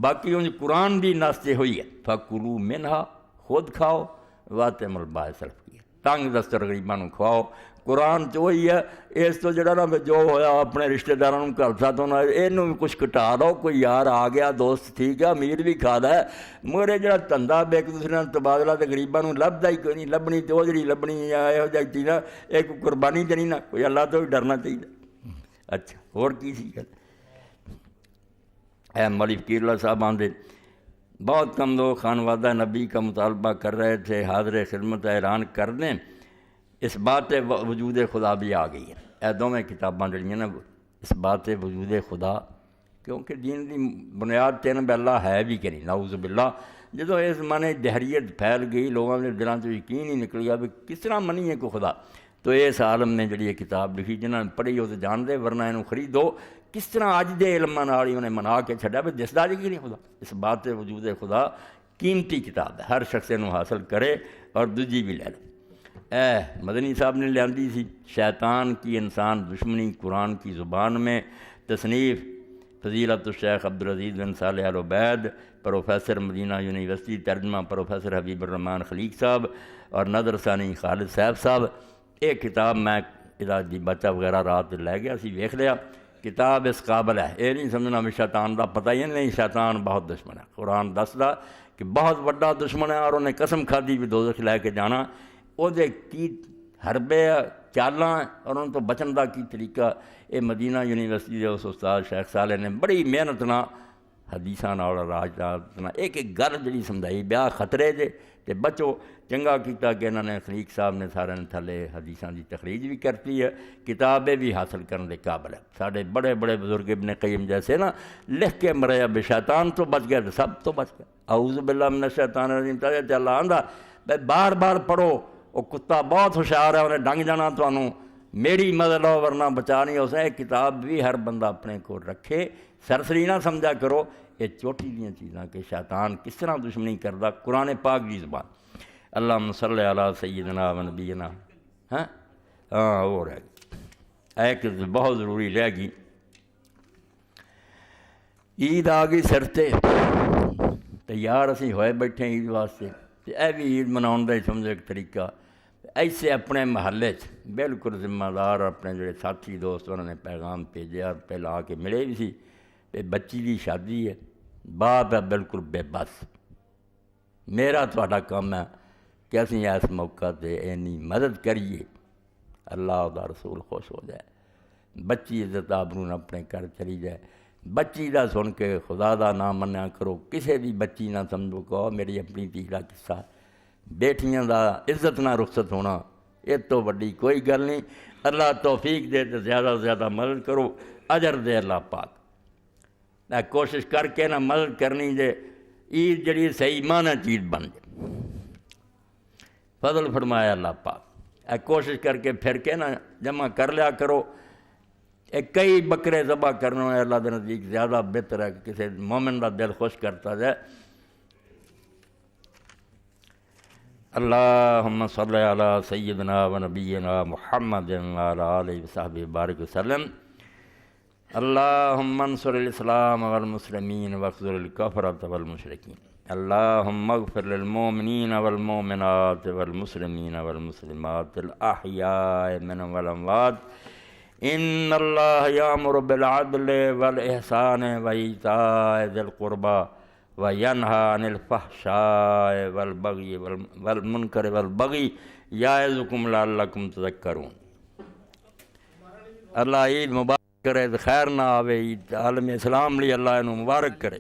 باقی ان قرآن بھی ناستے ہوئی ہے فَكُلُوا مِنْهَا خود کھاؤ وَأَطْعِمُوا الْبَائِسَ الْفَقِيرَ تنگ دستر غریباں کھواؤ قرآن تو وہی ہے اس تو جڑا نا جو ہویا اپنے رشتے داراں گھلتا تو نہ یہ بھی کچھ کٹا دو کوئی یار آ گیا دوست ٹھیک ہے امیر بھی کھا ہے مگر یہ جڑا دھندا ایک دوسرے تبادلہ تو غریباں لبھدا ہی کوئی نہیں لبنی تو وہ جڑی لبنی یا یہو جہی چیز ایک قربانی تو نہیں نا کوئی اللہ تو بھی ڈرنا چاہیے اچھا اور کی سی گل اے مولی فقیر اللہ صاحب آندے بہت کم لوگ خانوادہ نبی کا مطالبہ کر رہے تھے حاضر خدمت اعلان کر دیں اس بات وجود خدا بھی آ گئی ہے اے دونوں کتاباں جڑیاں نا اس بات وجود خدا کیونکہ دین دی بنیاد 3 بے اللہ ہے بھی کہ نہیں نعوذ باللہ جدوں اس زمانے دہریت پھیل گئی لوگوں کے دلوں سے یقین ہی نکل گیا بھی کس طرح منی ہے کوئی خدا تو اس عالم نے جڑی یہ کتاب لکھی جنہوں نے پڑھی وہ تو جانتے ورنہ یہ خریدو کس طرح اج دے علم نال ہی انہیں منا کے چھڈیا بھی دسدا جی نہیں خدا اس بات وجود خدا قیمتی کتاب ہے ہر شخص انہوں حاصل کرے اور دوجی بھی لے لے مدنی صاحب نے لیاندی سی شیطان کی انسان دشمنی قرآن کی زبان میں تصنیف فضیلت الشیخ عبدالعزیز بن صالح ال عبید پروفیسر مدینہ یونیورسٹی ترجمہ پروفیسر حبیب الرحمان خلیق صاحب اور نظر ثانی خالد صاحب یہ کتاب میں دی بچہ وغیرہ رات لے گیا سی ویکھ لیا کتاب اس قابل ہے یہ نہیں سمجھنا بھی شیطان دا پتہ ہی نہیں شیطان بہت دشمن ہے قرآن دسدا کہ بہت بڑا دشمن ہے اور انہیں قسم کھادی بھی دوزخ لے کے جانا وہ کی حربے چالاں اور ان تو بچن دا کی طریقہ یہ مدینہ یونیورسٹی کے اس استاد شیخ صالح نے بڑی محنت نہ حدیثاں اور راج ایک گل جڑی سمجھائی بیا خطرے دے تے بچو چنگا کیتا کہ انہوں نے خلیق صاحب نے سارے تھلے حدیثاں دی تخریج بھی کرتی ہے کتابیں بھی حاصل کرنے کے قابل ہے سارے بڑے بڑے بزرگ ابن قیم جیسے نا لکھ کے مریا بے شیطان تو بچ گیا تو سب تو بچ گیا اعوذ باللہ من الشیطان الرجیم تے اللہ آندا بار بار پڑھو وہ کتا بہت ہوشیار ہے انہیں ڈنگ جانا تمہوں میری مدد لو ورنہ بچا نہیں ہو سکے کتاب بھی ہر بندہ اپنے کو رکھے سرسری نہ سمجھا کرو یہ چوٹی دیاں چیزاں کہ شیطان کس طرح دشمنی کردا قرآن پاک کی زبان اللہم صلی علی سیدنا و نبینا ہاں وہ رہ گئی ایک بہت ضروری رہ گئی عید آ گئی سرتے تیار اسی ہوئے بیٹھے عید واسطے، یہ بھی عید مناؤن کا ہی سمجھو ایک طریقہ۔ ایسے اپنے محلے بالکل ذمہ دار اپنے جڑے ساتھی دوست انہوں نے پیغام بھیجا، پہلے آ کے ملے بھی سی کہ بچی دی شادی ہے، باپ ہے بالکل بے بس، میرا تہاڈا کام ہے کہ اسی اس موقع تے اینی مدد کریے، اللہ دا رسول خوش ہو جائے، بچی عزت آبرو اپنے گھر چلی جائے۔ بچی دا سن کے خدا دا نام منیا کرو، کسے بھی بچی نہ سمجھو کہ میری اپنی دھی دا قصہ، بیٹھیاں دا عزت نہ رخصت ہونا یہ تو وڈی کوئی گل نہیں۔ اللہ توفیق دے تو زیادہ سے زیادہ مدد کرو، اجر دے اللہ پاک۔ میں کوشش کر کے نہ مدد کرنی جے عید جڑی صحیح معنی چیز بن جائے، فضل فرمایا اللہ پاک۔ اے کوشش کر کے پھر کے نہ جمع کر لیا کرو، کئی بکرے ذبح کرنا ہے اللہ کے نزدیک زیادہ بہتر ہے کہ کسی مومن کا دل خوش کرتا جائے۔ اللہم صلی علی سیدنا و نبینا محمد وعلی آلہ وصحبہ بارک وسلم۔ اللہم انصر الاسلام والمسلمین واخذل الکفرۃ والمشرکین۔ اللہم اغفر للمؤمنین والمؤمنات والمسلمین والمسلمات الاحیاء منهم والاموات۔ ان اللہ یامر بالعدل والاحسان وایتاء ذی القربى وینہی عن الفحشاء والبغی والمنکر والبغی یعظکم لعلکم تذکرون۔ اللہ عید مبارک کرے، خیر نہ آوے عید عالم اسلام لی اللہ انہوں مبارک کرے۔